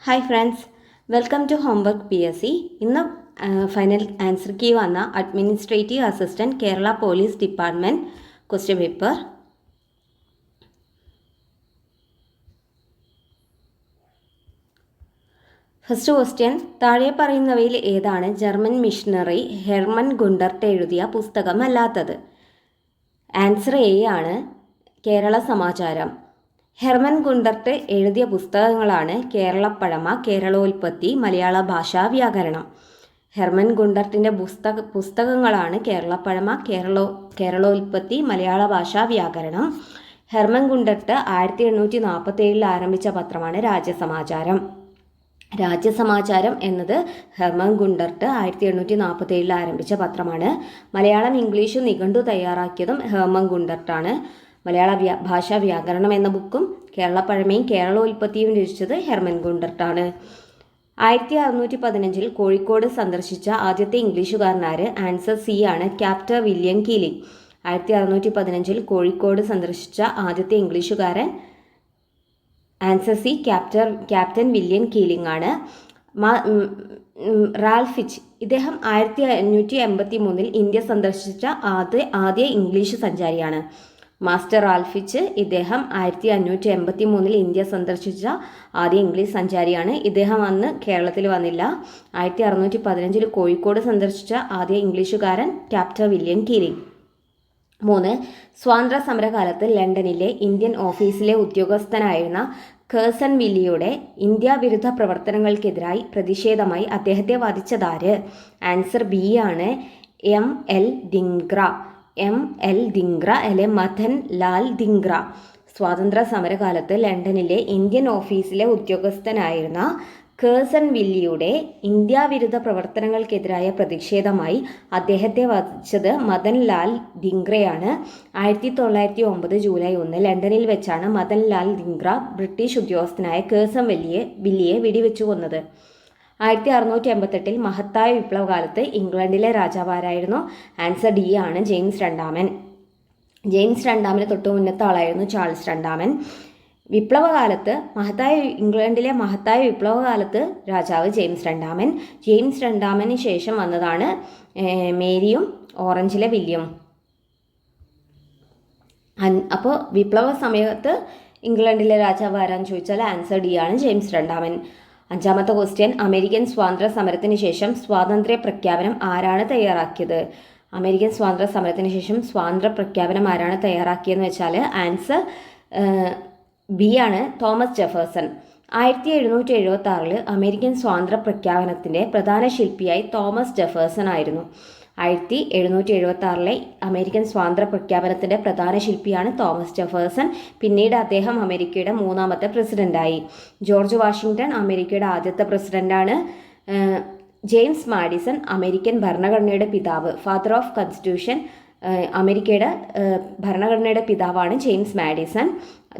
Hi friends, welcome to homework PSC. ഇന്ന് final answer key വന്ന administrative assistant Kerala police department question paper. First question, താഴെ പറയുന്നവയിൽ ഏതാണ് German missionary Hermann Gundert എഴുതിയ പുസ്തകമല്ലാത്തത്? Answer A ആണ്, Kerala സമാചാരം. Hermann Gundert എഴുതിയ പുസ്തകങ്ങളാണ് കേരളപ്പഴമ, കേരളോൽപ്പത്തി, മലയാള ഭാഷാ വ്യാകരണം. ഹെർമൻ ഗുണ്ടർട്ടിൻ്റെ പുസ്തകങ്ങളാണ് കേരളപ്പഴമ, കേരളോൽപ്പത്തി, മലയാള ഭാഷാ വ്യാകരണം. ഹെർമൻ ഗുണ്ടർട്ട് 1847 ആരംഭിച്ച പത്രമാണ് രാജ്യസമാചാരം. രാജ്യസമാചാരം എന്നത് ഹെർമൻ ഗുണ്ടർട്ട് 1847 ആരംഭിച്ച പത്രമാണ്. മലയാളം ഇംഗ്ലീഷ് നിഘണ്ടു തയ്യാറാക്കിയതും ഹെർമൻ ഗുണ്ടർട്ടാണ്. മലയാള ഭാഷാ വ്യാകരണം എന്ന ബുക്കും കേരളപ്പഴമയും കേരളോൽപ്പത്തിയും രചിച്ചത് ഹെർമൻ ഗുണ്ടർട്ടാണ്. 1615 കോഴിക്കോട് സന്ദർശിച്ച ആദ്യത്തെ ഇംഗ്ലീഷുകാരനാര്? ആൻസർ സി ആണ്, ക്യാപ്റ്റൻ വില്യം കീലിംഗ്. 1615 കോഴിക്കോട് സന്ദർശിച്ച ആദ്യത്തെ ഇംഗ്ലീഷുകാരൻ answer C, captain William Keeling ആണ്. റാൽഫ് ഫിച്ച്, ഇദ്ദേഹം 1583 ഇന്ത്യ സന്ദർശിച്ച ആദ്യ ഇംഗ്ലീഷ് സഞ്ചാരിയാണ്. മാസ്റ്റർ റാൽഫ് ഫിച്ച്, ഇദ്ദേഹം 1583 ഇന്ത്യ സന്ദർശിച്ച ആദ്യ ഇംഗ്ലീഷ് സഞ്ചാരിയാണ്. ഇദ്ദേഹം അന്ന് കേരളത്തിൽ വന്നില്ല. 1615 കോഴിക്കോട് സന്ദർശിച്ച ആദ്യ ഇംഗ്ലീഷുകാരൻ ക്യാപ്റ്റൻ വില്യം കീലിംഗ്. 3. സ്വാതന്ത്ര്യ സമരകാലത്ത് ലണ്ടനിലെ ഇന്ത്യൻ ഓഫീസിലെ ഉദ്യോഗസ്ഥനായിരുന്ന കേഴ്സൺ വില്ലിയുടെ ഇന്ത്യ വിരുദ്ധ പ്രവർത്തനങ്ങൾക്കെതിരായി പ്രതിഷേധമായി അദ്ദേഹത്തെ വധിച്ചതാര്? ആൻസർ ബി ആണ്, ML ദിങ്ഗ്ര അല്ലെ മദൻ ലാൽ ദിങ്ഗ്ര. സ്വാതന്ത്ര്യ സമരകാലത്ത് ലണ്ടനിലെ ഇന്ത്യൻ ഓഫീസിലെ ഉദ്യോഗസ്ഥനായിരുന്ന കേഴ്സൺ വില്ലിയുടെ ഇന്ത്യ വിരുദ്ധ പ്രവർത്തനങ്ങൾക്കെതിരായ പ്രതിഷേധമായി അദ്ദേഹത്തെ വധിച്ചത് മദൻ ലാൽ ദിങ്ഗ്രയാണ്. 1909 ജൂലൈ 1 ലണ്ടനിൽ വെച്ചാണ് മദൻ ലാൽ ദിങ്ഗ്ര ബ്രിട്ടീഷ് ഉദ്യോഗസ്ഥനായ കേഴ്സൺ വില്ലിയെ വെടിവെച്ചു കൊന്നത്. 1688 മഹത്തായ വിപ്ലവകാലത്ത് ഇംഗ്ലണ്ടിലെ രാജാവാരായിരുന്നു? ആൻസർ ഡി ആണ്, ജെയിംസ് രണ്ടാമൻ. ജെയിംസ് രണ്ടാമന് തൊട്ടു മുന്നത്തെ ആളായിരുന്നു ചാൾസ് രണ്ടാമൻ. വിപ്ലവകാലത്ത് ഇംഗ്ലണ്ടിലെ മഹത്തായ വിപ്ലവകാലത്ത് രാജാവ് ജെയിംസ് രണ്ടാമൻ. ജെയിംസ് രണ്ടാമന് ശേഷം വന്നതാണ് മേരിയും ഓറഞ്ചിലെ വില്യം. അപ്പോൾ വിപ്ലവ സമയത്ത് ഇംഗ്ലണ്ടിലെ രാജാവ് ആരാന്ന് ചോദിച്ചാൽ ആൻസർ ഡി ആണ്, ജെയിംസ് രണ്ടാമൻ. 5ാമത്തെ ക്വസ്റ്റ്യൻ, അമേരിക്കൻ സ്വാതന്ത്ര്യ സമരത്തിന് ശേഷം സ്വാതന്ത്ര്യ പ്രഖ്യാപനം ആരാണ് തയ്യാറാക്കിയത്? അമേരിക്കൻ സ്വാതന്ത്ര്യ സമരത്തിന് ശേഷം സ്വാതന്ത്ര്യ പ്രഖ്യാപനം ആരാണ് തയ്യാറാക്കിയതെന്ന് വെച്ചാൽ ആൻസർ ബി ആണ്, തോമസ് ജെഫേഴ്സൺ. 1776 അമേരിക്കൻ സ്വാതന്ത്ര്യ പ്രഖ്യാപനത്തിൻ്റെ പ്രധാന ശില്പിയായി തോമസ് ജെഫേഴ്സൺ ആയിരുന്നു. 1776 അമേരിക്കൻ സ്വാതന്ത്ര്യ പ്രഖ്യാപനത്തിൻ്റെ പ്രധാന ശില്പിയാണ് തോമസ് ജെഫേഴ്സൺ. പിന്നീട് അദ്ദേഹം അമേരിക്കയുടെ 3ാമത്തെ പ്രസിഡന്റായി. ജോർജ് വാഷിങ്ടൺ അമേരിക്കയുടെ ആദ്യത്തെ പ്രസിഡന്റാണ്. ജെയിംസ് മാഡിസൺ അമേരിക്കൻ ഭരണഘടനയുടെ പിതാവ്, ഫാദർ ഓഫ് കോൺസ്റ്റിറ്റ്യൂഷൻ. അമേരിക്കയുടെ ഭരണഘടനയുടെ പിതാവാണ് ജെയിംസ് മാഡിസൺ.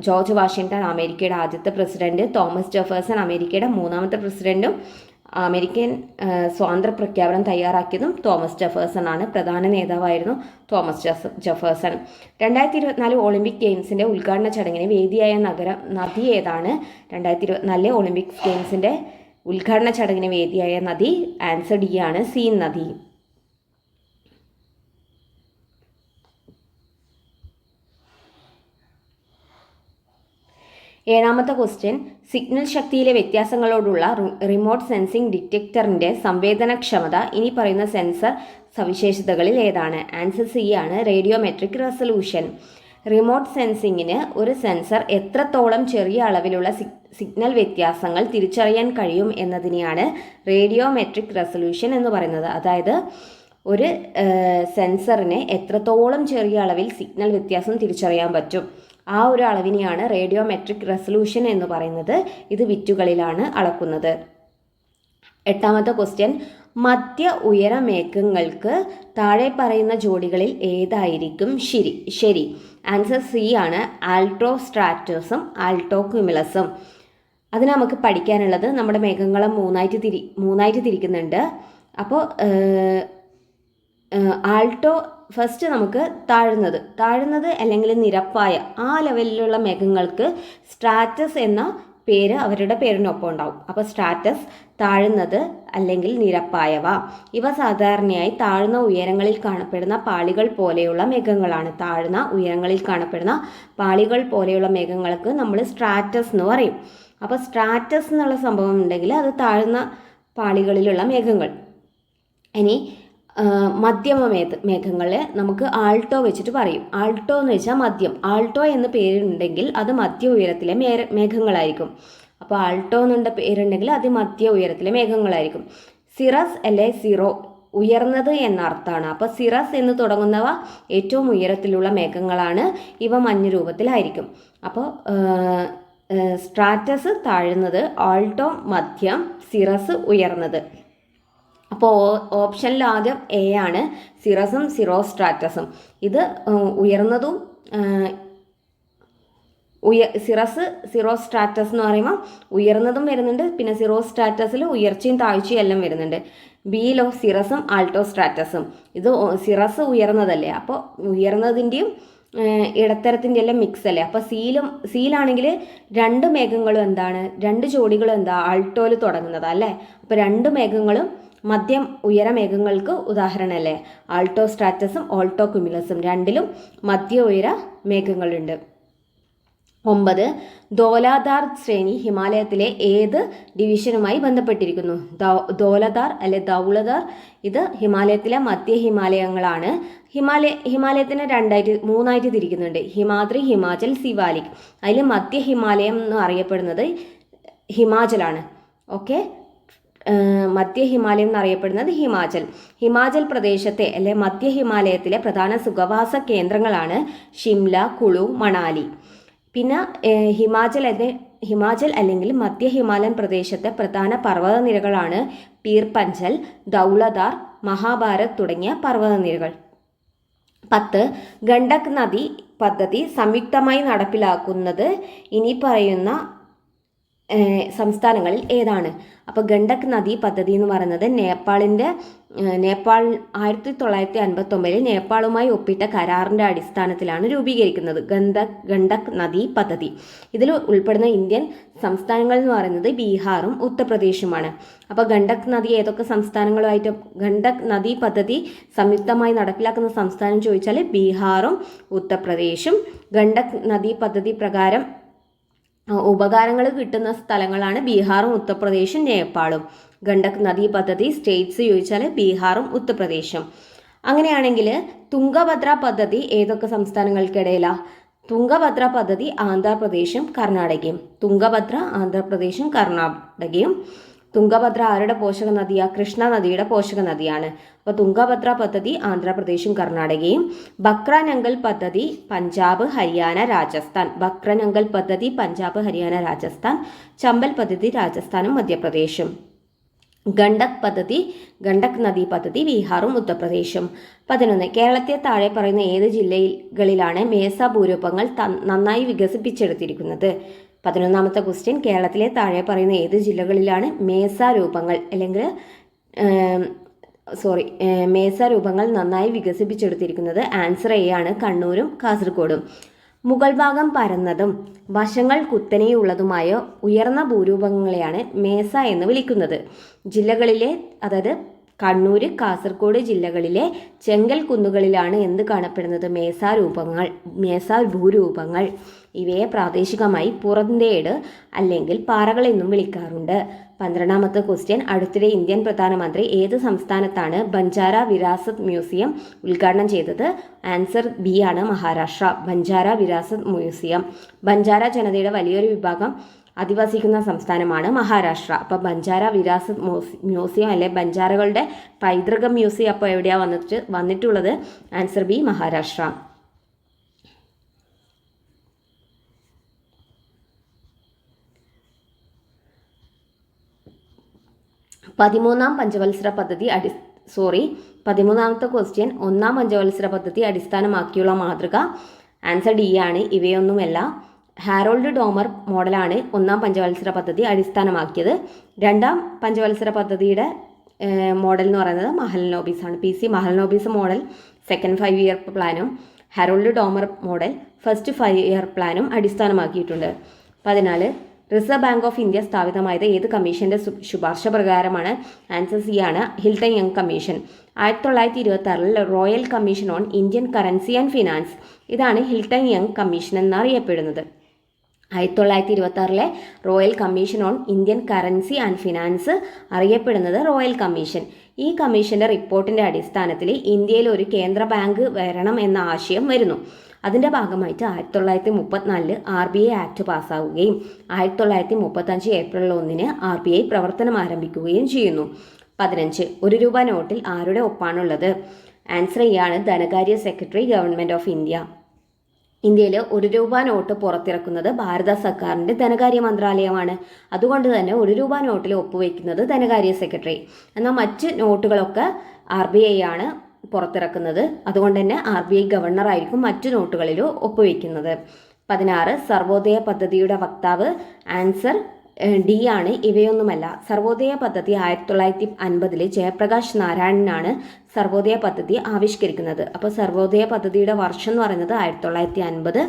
ജോർജ് വാഷിങ്ടൺ അമേരിക്കയുടെ ആദ്യത്തെ പ്രസിഡന്റ്. തോമസ് ജെഫേഴ്സൺ അമേരിക്കയുടെ 3ാമത്തെ പ്രസിഡന്റും. അമേരിക്കൻ സ്വാതന്ത്ര്യ പ്രഖ്യാപനം തയ്യാറാക്കിയതും തോമസ് ജെഫേഴ്സൺ ആണ്. പ്രധാന നേതാവായിരുന്നു തോമസ് ജെഫേഴ്സൺ. 2024 ഒളിമ്പിക് ഗെയിംസിൻ്റെ ഉദ്ഘാടന ചടങ്ങിന് വേദിയായ നദി ഏതാണ്? 2024 ഒളിമ്പിക് ഗെയിംസിൻ്റെ ഉദ്ഘാടന ചടങ്ങിന് വേദിയായ നദി ആൻസർ ഡി ആണ്, സീൻ നദി. 7ാമത്തെ ക്വസ്റ്റ്യൻ, സിഗ്നൽ ശക്തിയിലെ വ്യത്യാസങ്ങളോടുള്ള റിമോട്ട് സെൻസിംഗ് ഡിറ്റക്ടറിൻ്റെ സംവേദനക്ഷമത ഇനി പറയുന്ന സെൻസർ സവിശേഷതകളിൽ ഏതാണ്? ആൻസർ സി ആണ്, റേഡിയോമെട്രിക് റെസൊല്യൂഷൻ. റിമോട്ട് സെൻസിങ്ങിന് ഒരു സെൻസർ എത്രത്തോളം ചെറിയ അളവിലുള്ള സിഗ്നൽ വ്യത്യാസങ്ങൾ തിരിച്ചറിയാൻ കഴിയും എന്നതിനെയാണ് റേഡിയോമെട്രിക് റെസൊല്യൂഷൻ എന്ന് പറയുന്നത്. അതായത് ഒരു സെൻസറിന് എത്രത്തോളം ചെറിയ അളവിൽ സിഗ്നൽ വ്യത്യാസം തിരിച്ചറിയാൻ പറ്റും, ആ ഒരു അളവിനെയാണ് റേഡിയോമെട്രിക് റെസൊല്യൂഷൻ എന്ന് പറയുന്നത്. ഇത് ബിറ്റുകളിലാണ് അളക്കുന്നത്. 8ാമത്തെ ക്വസ്റ്റ്യൻ, മധ്യ ഉയര മേഘങ്ങൾക്ക് താഴെ പറയുന്ന ജോഡികളിൽ ഏതായിരിക്കും ശരി? ആൻസർ സി ആണ്, ആൾട്ടോ സ്ട്രാറ്റസും ആൾട്ടോ ക്യുമുലസും. അതിന് നമുക്ക് പഠിക്കാനുള്ളത്, നമ്മുടെ മേഘങ്ങളെ മൂന്നായിട്ട് തിരിക്കുന്നുണ്ട്. അപ്പോൾ ആൾട്ടോ ഫസ്റ്റ് നമുക്ക് താഴുന്നത് അല്ലെങ്കിൽ നിരപ്പായ ആ ലെവലിലുള്ള മേഘങ്ങൾക്ക് സ്ട്രാറ്റസ് എന്ന പേര് അവരുടെ പേരിനൊപ്പം ഉണ്ടാവും. അപ്പോൾ സ്ട്രാറ്റസ് താഴുന്നത് അല്ലെങ്കിൽ നിരപ്പായവ. ഇവ സാധാരണയായി താഴ്ന്ന ഉയരങ്ങളിൽ കാണപ്പെടുന്ന പാളികൾ പോലെയുള്ള മേഘങ്ങളാണ്. താഴ്ന്ന ഉയരങ്ങളിൽ കാണപ്പെടുന്ന പാളികൾ പോലെയുള്ള മേഘങ്ങൾക്ക് നമ്മൾ സ്ട്രാറ്റസ് എന്ന് പറയും. അപ്പോൾ സ്ട്രാറ്റസ് എന്നുള്ള സംഭവം ഉണ്ടെങ്കിൽ അത് താഴ്ന്ന പാളികളിലുള്ള മേഘങ്ങൾ. ഇനി മധ്യമ മേഘങ്ങളെ നമുക്ക് ആൾട്ടോ വെച്ചിട്ട് പറയും. ആൾട്ടോ എന്ന് വെച്ചാൽ മദ്യം. ആൾട്ടോ എന്ന് പേരുണ്ടെങ്കിൽ അത് മധ്യ ഉയരത്തിലെ മേഘങ്ങളായിരിക്കും. അപ്പോൾ ആൾട്ടോ എന്നുള്ള പേരുണ്ടെങ്കിൽ അത് മധ്യ ഉയരത്തിലെ മേഘങ്ങളായിരിക്കും. സിറസ് അല്ലെ സിറോ ഉയർന്നത് എന്ന അർത്ഥമാണ്. അപ്പോൾ സിറസ് എന്ന് തുടങ്ങുന്നവ ഏറ്റവും ഉയരത്തിലുള്ള മേഘങ്ങളാണ്. ഇവ മഞ്ഞ് രൂപത്തിലായിരിക്കും. അപ്പോൾ സ്ട്രാറ്റസ് താഴ്ന്നത്, ആൾട്ടോ മധ്യം, സിറസ് ഉയർന്നത്. അപ്പോൾ ഓപ്ഷനിൽ ആദ്യം എ ആണ്, സിറസും സിറോസ്ട്രാറ്റസും. ഇത് ഉയർന്നതും സിറസ് സിറോസ്ട്രാറ്റസ് എന്ന് പറയുമ്പോൾ ഉയർന്നതും വരുന്നുണ്ട്, പിന്നെ സിറോസ്ട്രാറ്റസിൽ ഉയർച്ചയും താഴ്ചയും എല്ലാം വരുന്നുണ്ട്. ബിയിലോ സിറസും ആൾട്ടോസ്ട്രാറ്റസും. ഇത് സിറസ് ഉയർന്നതല്ലേ, അപ്പോൾ ഉയർന്നതിൻ്റെയും ഇടത്തരത്തിൻ്റെ എല്ലാം മിക്സ് അല്ലേ. അപ്പോൾ സീലാണെങ്കിൽ രണ്ട് മേഘങ്ങളും എന്താണ്, രണ്ട് ജോഡികളും എന്താ ആൾട്ടോയിൽ തുടങ്ങുന്നതാ അല്ലേ. അപ്പോൾ രണ്ട് മേഘങ്ങളും മധ്യം ഉയര മേഘങ്ങൾക്ക് ഉദാഹരണമല്ലേ. ആൾട്ടോ സ്ട്രാറ്റസും ഓൾട്ടോ ക്യുമുലസും രണ്ടിലും മധ്യ ഉയര മേഘങ്ങളുണ്ട്. 9. ധോലാധാർ ശ്രേണി ഹിമാലയത്തിലെ ഏത് ഡിവിഷനുമായി ബന്ധപ്പെട്ടിരിക്കുന്നു? ധോലധാർ അല്ലെ ധൗളധാർ ഇത് ഹിമാലയത്തിലെ മധ്യ ഹിമാലയങ്ങളാണ്. ഹിമാലയത്തിനെ മൂന്നായിട്ട് തിരിക്കുന്നുണ്ട്. ഹിമാദ്രി, ഹിമാചൽ, സിവാലിക്. അതിൽ മധ്യ ഹിമാലയം എന്ന് അറിയപ്പെടുന്നത് ഹിമാചലാണ്. ഓക്കെ, മധ്യ ഹിമാലയം എന്നറിയപ്പെടുന്നത് ഹിമാചൽ പ്രദേശത്തെ അല്ലെ മധ്യ ഹിമാലയത്തിലെ പ്രധാന സുഖവാസ കേന്ദ്രങ്ങളാണ് ഷിംല, കുളു, മണാലി. പിന്നെ ഹിമാചൽ അല്ലെങ്കിൽ മധ്യ ഹിമാലയൻ പ്രദേശത്തെ പ്രധാന പർവ്വതനിരകളാണ് പീർ പഞ്ചൽ, ധൗളധാർ, മഹാഭാരത് തുടങ്ങിയ പർവ്വതനിരകൾ. 10. ഗണ്ഡക് നദി പദ്ധതി സംയുക്തമായി നടപ്പിലാക്കുന്നത് ഇനി പറയുന്ന സംസ്ഥാനങ്ങളിൽ ഏതാണ്? അപ്പോൾ ഗണ്ഡക് നദി പദ്ധതി എന്ന് പറയുന്നത് നേപ്പാൾ 1959 നേപ്പാളുമായി ഒപ്പിട്ട കരാറിൻ്റെ അടിസ്ഥാനത്തിലാണ് രൂപീകരിക്കുന്നത്. ഗണ്ഡക് നദി പദ്ധതി. ഇതിൽ ഉൾപ്പെടുന്ന ഇന്ത്യൻ സംസ്ഥാനങ്ങൾ എന്ന് പറയുന്നത് ബീഹാറും ഉത്തർപ്രദേശുമാണ്. അപ്പോൾ ഗണ്ഡക് നദി ഏതൊക്കെ സംസ്ഥാനങ്ങളുമായിട്ട് ഗണ്ഡക് നദി പദ്ധതി സംയുക്തമായി നടപ്പിലാക്കുന്ന സംസ്ഥാനം ചോദിച്ചാൽ ബീഹാറും ഉത്തർപ്രദേശും. ഗണ്ഡക് നദി പദ്ധതി പ്രകാരം ഉപകാരങ്ങൾ കിട്ടുന്ന സ്ഥലങ്ങളാണ് ബീഹാറും ഉത്തർപ്രദേശും നേപ്പാളും. ഗണ്ഡക് നദി പദ്ധതി സ്റ്റേറ്റ്സ് ചോദിച്ചാൽ ബീഹാറും ഉത്തർപ്രദേശും. അങ്ങനെയാണെങ്കിൽ തുംഗഭദ്ര പദ്ധതി ഏതൊക്കെ സംസ്ഥാനങ്ങൾക്കിടയിലാണ്? തുംഗഭദ്ര പദ്ധതി ആന്ധ്രാപ്രദേശും കർണാടകയും. തുംഗഭദ്ര ആരുടെ പോഷക നദിയാണ്? കൃഷ്ണ നദിയുടെ പോഷക നദിയാണ്. അപ്പോൾ തുംഗഭദ്ര പദ്ധതി ആന്ധ്രാപ്രദേശും കർണാടകയും. ബക്രാനങ്കൽ പദ്ധതി പഞ്ചാബ്, ഹരിയാന, രാജസ്ഥാൻ. ചമ്പൽ പദ്ധതി രാജസ്ഥാനും മധ്യപ്രദേശും. ഗണ്ഡക് നദി പദ്ധതി ബീഹാറും ഉത്തർപ്രദേശും. 11. കേരളത്തെ താഴെ പറയുന്ന ഏത് ജില്ലകളിലാണ് മേസ ഭൂരൂപങ്ങൾ നന്നായി വികസിപ്പിച്ചെടുത്തിരിക്കുന്നത്? 11ാമത്തെ ക്വസ്റ്റ്യൻ, കേരളത്തിലെ താഴെ പറയുന്ന ഏത് ജില്ലകളിലാണ് മേസ രൂപങ്ങൾ നന്നായി വികസിപ്പിച്ചെടുത്തിരിക്കുന്നത്? ആൻസർ എ ആണ്, കണ്ണൂരും കാസർഗോഡും. മുകൾ ഭാഗം പരന്നതും വശങ്ങൾ കുത്തനെയുള്ളതുമായ ഉയർന്ന ഭൂരൂപങ്ങളെയാണ് മേസ എന്ന് വിളിക്കുന്നത്. ജില്ലകളിലെ അതായത് കണ്ണൂർ, കാസർഗോഡ് ജില്ലകളിലെ ചെങ്കൽ കുന്നുകളിലാണ് എന്ത് കാണപ്പെടുന്നത്? മേസ ഭൂരൂപങ്ങൾ. ഇവയെ പ്രാദേശികമായി പുറന്തേട് അല്ലെങ്കിൽ പാറകൾ എന്നും വിളിക്കാറുണ്ട്. 12ാമത്തെ ക്വസ്റ്റ്യൻ, അടുത്തിടെ ഇന്ത്യൻ പ്രധാനമന്ത്രി ഏത് സംസ്ഥാനത്താണ് ബഞ്ചാര വിരാസത് മ്യൂസിയം ഉദ്ഘാടനം ചെയ്തത്? ആൻസർ ബി ആണ്, മഹാരാഷ്ട്ര. ബഞ്ചാര വിരാസത് മ്യൂസിയം. ബഞ്ചാര ജനതയുടെ വലിയൊരു വിഭാഗം അധിവസിക്കുന്ന സംസ്ഥാനമാണ് മഹാരാഷ്ട്ര. അപ്പോൾ ബഞ്ചാര വിരാസത് മ്യൂസിയം അല്ലെ ബഞ്ചാരകളുടെ പൈതൃക മ്യൂസിയം അപ്പോൾ എവിടെയാണ് വന്നിട്ടുള്ളത്? Answer B, Maharashtra. 13ാമത്തെ ക്വസ്റ്റ്യൻ, 1ാം പഞ്ചവത്സര പദ്ധതി അടിസ്ഥാനമാക്കിയുള്ള മാതൃക? ആൻസർ ഡി ആണ്, ഇവയൊന്നുമല്ല. ഹാരോൾഡ് ഡോമർ മോഡലാണ് 1ാം പഞ്ചവത്സര പദ്ധതി അടിസ്ഥാനമാക്കിയത്. 2ാം പഞ്ചവത്സര പദ്ധതിയുടെ മോഡൽ എന്ന് പറയുന്നത് മഹലനോബിസ് ആണ്. PC Mahalanobis model second 5 year പ്ലാനും Harrod Domar model first 5 year പ്ലാനും അടിസ്ഥാനമാക്കിയിട്ടുണ്ട്. 14 റിസർവ് ബാങ്ക് ഓഫ് ഇന്ത്യ സ്ഥാപിതമായത് ഏത് കമ്മീഷന്റെ ശുപാർശ പ്രകാരമാണ്? ആൻസർ സി ആണ്, Hilton Young commission. 1926 royal commission on Indian currency and finance. ഇതാണ് ഹിൽട്ടൺ യങ് കമ്മീഷൻ എന്നറിയപ്പെടുന്നത്. 1926 royal commission on Indian currency and finance അറിയപ്പെടുന്നത് റോയൽ കമ്മീഷൻ. ഈ കമ്മീഷന്റെ റിപ്പോർട്ടിന്റെ അടിസ്ഥാനത്തിൽ ഇന്ത്യയിൽ ഒരു കേന്ദ്ര ബാങ്ക് വരണം എന്ന ആശയം വരുന്നു. അതിന്റെ ഭാഗമായിട്ട് 1934 RBI ആക്ട് പാസ്സാവുകയും 1935 ഏപ്രിൽ 1 RBI പ്രവർത്തനം ആരംഭിക്കുകയും ചെയ്യുന്നു. 15 ഒരു രൂപ നോട്ടിൽ ആരുടെ ഒപ്പാണുള്ളത്? ആൻസർ ഇയാണ്, ധനകാര്യ സെക്രട്ടറി, ഗവൺമെന്റ് ഓഫ് ഇന്ത്യ. ഇന്ത്യയിൽ ഒരു രൂപ നോട്ട് പുറത്തിറക്കുന്നത് ഭാരത സർക്കാരിൻ്റെ ധനകാര്യ മന്ത്രാലയമാണ്. അതുകൊണ്ട് തന്നെ ഒരു രൂപ നോട്ടിൽ ഒപ്പുവെക്കുന്നത് ധനകാര്യ സെക്രട്ടറി. എന്നാൽ മറ്റ് നോട്ടുകളൊക്കെ RBI ആണ് പുറത്തിറക്കുന്നത്. അതുകൊണ്ട് തന്നെ RBI ഗവർണറായിരിക്കും മറ്റു നോട്ടുകളിൽ ഒപ്പുവെക്കുന്നത്. 16 സർവോദയ പദ്ധതിയുടെ വക്താവ്? ആൻസർ ഡി ആണ്, ഇവയൊന്നുമല്ല. സർവോദയ പദ്ധതി 1950 ജയപ്രകാശ് നാരായണനാണ് സർവോദയ പദ്ധതി ആവിഷ്കരിക്കുന്നത്. അപ്പോൾ സർവോദയ പദ്ധതിയുടെ വർഷം എന്ന് പറയുന്നത് 1950.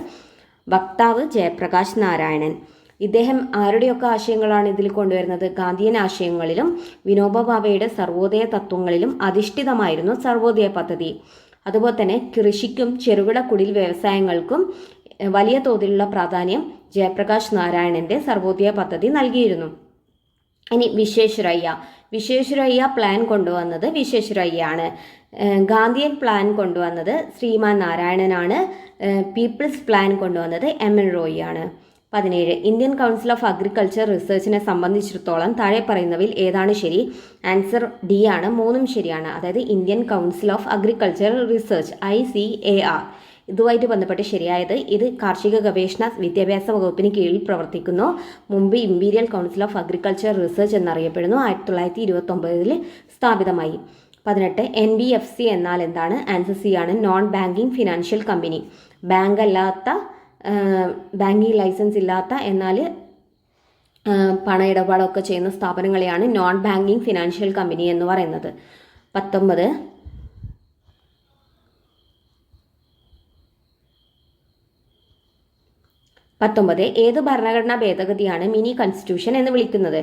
വക്താവ് ജയപ്രകാശ് നാരായണൻ. ഇദ്ദേഹം ആരുടെയൊക്കെ ആശയങ്ങളാണ് ഇതിൽ കൊണ്ടുവരുന്നത്? ഗാന്ധിയൻ ആശയങ്ങളിലും വിനോബ ഭാവയുടെ സർവോദയ തത്വങ്ങളിലും അധിഷ്ഠിതമായിരുന്നു സർവോദയ പദ്ധതി. അതുപോലെ തന്നെ കൃഷിക്കും ചെറുകിട കുടിൽ വ്യവസായങ്ങൾക്കും വലിയ തോതിലുള്ള പ്രാധാന്യം ജയപ്രകാശ് നാരായണന്റെ സർവോദയ പദ്ധതി നൽകിയിരുന്നു. ഇനി വിശ്വേശ്വരയ്യ പ്ലാൻ കൊണ്ടുവന്നത് വിശ്വേശ്വരയ്യാണ്. ഗാന്ധിയൻ പ്ലാൻ കൊണ്ടുവന്നത് ശ്രീമാൻ നാരായണനാണ്. പീപ്പിൾസ് പ്ലാൻ കൊണ്ടുവന്നത് MN റോയ് ആണ്. 17 ഇന്ത്യൻ കൗൺസിൽ ഓഫ് അഗ്രികൾച്ചർ റിസർച്ചിനെ സംബന്ധിച്ചിടത്തോളം താഴെ പറയുന്നവയിൽ ഏതാണ് ശരി? ആൻസർ ഡി ആണ്, മൂന്നും ശരിയാണ്. അതായത് Indian council of agriculture research ICAR. ഇതുമായിട്ട് ബന്ധപ്പെട്ട് ശരിയായത്, ഇത് കാർഷിക ഗവേഷണ വിദ്യാഭ്യാസ വകുപ്പിന് കീഴിൽ പ്രവർത്തിക്കുന്നു. മുമ്പ് imperial council of agriculture research എന്നറിയപ്പെടുന്നു. 1929 സ്ഥാപിതമായി. 18 NBFC എന്നാൽ എന്താണ്? ആൻസർ സി ആണ്, non banking financial company. Bank അല്ലാത്ത, ബാങ്കിങ് ലൈസൻസ് ഇല്ലാത്ത എന്നാൽ പണ ഇടപാടൊക്കെ ചെയ്യുന്ന സ്ഥാപനങ്ങളെയാണ് നോൺ ബാങ്കിങ് ഫിനാൻഷ്യൽ കമ്പനി എന്ന് പറയുന്നത്. 19 ഏത് ഭരണഘടനാ ഭേദഗതിയാണ് മിനി കോൺസ്റ്റിറ്റ്യൂഷൻ എന്ന് വിളിക്കുന്നത്?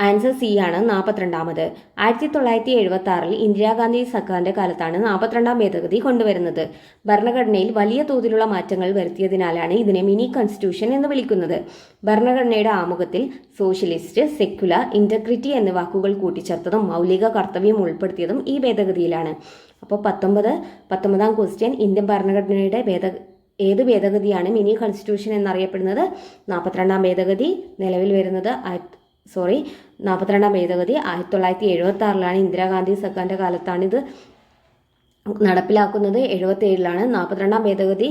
ആൻസർ സി ആണ്, 42ാമത്. 1976 ഇന്ദിരാഗാന്ധി സർക്കാരിന്റെ കാലത്താണ് 42ാം ഭേദഗതി കൊണ്ടുവരുന്നത്. ഭരണഘടനയിൽ വലിയ തോതിലുള്ള മാറ്റങ്ങൾ വരുത്തിയതിനാലാണ് ഇതിനെ മിനി കോൺസ്റ്റിറ്റ്യൂഷൻ എന്ന് വിളിക്കുന്നത്. ഭരണഘടനയുടെ ആമുഖത്തിൽ സോഷ്യലിസ്റ്റ്, സെക്യുലർ, ഇന്റഗ്രിറ്റി എന്നീ വാക്കുകൾ കൂട്ടിച്ചേർത്തതും മൗലിക കർത്തവ്യം ഉൾപ്പെടുത്തിയതും ഈ ഭേദഗതിയിലാണ്. അപ്പോൾ 19ാം ക്വസ്റ്റ്യൻ, ഇന്ത്യൻ ഭരണഘടനയുടെ ഏത് ഭേദഗതിയാണ് മിനി കോൺസ്റ്റിറ്റ്യൂഷൻ എന്നറിയപ്പെടുന്നത്? 42ാം ഭേദഗതി. നിലവിൽ വരുന്നത് 42ാം ഭേദഗതി 1976 ഇന്ദിരാഗാന്ധി സർക്കാരിൻ്റെ കാലത്താണ് ഇത് നടപ്പിലാക്കുന്നത്. 77 42ാം ഭേദഗതി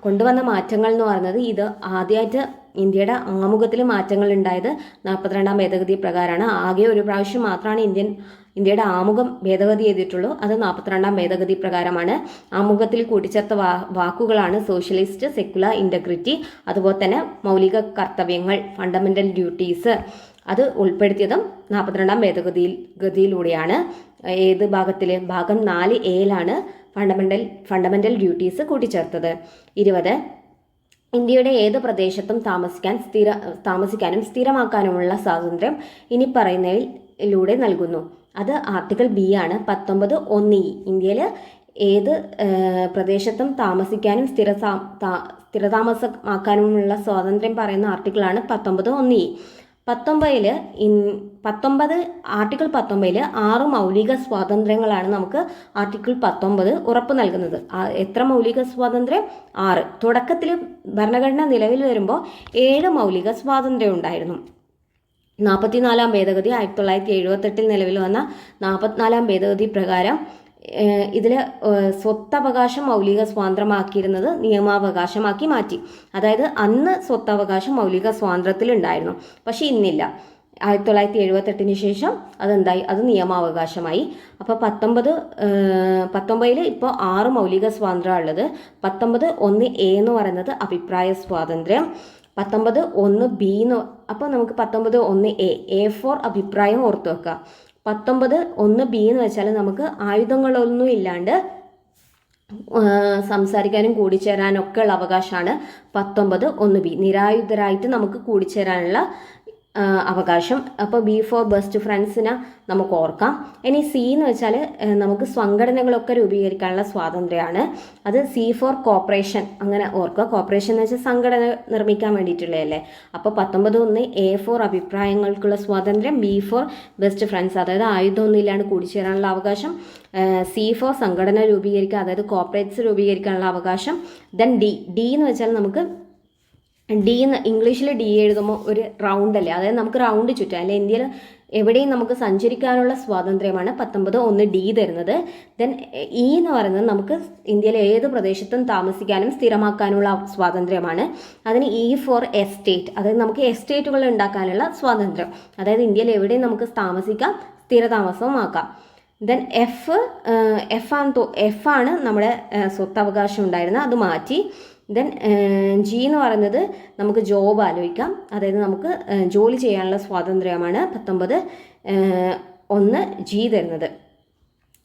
കൊണ്ടുവന്ന മാറ്റങ്ങൾ എന്ന് പറയുന്നത്, ഇത് ആദ്യമായിട്ട് ഇന്ത്യയുടെ ആമുഖത്തിൽ മാറ്റങ്ങൾ ഉണ്ടായത് 42ാം ഭേദഗതി പ്രകാരമാണ്. ആകെ ഒരു പ്രാവശ്യം മാത്രമാണ് ഇന്ത്യയുടെ ആമുഖം ഭേദഗതി ചെയ്തിട്ടുള്ളൂ. അത് 42ാം ഭേദഗതി പ്രകാരമാണ്. ആമുഖത്തിൽ കൂട്ടിച്ചേർത്ത വാക്കുകളാണ് സോഷ്യലിസ്റ്റ്, സെക്യുലർ, ഇന്റഗ്രിറ്റി, അതുപോലെ തന്നെ മൗലിക കർത്തവ്യങ്ങൾ, ഫണ്ടമെന്റൽ ഡ്യൂട്ടീസ്. അത് ഉൾപ്പെടുത്തിയതും 42ാം ഭേദഗതിയിലൂടെയാണ്. ഏത് ഭാഗത്തിൽ? ഭാഗം 4A ഫണ്ടമെന്റൽ ഡ്യൂട്ടീസ് കൂട്ടിച്ചേർത്തത്. 20 ഇന്ത്യയുടെ ഏത് പ്രദേശത്തും താമസിക്കാനും സ്ഥിരമാക്കാനുമുള്ള സ്വാതന്ത്ര്യം ഇനി പറയുന്നതിലൂടെ നൽകുന്നു? അത് ആർട്ടിക്കിൾ B ആണ്, 19(1)(e). ഇന്ത്യയിൽ ഏത് പ്രദേശത്തും താമസിക്കാനും സ്ഥിരതാമസമാക്കാനുമുള്ള സ്വാതന്ത്ര്യം പറയുന്ന ആർട്ടിക്കിളാണ് 19(1)(e). ആർട്ടിക്കിൾ 19 6 മൗലിക സ്വാതന്ത്ര്യങ്ങളാണ് നമുക്ക് ആർട്ടിക്കിൾ 19 ഉറപ്പ് നൽകുന്നത്. എത്ര മൗലിക സ്വാതന്ത്ര്യം? 6. തുടക്കത്തിൽ ഭരണഘടന നിലവിൽ വരുമ്പോൾ 7 മൗലിക സ്വാതന്ത്ര്യം ഉണ്ടായിരുന്നു. 44ാം ഭേദഗതി 1978 നിലവിൽ വന്ന 44ാം ഭേദഗതി പ്രകാരം ഇതിൽ സ്വത്തവകാശം മൗലിക സ്വാതന്ത്ര്യമാക്കിയിരുന്നത് നിയമാവകാശമാക്കി മാറ്റി. അതായത് അന്ന് സ്വത്തവകാശം മൗലിക സ്വാതന്ത്ര്യത്തിലുണ്ടായിരുന്നു, പക്ഷെ ഇന്നില്ല. 1978 ശേഷം അതെന്തായി? അത് നിയമാവകാശമായി. അപ്പോൾ 19 ഇപ്പോൾ 6 മൗലിക സ്വാതന്ത്ര്യം ഉള്ളത്. 19(1)(a) എന്ന് പറയുന്നത് അഭിപ്രായ സ്വാതന്ത്ര്യം. 19(1)(b) അപ്പോൾ നമുക്ക് 19(1)(a) ഫോർ അഭിപ്രായം ഓർത്തു വെക്കാം. 19(1)(b) എന്ന് വെച്ചാൽ നമുക്ക് ആയുധങ്ങളൊന്നും ഇല്ലാണ്ട് സംസാരിക്കാനും കൂടിച്ചേരാനും ഒക്കെ ഉള്ള അവകാശമാണ് 19(1)(b). നിരായുധരായിട്ട് നമുക്ക് കൂടിച്ചേരാനുള്ള അവകാശം. അപ്പോൾ ബി ഫോർ ബെസ്റ്റ് ഫ്രണ്ട്സിനെ നമുക്ക് ഓർക്കാം. ഇനി സി എന്ന് വെച്ചാൽ നമുക്ക് സംഘടനകളൊക്കെ രൂപീകരിക്കാനുള്ള സ്വാതന്ത്ര്യമാണ്. അത് സി ഫോർ കോർപ്പറേഷൻ, അങ്ങനെ ഓർക്കുക. കോർപ്പറേഷൻ എന്ന് വെച്ചാൽ സംഘടന നിർമ്മിക്കാൻ വേണ്ടിയിട്ടുള്ളതല്ലേ. അപ്പോൾ 19(1) എ ഫോർ അഭിപ്രായങ്ങൾക്കുള്ള സ്വാതന്ത്ര്യം, ബി ഫോർ ബെസ്റ്റ് ഫ്രണ്ട്സ് അതായത് ആയുധമൊന്നും ഇല്ലാണ്ട് കൂടിച്ചേരാനുള്ള അവകാശം, സി ഫോർ സംഘടന രൂപീകരിക്കുക അതായത് കോർപ്പറേറ്റ്സ് രൂപീകരിക്കാനുള്ള അവകാശം. ദെൻ ഡി എന്ന് വെച്ചാൽ നമുക്ക് ഡി എന്ന് ഇംഗ്ലീഷിൽ ഡി എഴുതുമ്പോൾ ഒരു റൗണ്ട് അല്ലേ, അതായത് നമുക്ക് റൗണ്ട് ചുറ്റാം അല്ലെ. ഇന്ത്യയിൽ എവിടെയും നമുക്ക് സഞ്ചരിക്കാനുള്ള സ്വാതന്ത്ര്യമാണ് 19(1)(d) തരുന്നത്. ദെൻ ഇ എന്ന് പറയുന്നത് നമുക്ക് ഇന്ത്യയിലെ ഏത് പ്രദേശത്തും താമസിക്കാനും സ്ഥിരമാക്കാനുള്ള സ്വാതന്ത്ര്യമാണ്. അതിന് ഇ ഫോർ എസ്റ്റേറ്റ്, അതായത് നമുക്ക് എസ്റ്റേറ്റുകൾ ഉണ്ടാക്കാനുള്ള സ്വാതന്ത്ര്യം, അതായത് ഇന്ത്യയിൽ എവിടെയും നമുക്ക് താമസിക്കാം, സ്ഥിരതാമസവും ആക്കാം. ദെൻ എഫ് ആണ് നമ്മുടെ സ്വത്തവകാശം ഉണ്ടായിരുന്നത്, അത് മാറ്റി. ദെൻ ജി എന്ന് പറയുന്നത് നമുക്ക് ജോബ് ആലോചിക്കാം, അതായത് നമുക്ക് ജോലി ചെയ്യാനുള്ള സ്വാതന്ത്ര്യമാണ് 19(1)(g) തരുന്നത്.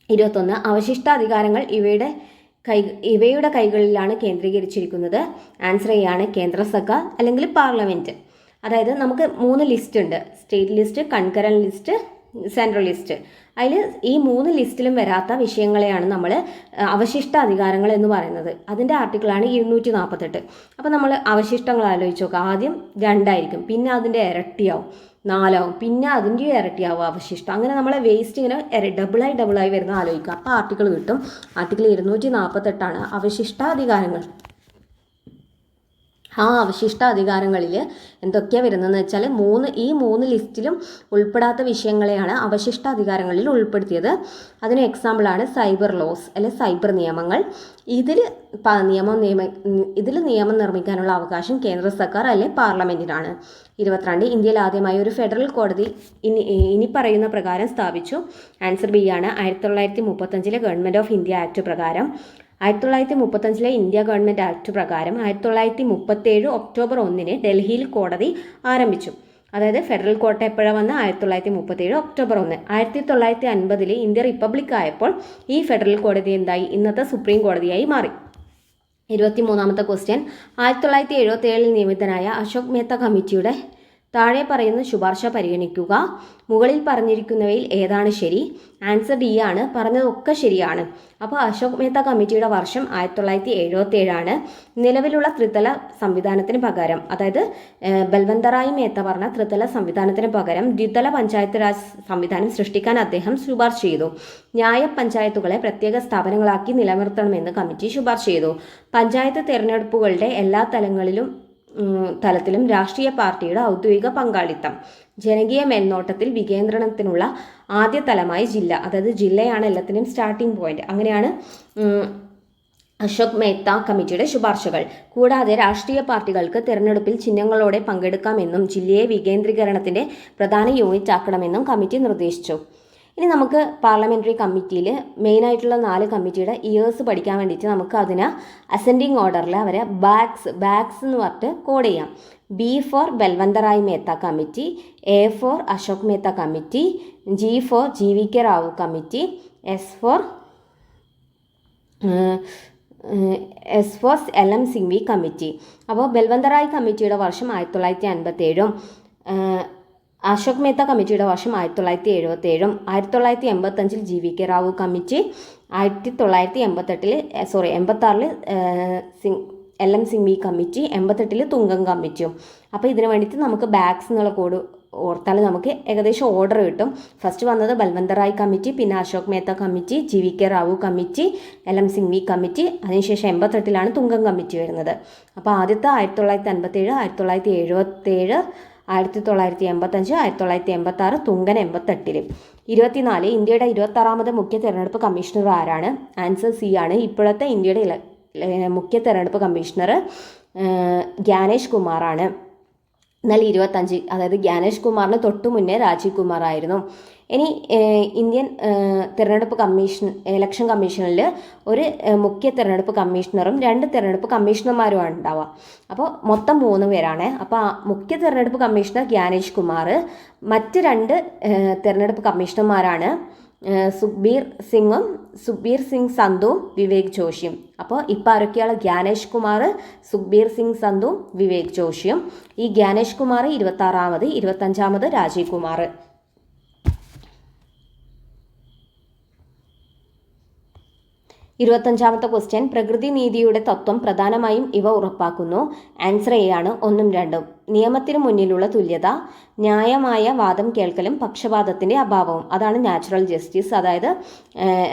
21 അവശിഷ്ടാധികാരങ്ങൾ ഇവയുടെ കൈകളിലാണ് കേന്ദ്രീകരിച്ചിരിക്കുന്നത്. ആൻസർ ചെയ്യാണ് കേന്ദ്ര സർക്കാർ അല്ലെങ്കിൽ പാർലമെൻറ്റ്. അതായത് നമുക്ക് 3 ലിസ്റ്റ് ഉണ്ട്, state list, concurrent list, central list. അതിൽ ഈ 3 ലിസ്റ്റിലും വരാത്ത വിഷയങ്ങളെയാണ് നമ്മൾ അവശിഷ്ട അധികാരങ്ങൾ എന്ന് പറയുന്നത്. അതിൻ്റെ ആർട്ടിക്കിളാണ് 248. അപ്പോൾ നമ്മൾ അവശിഷ്ടങ്ങൾ ആലോചിച്ച് നോക്കുക. ആദ്യം 2 ആയിരിക്കും, പിന്നെ അതിൻ്റെ ഇരട്ടിയാവും, 4 ആവും, പിന്നെ അതിൻ്റെ ഇരട്ടിയാവും അവശിഷ്ടം. അങ്ങനെ നമ്മളെ വേസ്റ്റ് ഇങ്ങനെ ഡബിളായി വരുന്ന ആലോചിക്കുക. അപ്പോൾ ആർട്ടിക്കിൾ കിട്ടും. ആർട്ടിക്കിൾ 248 അവശിഷ്ടാധികാരങ്ങൾ. ആ അവശിഷ്ട അധികാരങ്ങളിൽ എന്തൊക്കെയാണ് വരുന്നതെന്ന് വെച്ചാൽ ഈ 3 ലിസ്റ്റിലും ഉൾപ്പെടാത്ത വിഷയങ്ങളെയാണ് അവശിഷ്ട അധികാരങ്ങളിൽ ഉൾപ്പെടുത്തിയത്. അതിന് എക്സാമ്പിളാണ് സൈബർ ലോസ് അല്ലെ സൈബർ നിയമങ്ങൾ. ഇതിൽ നിയമം നിർമ്മിക്കാനുള്ള അവകാശം കേന്ദ്ര സർക്കാർ അല്ലെ പാർലമെൻറ്റിനാണ്. 22 ഇന്ത്യയിൽ ആദ്യമായി ഒരു ഫെഡറൽ കോടതി ഇനി പറയുന്ന പ്രകാരം സ്ഥാപിച്ചു. ആൻസർ ബി ആണ് 1935 ഗവൺമെൻറ് ഓഫ് ഇന്ത്യ ആക്ട് പ്രകാരം. 1935 ഇന്ത്യ ഗവൺമെൻറ് ആക്ട് പ്രകാരം 1937 ഒക്ടോബർ 1 ഡൽഹിയിൽ കോടതി ആരംഭിച്ചു. അതായത് ഫെഡറൽ കോർട്ട് എപ്പോഴാണ് വന്ന് 1937 ഒക്ടോബർ 1. 1950 ഇന്ത്യ റിപ്പബ്ലിക് ആയപ്പോൾ ഈ ഫെഡറൽ കോടതി എന്തായി, ഇന്നത്തെ സുപ്രീം കോടതിയായി മാറി. 23ാമത്തെ ക്വസ്റ്റ്യൻ 1977 നിയമിതനായ അശോക് മേത്ത കമ്മിറ്റിയുടെ താഴെ പറയുന്ന ശുപാർശ പരിഗണിക്കുക. മുകളിൽ പറഞ്ഞിരിക്കുന്നവയിൽ ഏതാണ് ശരി? ആൻസർ ഡി ആണ്, പറഞ്ഞതൊക്കെ ശരിയാണ്. അപ്പോൾ അശോക് മേത്ത കമ്മിറ്റിയുടെ വർഷം 1977 ആണ്. നിലവിലുള്ള ത്രിതല സംവിധാനത്തിന് പകരം, അതായത് ബൽവന്തറായ് മേത്ത പറഞ്ഞ ത്രിതല സംവിധാനത്തിന് പകരം ദ്വിതല പഞ്ചായത്ത് രാജ് സംവിധാനം സൃഷ്ടിക്കാൻ അദ്ദേഹം ശുപാർശ ചെയ്തു. ന്യായ പഞ്ചായത്തുകളെ പ്രത്യേക സ്ഥാപനങ്ങളാക്കി നിലനിർത്തണമെന്ന് കമ്മിറ്റി ശുപാർശ ചെയ്തു. പഞ്ചായത്ത് തെരഞ്ഞെടുപ്പുകളുടെ എല്ലാ തലത്തിലും രാഷ്ട്രീയ പാർട്ടിയുടെ ഔദ്യോഗിക പങ്കാളിത്തം. ജനകീയ മേൽനോട്ടത്തിൽ വികേന്ദ്രണത്തിനുള്ള ആദ്യ തലമായി ജില്ല, അതായത് ജില്ലയാണ് എല്ലാത്തിനും സ്റ്റാർട്ടിംഗ് പോയിന്റ്. അങ്ങനെയാണ് അശോക് മേത്ത കമ്മിറ്റിയുടെ ശുപാർശകൾ. കൂടാതെ രാഷ്ട്രീയ പാർട്ടികൾക്ക് തെരഞ്ഞെടുപ്പിൽ ചിഹ്നങ്ങളോടെ പങ്കെടുക്കാമെന്നും ജില്ലയെ വികേന്ദ്രീകരണത്തിന്റെ പ്രധാന യൂണിറ്റ് ആക്കണമെന്നും കമ്മിറ്റി നിർദ്ദേശിച്ചു. ഇനി നമുക്ക് പാർലമെൻ്ററി കമ്മിറ്റിയിൽ മെയിനായിട്ടുള്ള 4 കമ്മിറ്റിയുടെ ഇയേഴ്സ് പഠിക്കാൻ വേണ്ടിയിട്ട് നമുക്ക് അതിനെ അസെൻഡിങ് ഓർഡറിൽ അവരെ ബാഗ്സ് എന്ന് പറഞ്ഞിട്ട് കോഡ് ചെയ്യാം. B for Balwantrai Mehta committee, A for Ashok Mehta committee, G for GVK Rao committee, S for LM Singhvi committee. അപ്പോൾ ബൽവന്തറായ് കമ്മിറ്റിയുടെ വർഷം 1957, അശോക് മേത്ത കമ്മിറ്റിയുടെ വർഷം 1977, 1985 GVK Rao committee, 1986 LM Singhvi committee, 88 തുംഗം കമ്മിറ്റിയും. അപ്പോൾ ഇതിന് വേണ്ടിയിട്ട് നമുക്ക് ബാഗ്സ് എന്നുള്ള കോഡ് ഓർത്താൽ നമുക്ക് ഏകദേശം ഓർഡർ കിട്ടും. ഫസ്റ്റ് വന്നത് ബൽവന്തറായ് കമ്മിറ്റി, പിന്നെ Ashok Mehta committee, GVK Rao committee, LM Singhvi committee, അതിനുശേഷം 88 തുംഗം കമ്മിറ്റി വരുന്നത്. അപ്പോൾ ആദ്യത്തെ 1957, 1977, 1985, 1986, തുങ്കൻ 88. 24 ഇന്ത്യയുടെ 26ാമത് മുഖ്യ തെരഞ്ഞെടുപ്പ് കമ്മീഷണർ ആരാണ്? ആൻസർ സി ആണ്. ഇപ്പോഴത്തെ ഇന്ത്യയുടെ മുഖ്യ തെരഞ്ഞെടുപ്പ് കമ്മീഷണർ ഗ്യാനേഷ് കുമാറാണ്. എന്നാൽ 25, അതായത് ഗ്യാനേഷ് കുമാറിന് തൊട്ടു മുന്നേ രാജീവ് കുമാർ ആയിരുന്നു. ഇനി ഇന്ത്യൻ ഇലക്ഷൻ കമ്മീഷനിൽ ഒരു മുഖ്യ തെരഞ്ഞെടുപ്പ് കമ്മീഷണറും 2 തെരഞ്ഞെടുപ്പ് കമ്മീഷണർമാരുമാണ് ഉണ്ടാവുക. അപ്പോൾ മൊത്തം 3 പേരാണ്. അപ്പോൾ മുഖ്യ തെരഞ്ഞെടുപ്പ് കമ്മീഷണർ ഗ്യാനേഷ് കുമാർ, മറ്റ് 2 തെരഞ്ഞെടുപ്പ് കമ്മീഷണർമാരാണ് സുഖ്ബീർ സിംഗ് സന്ധുവും വിവേക് ജോഷിയും. അപ്പോൾ ഇപ്പം ആരൊക്കെയാണ്? ജ്ഞാനേഷ് കുമാർ, സുഖ്ബീർ സിംഗ് സന്ധുവും വിവേക് ജോഷിയും. ഈ ജ്ഞാനേഷ് കുമാർ 26ാമത്, 25ാമത് രാജീവ് കുമാർ. 25ാമത്തെ ക്വസ്റ്റ്യൻ, പ്രകൃതി നീതിയുടെ തത്വം പ്രധാനമായും ഇവ ഉറപ്പാക്കുന്നു. ആൻസർ എ ആണ് 1ഉം 2ഉം. നിയമത്തിനു മുന്നിലുള്ള തുല്യത, ന്യായമായ വാദം കേൾക്കലും പക്ഷപാതത്തിന്റെ അഭാവവും. അതാണ് നാച്ചുറൽ ജസ്റ്റിസ്. അതായത്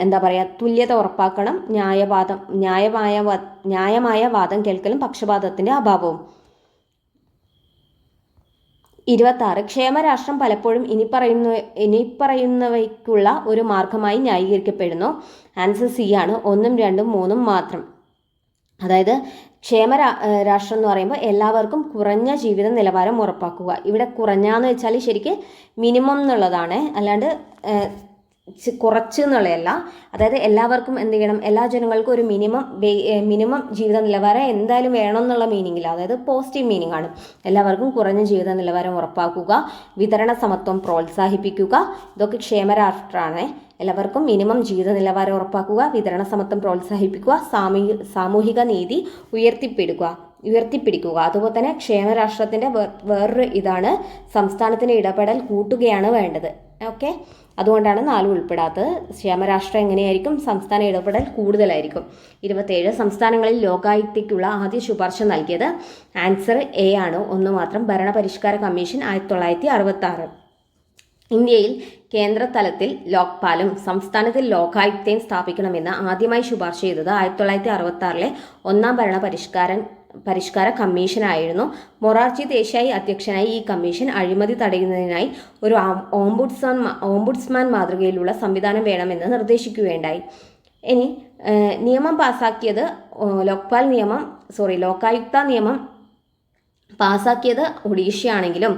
എന്താ പറയുക, തുല്യത ഉറപ്പാക്കണം, ന്യായമായ വാദം കേൾക്കലും പക്ഷപാതത്തിന്റെ അഭാവവും. 26, ക്ഷേമരാഷ്ട്രം പലപ്പോഴും ഇനിപ്പറയുന്നവയ്ക്കുള്ള ഒരു മാർഗമായി ന്യായീകരിക്കപ്പെടുന്നു. ആൻസർ സി ആണ് 1ഉം 2ഉം 3ഉം മാത്രം. അതായത് രാഷ്ട്രം എന്ന് പറയുമ്പോൾ എല്ലാവർക്കും കുറഞ്ഞ ജീവിത നിലവാരം ഉറപ്പാക്കുക. ഇവിടെ കുറഞ്ഞാന്ന് വെച്ചാൽ ശരിക്ക് മിനിമം എന്നുള്ളതാണ്, അല്ലാണ്ട് കുറച്ച് എന്നുള്ളതല്ല. അതായത് എല്ലാവർക്കും എന്ത് ചെയ്യണം, എല്ലാ ജനങ്ങൾക്കും ഒരു മിനിമം ജീവിത നിലവാരം എന്തായാലും വേണം എന്നുള്ള മീനിങ്ങില്ല. അതായത് പോസിറ്റീവ് മീനിങ് ആണ്. എല്ലാവർക്കും കുറഞ്ഞ ജീവിത നിലവാരം ഉറപ്പാക്കുക, വിതരണ സമത്വം പ്രോത്സാഹിപ്പിക്കുക. ഇതൊക്കെ ക്ഷേമരാഷ്ട്രമാണ്. എല്ലാവർക്കും മിനിമം ജീവിത നിലവാരം ഉറപ്പാക്കുക, വിതരണ സമത്വം പ്രോത്സാഹിപ്പിക്കുക, സാമൂഹിക നീതി ഉയർത്തിപ്പിടിക്കുക. അതുപോലെ തന്നെ ക്ഷേമരാഷ്ട്രത്തിൻ്റെ വേറൊരു ഇതാണ് സംസ്ഥാനത്തിൻ്റെ ഇടപെടൽ കൂട്ടുകയാണ് വേണ്ടത്. ഓക്കെ, അതുകൊണ്ടാണ് 4 ഉൾപ്പെടാത്തത്. ക്ഷേമരാഷ്ട്രം എങ്ങനെയായിരിക്കും? സംസ്ഥാന ഇടപെടൽ കൂടുതലായിരിക്കും. 27, സംസ്ഥാനങ്ങളിൽ ലോകായുക്തയ്ക്കുള്ള ആദ്യ ശുപാർശ നൽകിയത്. ആൻസർ എ ആണ് 1 മാത്രം, ഭരണപരിഷ്കാര കമ്മീഷൻ 1966. ഇന്ത്യയിൽ കേന്ദ്രതലത്തിൽ ലോക്പാലും സംസ്ഥാനത്തിൽ ലോകായുക്തയും സ്ഥാപിക്കണമെന്ന് ആദ്യമായി ശുപാർശ ചെയ്തത് 1966 1ാം ഭരണപരിഷ്കാര കമ്മീഷനായിരുന്നു. മൊറാർജി ദേശായി അധ്യക്ഷനായി ഈ കമ്മീഷൻ അഴിമതി തടയുന്നതിനായി ഒരു ഓംബുഡ്സ്മാൻ മാതൃകയിലുള്ള സംവിധാനം വേണമെന്ന് നിർദ്ദേശിക്കുകയുണ്ടായി. ഇനി നിയമം പാസാക്കിയത് ലോകായുക്ത നിയമം പാസാക്കിയത് ഒഡീഷയാണെങ്കിലും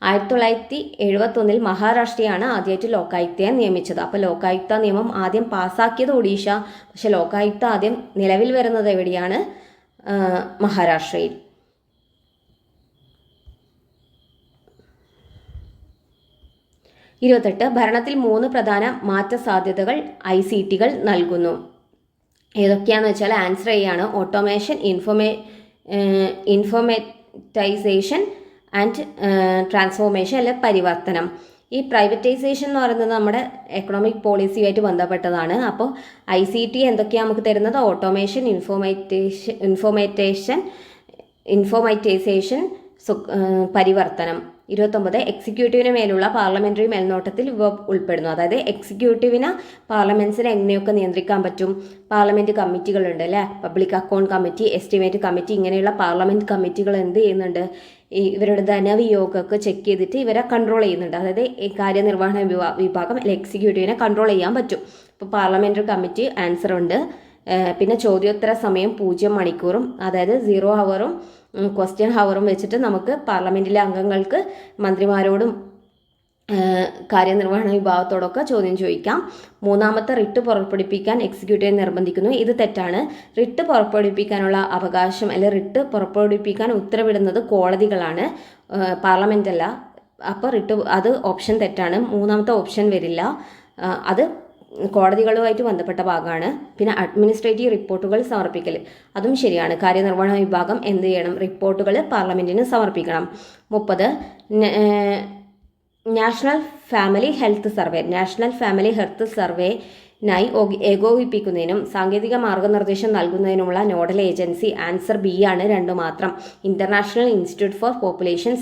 1971 മഹാരാഷ്ട്രയാണ് ആദ്യമായിട്ട് ലോകായുക്തയെ നിയമിച്ചത്. അപ്പോൾ ലോകായുക്ത നിയമം ആദ്യം പാസാക്കിയത് ഒഡീഷ, പക്ഷെ ലോകായുക്ത ആദ്യം നിലവിൽ വരുന്നത് എവിടെയാണ്? മഹാരാഷ്ട്രയിൽ. 28, ഭരണത്തിൽ 3 പ്രധാന മാറ്റ സാധ്യതകൾ ICTകൾ നൽകുന്നു. ഏതൊക്കെയാണെന്ന് വെച്ചാൽ ആൻസർ എ ആണ് ഓട്ടോമേഷൻ, ഇൻഫോർമേറ്റൈസേഷൻ ആൻഡ് ട്രാൻസ്ഫോർമേഷൻ, അല്ലെ പരിവർത്തനം. ഈ പ്രൈവറ്റൈസേഷൻ എന്ന് പറയുന്നത് നമ്മുടെ എക്കണോമിക് പോളിസിയുമായിട്ട് ബന്ധപ്പെട്ടതാണ്. അപ്പോൾ ICT എന്തൊക്കെയാണ് നമുക്ക് തരുന്നത്? ഓട്ടോമേഷൻ, ഇൻഫോർമൈറ്റൈസേഷൻ, പരിവർത്തനം. 29, എക്സിക്യൂട്ടീവിന് മേലുള്ള പാർലമെന്ററി മേൽനോട്ടത്തിൽ ഇവ ഉൾപ്പെടുന്നു. അതായത് എക്സിക്യൂട്ടീവിന് പാർലമെന്റ്സിനെ എങ്ങനെയൊക്കെ നിയന്ത്രിക്കാൻ പറ്റും? പാർലമെന്റ് കമ്മിറ്റികളുണ്ട് അല്ലേ, public account committee, estimate committee, ഇങ്ങനെയുള്ള പാർലമെന്റ് കമ്മിറ്റികൾ എന്ത് ചെയ്യുന്നുണ്ട്? ഇവരുടെ ധനവിയോഗമൊക്കെ ചെക്ക് ചെയ്തിട്ട് ഇവരെ കൺട്രോൾ ചെയ്യുന്നുണ്ട്. അതായത് ഈ കാര്യനിർവഹണ വിഭാഗം എക്സിക്യൂട്ടീവിനെ കൺട്രോൾ ചെയ്യാൻ പറ്റും. ഇപ്പോൾ പാർലമെന്ററി കമ്മിറ്റി ആൻസർ ഉണ്ട്. പിന്നെ ചോദ്യോത്തര സമയം 0 മണിക്കൂറും, അതായത് 0 ഹവറും ക്വസ്റ്റ്യൻ ഹവറും വെച്ചിട്ട് നമുക്ക് പാർലമെന്റിലെ അംഗങ്ങൾക്ക് മന്ത്രിമാരോടും കാര്യനിർവഹണ വിഭാഗത്തോടൊക്കെ ചോദ്യം ചോദിക്കാം. 3ാമത്തെ, റിട്ട് പുറപ്പെടുവിപ്പിക്കാൻ എക്സിക്യൂട്ടീവ് നിർബന്ധിക്കുന്നു. ഇത് തെറ്റാണ്. റിട്ട് പുറപ്പെടുവിപ്പിക്കാനുള്ള അവകാശം, അല്ലെങ്കിൽ റിട്ട് പുറപ്പെടുവിപ്പിക്കാൻ ഉത്തരവിടുന്നത് കോടതികളാണ്, പാർലമെന്റ് അല്ല. അപ്പോൾ അത് ഓപ്ഷൻ തെറ്റാണ്. 3ാമത്തെ ഓപ്ഷൻ വരില്ല, അത് കോടതികളുമായിട്ട് ബന്ധപ്പെട്ട ഭാഗമാണ്. പിന്നെ അഡ്മിനിസ്ട്രേറ്റീവ് റിപ്പോർട്ടുകൾ സമർപ്പിക്കൽ, അതും ശരിയാണ്. കാര്യനിർവഹണ വിഭാഗം എന്ത് ചെയ്യണം? റിപ്പോർട്ടുകൾ പാർലമെന്റിന് സമർപ്പിക്കണം. 30, നാഷണൽ ഫാമിലി ഹെൽത്ത് സർവേനായി ഏകോപിപ്പിക്കുന്നതിനും സാങ്കേതിക മാർഗനിർദ്ദേശം നൽകുന്നതിനുമുള്ള നോഡൽ ഏജൻസി. ആൻസർ ബി ആണ് 2 മാത്രം, international institute four population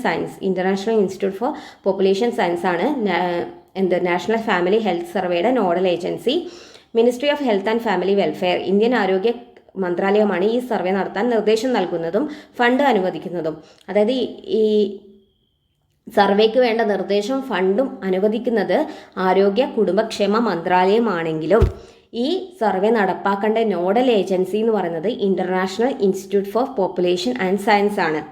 science ആണ് നാഷണൽ ഫാമിലി ഹെൽത്ത് സർവേയുടെ nodal agency. Ministry of health and family welfare, Indian ആരോഗ്യ മന്ത്രാലയമാണ് ഈ സർവേ നടത്താൻ നിർദ്ദേശം നൽകുന്നതും ഫണ്ട് അനുവദിക്കുന്നതും. അതായത് ഈ സർവേക്ക് വേണ്ട നിർദ്ദേശം ഫണ്ടും അനുവദിക്കുന്നത് ആരോഗ്യ കുടുംബക്ഷേമ മന്ത്രാലയമാണെങ്കിലും ഈ സർവേ നടപ്പാക്കേണ്ട നോഡൽ ഏജൻസി എന്ന് പറയുന്നത് international institute four population and science ആണ്.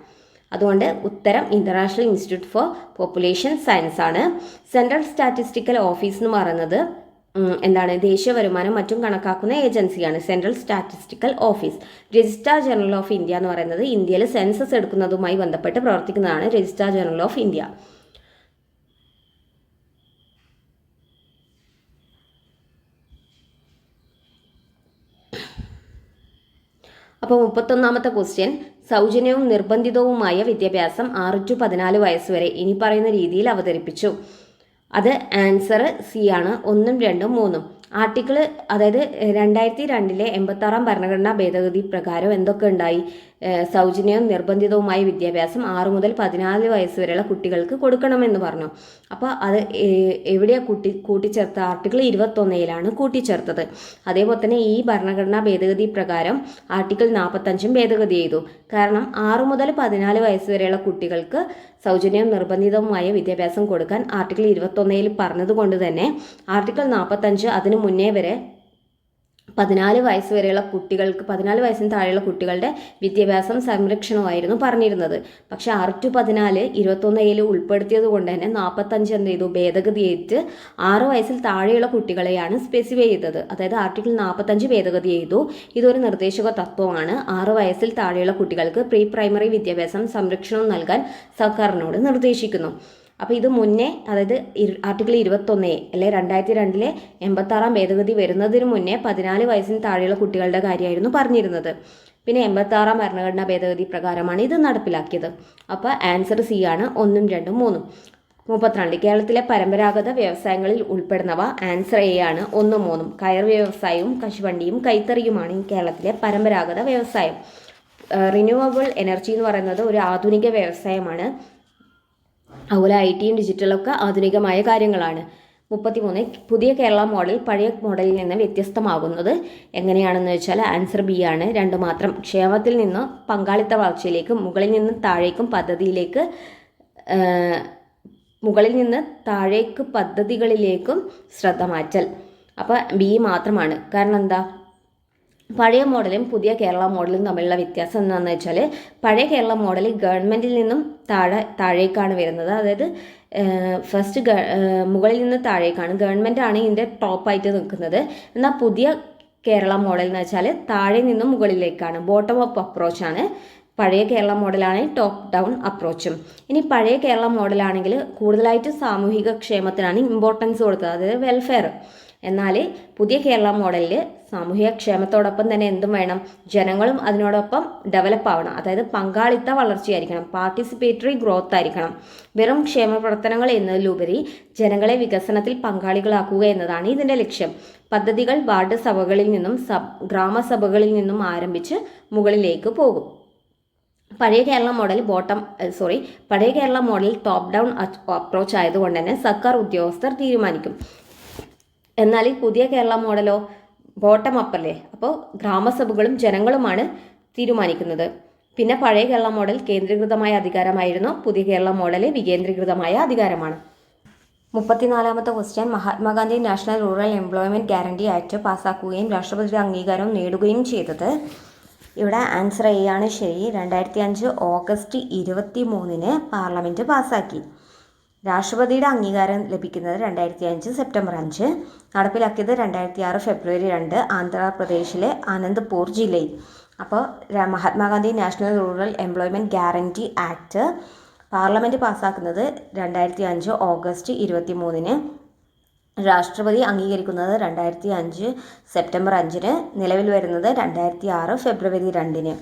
അതുകൊണ്ട് ഉത്തരം international institute four population science ആണ്. സെൻട്രൽ സ്റ്റാറ്റിസ്റ്റിക്കൽ ഓഫീസ് എന്ന് പറയുന്നത് ദേശീയ വരുമാനം മറ്റും കണക്കാക്കുന്ന ഏജൻസിയാണ് central statistical office. Registrar general of India എന്ന് പറയുന്നത് ഇന്ത്യയിൽ സെൻസസ് എടുക്കുന്നതുമായി ബന്ധപ്പെട്ട് പ്രവർത്തിക്കുന്നതാണ് രജിസ്ട്രാർ ജനറൽ ഓഫ് ഇന്ത്യ. അപ്പോൾ 31ാമത്തെ ക്വസ്റ്റ്യൻ, സൗജന്യവും നിർബന്ധിതവുമായ വിദ്യാഭ്യാസം 6 to 14 വയസ്സ് വരെ ഇനി പറയുന്ന രീതിയിൽ അവതരിപ്പിച്ചു. അത് ആൻസർ സി ആണ്, 1, 2, 3. ആർട്ടിക്കിൾ, അതായത് 2002 86ാം ഭരണഘടനാ ഭേദഗതി പ്രകാരം എന്തൊക്കെ ഉണ്ടായി? സൗജന്യവും നിർബന്ധിതവുമായ വിദ്യാഭ്യാസം 6 മുതൽ 14 വയസ്സ് വരെയുള്ള കുട്ടികൾക്ക് കൊടുക്കണമെന്ന് പറഞ്ഞു. അപ്പോൾ അത് എവിടെയാണ് കൂട്ടിച്ചേർത്ത? ആർട്ടിക്കിൾ 21ലാണ് കൂട്ടിച്ചേർത്തത്. അതേപോലെ തന്നെ ഈ ഭരണഘടനാ ഭേദഗതി പ്രകാരം ആർട്ടിക്കിൾ 45 ഭേദഗതി ചെയ്തു. കാരണം 6 മുതൽ 14 വയസ്സ് വരെയുള്ള കുട്ടികൾക്ക് സൗജന്യവും നിർബന്ധിതവുമായ വിദ്യാഭ്യാസം കൊടുക്കാൻ ആർട്ടിക്കിൾ 21 പറഞ്ഞതുകൊണ്ട് തന്നെ ആർട്ടിക്കിൾ 45 അതിനു മുന്നേ വരെ 14 വയസ്സ് വരെയുള്ള കുട്ടികൾക്ക്, 14 വയസ്സിന് താഴെയുള്ള കുട്ടികളുടെ വിദ്യാഭ്യാസം സംരക്ഷണമായിരുന്നു പറഞ്ഞിരുന്നത്. പക്ഷെ 6 to 14 21 ഉൾപ്പെടുത്തിയത് കൊണ്ട് തന്നെ 45 എന്ത് ചെയ്തു? ഭേദഗതി ചെയ്തിട്ട് 6 വയസ്സിൽ താഴെയുള്ള കുട്ടികളെയാണ് സ്പെസിഫൈ ചെയ്തത്. അതായത് ആർട്ടിക്കിൾ 45 ഭേദഗതി ചെയ്തു. ഇതൊരു നിർദ്ദേശക തത്വമാണ്. 6 വയസ്സിൽ താഴെയുള്ള കുട്ടികൾക്ക് പ്രീ പ്രൈമറി വിദ്യാഭ്യാസം സംരക്ഷണം നൽകാൻ സർക്കാരിനോട് നിർദ്ദേശിക്കുന്നു. അപ്പോൾ ഇത് മുന്നേ, അതായത് ആർട്ടിക്കിൾ 21 അല്ലെ 2002 86ാം ഭേദഗതി വരുന്നതിന് മുന്നേ 14 വയസ്സിന് താഴെയുള്ള കുട്ടികളുടെ കാര്യമായിരുന്നു പറഞ്ഞിരുന്നത്. പിന്നെ 86ാം ഭരണഘടനാ ഭേദഗതി പ്രകാരമാണ് ഇത് നടപ്പിലാക്കിയത്. അപ്പോൾ ആൻസർ സി ആണ്, 1, 2, 3. 32, കേരളത്തിലെ പരമ്പരാഗത വ്യവസായങ്ങളിൽ ഉൾപ്പെടുന്നവ. ആൻസർ എ ആണ്, 1, 3. കയർ വ്യവസായവും കശുവണ്ടിയും കൈത്തറിയുമാണ് കേരളത്തിലെ പരമ്പരാഗത വ്യവസായം. റിന്യൂവബിൾ എനർജി എന്ന് പറയുന്നത് ഒരു ആധുനിക വ്യവസായമാണ്. അതുപോലെ IT-യും ഡിജിറ്റലൊക്കെ ആധുനികമായ കാര്യങ്ങളാണ്. 33, പുതിയ കേരള മോഡൽ പഴയ മോഡലിൽ നിന്ന് വ്യത്യസ്തമാകുന്നത് എങ്ങനെയാണെന്ന് വെച്ചാൽ ആൻസർ ബി ആണ്, 2 മാത്രം. ക്ഷേമത്തിൽ നിന്ന് പങ്കാളിത്ത വളർച്ചയിലേക്കും മുകളിൽ നിന്ന് താഴേക്ക് പദ്ധതികളിലേക്കും ശ്രദ്ധ മാറ്റൽ. അപ്പോൾ ബി മാത്രമാണ്. കാരണം എന്താ? പഴയ മോഡലും പുതിയ കേരള മോഡലും തമ്മിലുള്ള വ്യത്യാസം എന്താണെന്ന് വെച്ചാൽ പഴയ കേരള മോഡൽ ഗവൺമെൻറ്റിൽ നിന്നും താഴേക്കാണ് വരുന്നത്. അതായത് ഫസ്റ്റ് മുകളിൽ നിന്ന് താഴേക്കാണ്, ഗവൺമെൻറ്റാണ് ഇതിൻ്റെ ടോപ്പായിട്ട് നിൽക്കുന്നത്. എന്നാൽ പുതിയ കേരള മോഡൽ എന്ന് വെച്ചാൽ താഴെ നിന്നും മുകളിലേക്കാണ്, ബോട്ടം അപ്പ് അപ്രോച്ചാണ്. പഴയ കേരള മോഡലാണ് ടോപ്പ് ഡൗൺ അപ്രോച്ചും. ഇനി പഴയ കേരള മോഡലാണെങ്കിൽ കൂടുതലായിട്ട് സാമൂഹിക ക്ഷേമത്തിനാണ് ഇമ്പോർട്ടൻസ് കൊടുത്തത്, അതായത് വെൽഫെയർ. എന്നാൽ പുതിയ കേരള മോഡലിൽ സാമൂഹിക ക്ഷേമത്തോടൊപ്പം തന്നെ എന്തും വേണം? ജനങ്ങളും അതിനോടൊപ്പം ഡെവലപ്പ് ആവണം. അതായത് പങ്കാളിത്ത വളർച്ചയായിരിക്കണം, പാർട്ടിസിപ്പേറ്ററി ഗ്രോത്ത് ആയിരിക്കണം. വെറും ക്ഷേമ പ്രവർത്തനങ്ങൾ എന്നതിലുപരി ജനങ്ങളെ വികസനത്തിൽ പങ്കാളികളാക്കുക എന്നതാണ് ഇതിൻ്റെ ലക്ഷ്യം. പദ്ധതികൾ വാർഡ് സഭകളിൽ നിന്നും ഗ്രാമസഭകളിൽ നിന്നും ആരംഭിച്ച് മുകളിലേക്ക് പോകും. പഴയ Kerala model top down approach ആയതുകൊണ്ട് തന്നെ സർക്കാർ ഉദ്യോഗസ്ഥർ തീരുമാനിക്കും. എന്നാൽ ഈ പുതിയ കേരള മോഡലോ ബോട്ടം അപ്പ് അല്ലേ, അപ്പോൾ ഗ്രാമസഭകളും ജനങ്ങളുമാണ് തീരുമാനിക്കുന്നത്. പിന്നെ പഴയ കേരള മോഡൽ കേന്ദ്രീകൃതമായ അധികാരമായിരുന്നു, പുതിയ കേരള മോഡൽ വികേന്ദ്രീകൃതമായ അധികാരമാണ്. 34ാമത്തെ question, Mahatma Gandhi national rural employment guarantee act പാസ്സാക്കുകയും രാഷ്ട്രപതിയുടെ അംഗീകാരം നേടുകയും ചെയ്തത്. ഇവിടെ ആൻസർ എ ആണ് ശരി. 2005 ഓഗസ്റ്റ് 23 പാർലമെൻറ്റ് പാസ്സാക്കി. രാഷ്ട്രപതിയുടെ അംഗീകാരം ലഭിക്കുന്നത് 2005 സെപ്റ്റംബർ 5. നടപ്പിലാക്കിയത് 2006 ഫെബ്രുവരി 2 ആന്ധ്രാപ്രദേശിലെ അനന്തപൂർ ജില്ലയിൽ. അപ്പോൾ Mahatma Gandhi national rural employment guarantee act parliament പാസ്സാക്കുന്നത് 2005 ഓഗസ്റ്റ് 23. രാഷ്ട്രപതി അംഗീകരിക്കുന്നത് 2005 സെപ്റ്റംബർ 5. നിലവിൽ വരുന്നത് 2006 ഫെബ്രുവരി 2.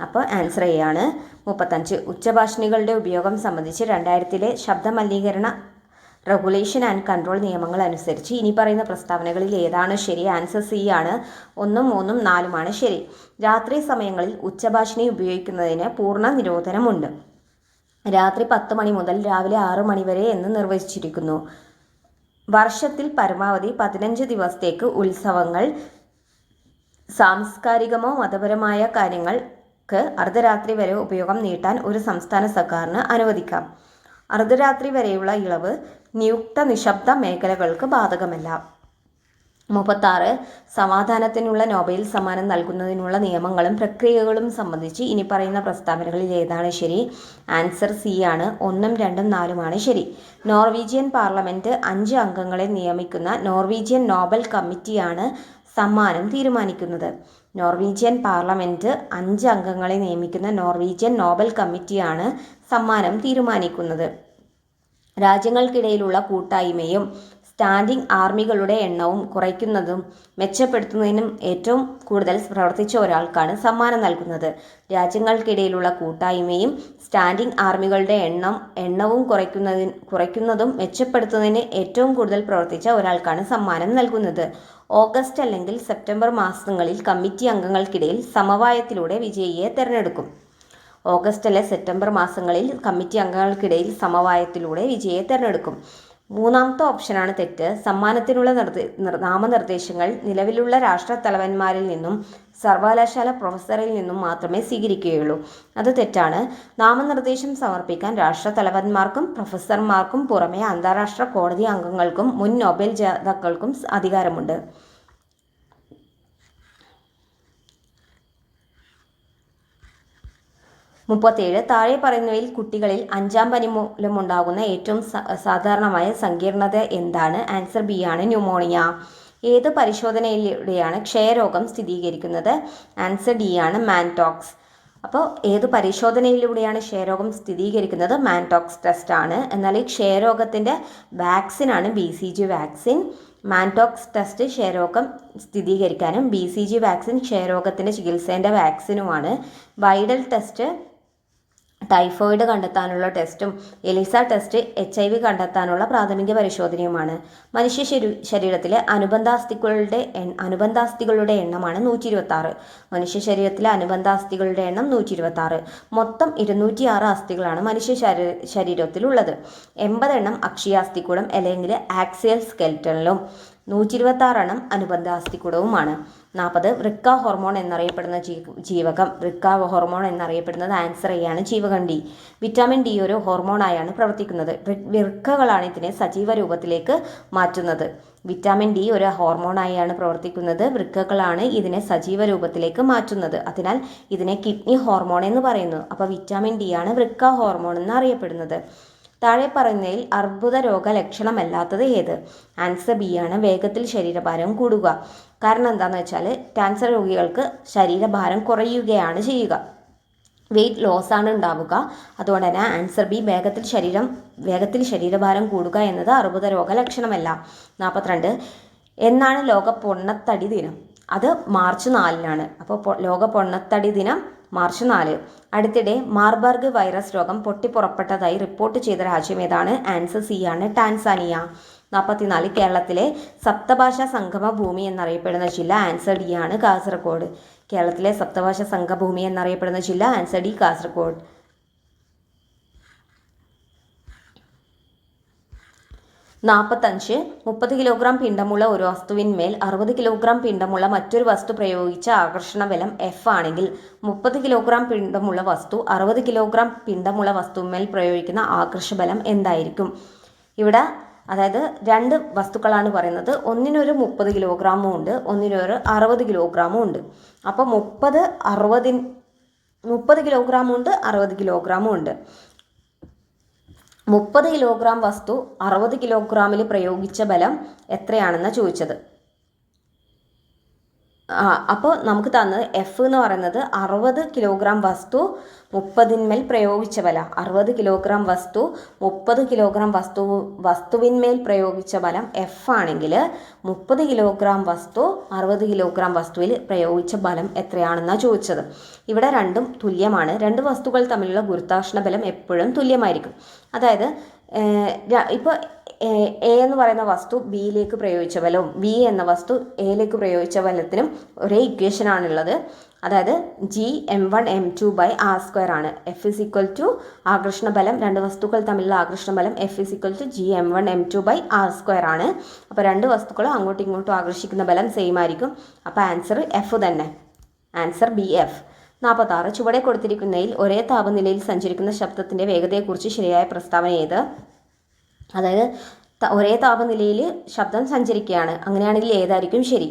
അപ്പോൾ ആൻസർ എ ആണ്. 35, ഉച്ചഭാഷിണികളുടെ ഉപയോഗം സംബന്ധിച്ച് 2000 ശബ്ദ മലിനീകരണ റെഗുലേഷൻ ആൻഡ് കൺട്രോൾ നിയമങ്ങൾ അനുസരിച്ച് ഇനി പറയുന്ന പ്രസ്താവനകളിൽ ഏതാണ് ശരി? ആൻസർ സി ആണ്. 1, 3, 4 ശരി. രാത്രി സമയങ്ങളിൽ ഉച്ചഭാഷിണി ഉപയോഗിക്കുന്നതിന് പൂർണ്ണ നിരോധനമുണ്ട്. രാത്രി 10 മണി മുതൽ രാവിലെ 6 മണി വരെ എന്ന് നിർവചിച്ചിരിക്കുന്നു. വർഷത്തിൽ പരമാവധി 15 ദിവസത്തേക്ക് ഉത്സവങ്ങൾ, സാംസ്കാരികമോ മതപരമായ കാര്യങ്ങൾക്ക് അർദ്ധരാത്രി വരെ ഉപയോഗം നീട്ടാൻ ഒരു സംസ്ഥാന സർക്കാരിന് അനുവദിക്കാം. അർദ്ധരാത്രി വരെയുള്ള ഇളവ് നിയുക്ത നിശബ്ദ മേഖലകൾക്ക് ബാധകമല്ല. 36, സമാധാനത്തിനുള്ള നോബൽ സമ്മാനം നൽകുന്നതിനുള്ള നിയമങ്ങളും പ്രക്രിയകളും സംബന്ധിച്ച് ഇനി പറയുന്ന പ്രസ്താവനകളിൽ ഏതാണ് ശരി? ആൻസർ സി ആണ്. 1, 2, 4 ശരി. നോർവീജിയൻ പാർലമെൻറ്റ് 5 അംഗങ്ങളെ നിയമിക്കുന്ന നോർവീജിയൻ നോബൽ കമ്മിറ്റിയാണ് സമ്മാനം തീരുമാനിക്കുന്നത്. നോർവീജിയൻ പാർലമെൻറ്റ് 5 അംഗങ്ങളെ നിയമിക്കുന്ന നോർവീജിയൻ നോബൽ കമ്മിറ്റിയാണ് സമ്മാനം തീരുമാനിക്കുന്നത്. രാജ്യങ്ങൾക്കിടയിലുള്ള കൂട്ടായ്മയും സ്റ്റാൻഡിംഗ് ആർമികളുടെ എണ്ണവും കുറയ്ക്കുന്നതും മെച്ചപ്പെടുത്തുന്നതിനും ഏറ്റവും കൂടുതൽ പ്രവർത്തിച്ച ഒരാൾക്കാണ് സമ്മാനം നൽകുന്നത്. രാജ്യങ്ങൾക്കിടയിലുള്ള കൂട്ടായ്മയും സ്റ്റാൻഡിംഗ് ആർമികളുടെ എണ്ണവും കുറയ്ക്കുന്നതും മെച്ചപ്പെടുത്തുന്നതിന് ഏറ്റവും കൂടുതൽ പ്രവർത്തിച്ച ഒരാൾക്കാണ് സമ്മാനം നൽകുന്നത്. ഓഗസ്റ്റ് അല്ലെങ്കിൽ സെപ്റ്റംബർ മാസങ്ങളിൽ കമ്മിറ്റി അംഗങ്ങൾക്കിടയിൽ സമവായത്തിലൂടെ വിജയിയെ തിരഞ്ഞെടുക്കും. ഓഗസ്റ്റ് അല്ലെ സെപ്റ്റംബർ മാസങ്ങളിൽ കമ്മിറ്റി അംഗങ്ങൾക്കിടയിൽ സമവായത്തിലൂടെ വിജയിയെ തിരഞ്ഞെടുക്കും. മൂന്നാമത്തെ ഓപ്ഷനാണ് തെറ്റ്. സമ്മാനത്തിനുള്ള നാമനിർദ്ദേശങ്ങൾ നിലവിലുള്ള രാഷ്ട്രത്തലവന്മാരിൽ നിന്നും സർവകലാശാല പ്രൊഫസറിൽ നിന്നും മാത്രമേ സ്വീകരിക്കുകയുള്ളൂ. അത് തെറ്റാണ്. നാമനിർദ്ദേശം സമർപ്പിക്കാൻ രാഷ്ട്രത്തലവന്മാർക്കും പ്രൊഫസർമാർക്കും പുറമെ അന്താരാഷ്ട്ര കോടതി അംഗങ്ങൾക്കും മുൻ നൊബേൽ ജേതാക്കൾക്കും അധികാരമുണ്ട്. 37. താഴെ പറയുന്നവയിൽ കുട്ടികളിൽ 5-ാം പനി മൂലമുണ്ടാകുന്ന ഏറ്റവും സാധാരണമായ സങ്കീർണത എന്താണ്? ആൻസർ ബി ആണ് ന്യൂമോണിയ. ഏത് പരിശോധനയിലൂടെയാണ് ക്ഷയരോഗം സ്ഥിരീകരിക്കുന്നത്? ആൻസർ ഡി ആണ് മാൻടോക്സ്. അപ്പോൾ ഏത് പരിശോധനയിലൂടെയാണ് ക്ഷയരോഗം സ്ഥിരീകരിക്കുന്നത്? മാൻടോക്സ് ടെസ്റ്റ് ആണ്. എന്നാൽ ഈ ക്ഷയരോഗത്തിൻ്റെ വാക്സിനാണ് BCG വാക്സിൻ. മാൻടോക്സ് ടെസ്റ്റ് ക്ഷയരോഗം സ്ഥിരീകരിക്കാനും BCG വാക്സിൻ ക്ഷയരോഗത്തിൻ്റെ ചികിത്സേൻ്റെ വാക്സിനുമാണ്. വൈഡൽ ടെസ്റ്റ് ടൈഫോയിഡ് കണ്ടെത്താനുള്ള ടെസ്റ്റും എലിസ ടെസ്റ്റ് HIV കണ്ടെത്താനുള്ള പ്രാഥമിക പരിശോധനയുമാണ്. മനുഷ്യ ശരീരത്തിലെ അനുബന്ധാസ്ഥികളുടെ എണ്ണമാണ് 126. മനുഷ്യ ശരീരത്തിലെ അനുബന്ധാസ്ഥികളുടെ എണ്ണം 126. മൊത്തം 206 അസ്ഥികളാണ് മനുഷ്യ ശരീരത്തിലുള്ളത്. 80 എണ്ണം അക്ഷീയാസ്ഥികൂടം അല്ലെങ്കിൽ ആക്സിയൽ സ്കെൽറ്റനിലും 126 എണ്ണം അനുബന്ധാസ്ഥികൂടവുമാണ്. 40. വൃക്ക ഹോർമോൺ എന്നറിയപ്പെടുന്ന ജീവകം. വൃക്ക ഹോർമോൺ എന്നറിയപ്പെടുന്നത് ആൻസർ എ ആണ്, ജീവകം ഡി. വിറ്റാമിൻ ഡി ഒരു ഹോർമോണായാണ് പ്രവർത്തിക്കുന്നത്. വൃക്കകളാണ് ഇതിനെ സജീവ രൂപത്തിലേക്ക് മാറ്റുന്നത്. വിറ്റാമിൻ ഡി ഒരു ഹോർമോണായാണ് പ്രവർത്തിക്കുന്നത്. വൃക്കകളാണ് ഇതിനെ സജീവ രൂപത്തിലേക്ക് മാറ്റുന്നത്. അതിനാൽ ഇതിനെ കിഡ്നി ഹോർമോൺ എന്ന് പറയുന്നു. അപ്പോൾ വിറ്റാമിൻ ഡി ആണ് വൃക്ക ഹോർമോൺ എന്നറിയപ്പെടുന്നത്. താഴെ പറയുന്നതിൽ അർബുദ രോഗ ലക്ഷണമല്ലാത്തത് ഏത്? ആൻസർ ബി ആണ് വേഗത്തിൽ ശരീരഭാരം കൂടുക. കാരണം എന്താണെന്ന് വെച്ചാൽ ക്യാൻസർ രോഗികൾക്ക് ശരീരഭാരം കുറയുകയാണ് ചെയ്യുക, വെയിറ്റ് ലോസ് ആണ് ഉണ്ടാവുക. അതുകൊണ്ട് തന്നെ ആൻസർ ബി വേഗത്തിൽ ശരീരഭാരം കൂടുക എന്നത് അർബുദ രോഗ ലക്ഷണമല്ല. 42. എന്നാണ് ലോക പൊണ്ണത്തടി ദിനം? അത് മാർച്ച് 4-നാണ്. അപ്പോൾ ലോക പൊണ്ണത്തടി ദിനം മാർച്ച് 4. അടുത്തിടെ മാർബർഗ് വൈറസ് രോഗം പൊട്ടിപ്പുറപ്പെട്ടതായി റിപ്പോർട്ട് ചെയ്ത രാജ്യം ഏതാണ്? ആൻസർ സി ആണ്, ടാൻസാനിയ. 44. കേരളത്തിലെ സപ്തഭാഷാ സംഗമ ഭൂമി എന്നറിയപ്പെടുന്ന ജില്ല? ആൻസർ ഡി ആണ്, കാസർഗോഡ്. കേരളത്തിലെ സപ്തഭാഷാ സംഗമഭൂമി എന്നറിയപ്പെടുന്ന ജില്ല? Answer D, Kasaragod. 45. 30 കിലോഗ്രാം പിണ്ഡമുള്ള ഒരു വസ്തുവിന്മേൽ 60 കിലോഗ്രാം പിണ്ഡമുള്ള മറ്റൊരു വസ്തു പ്രയോഗിച്ച ആകർഷണ ബലം F ആണെങ്കിൽ 30 കിലോഗ്രാം പിണ്ഡമുള്ള വസ്തു 60 കിലോഗ്രാം പിണ്ഡമുള്ള വസ്തുവിന്മേൽ പ്രയോഗിക്കുന്ന ആകർഷബലം എന്തായിരിക്കും? ഇവിടെ അതായത് രണ്ട് വസ്തുക്കളാണ് പറയുന്നത്. ഒന്നിനൊരു 30 കിലോഗ്രാമും ഉണ്ട്, ഒന്നിനൊരു 60 കിലോഗ്രാമും ഉണ്ട്. അപ്പോൾ 30 കിലോഗ്രാമും ഉണ്ട്, 60 കിലോഗ്രാമും ഉണ്ട്. 30 കിലോഗ്രാം വസ്തു 60 കിലോഗ്രാമിൽ പ്രയോഗിച്ച ബലം എത്രയാണെന്നാണ് ചോദിച്ചത്. അപ്പോൾ നമുക്ക് തന്നത് എഫ് എന്ന് പറയുന്നത് 60 കിലോഗ്രാം വസ്തു 30-ന്മേൽ പ്രയോഗിച്ച ബലം. 60 കിലോഗ്രാം വസ്തു 30 കിലോഗ്രാം വസ്തുവിന്മേൽ പ്രയോഗിച്ച ബലം എഫ് ആണെങ്കിൽ 30 കിലോഗ്രാം വസ്തു 60 കിലോഗ്രാം വസ്തുവിൽ പ്രയോഗിച്ച ബലം എത്രയാണെന്നാണ് ചോദിച്ചത്. ഇവിടെ രണ്ടും തുല്യമാണ്. രണ്ട് വസ്തുക്കൾ തമ്മിലുള്ള ഗുരുത്വാകർഷണ ബലം എപ്പോഴും തുല്യമായിരിക്കും. അതായത് ഇപ്പോൾ എ എന്ന് പറയുന്ന വസ്തു ബിയിലേക്ക് പ്രയോഗിച്ച ബലവും ബി എന്ന വസ്തു എയിലേക്ക് പ്രയോഗിച്ച ബലത്തിനും ഒരേ ഇക്വേഷൻ ആണുള്ളത്. അതായത് Gm1m2/r² ആണ്. F= ആകർഷണ ബലം, രണ്ട് വസ്തുക്കൾ തമ്മിലുള്ള ആകർഷണ ബലം F= Gm1m2/r² ആണ്. അപ്പോൾ രണ്ട് വസ്തുക്കളും അങ്ങോട്ടും ഇങ്ങോട്ടും ആകർഷിക്കുന്ന ബലം സെയിം ആയിരിക്കും. അപ്പോൾ ആൻസർ എഫ് തന്നെ, ആൻസർ ബി എഫ്. 46. ചുവടെ കൊടുത്തിരിക്കുന്നതിൽ ഒരേ താപനിലയിൽ സഞ്ചരിക്കുന്ന ശബ്ദത്തിൻ്റെ വേഗതയെക്കുറിച്ച് ശരിയായ പ്രസ്താവന ഏത്? അതായത് ഒരേ താപനിലയിൽ ശബ്ദം സഞ്ചരിക്കുകയാണ്, അങ്ങനെയാണെങ്കിൽ ഏതായിരിക്കും ശരി?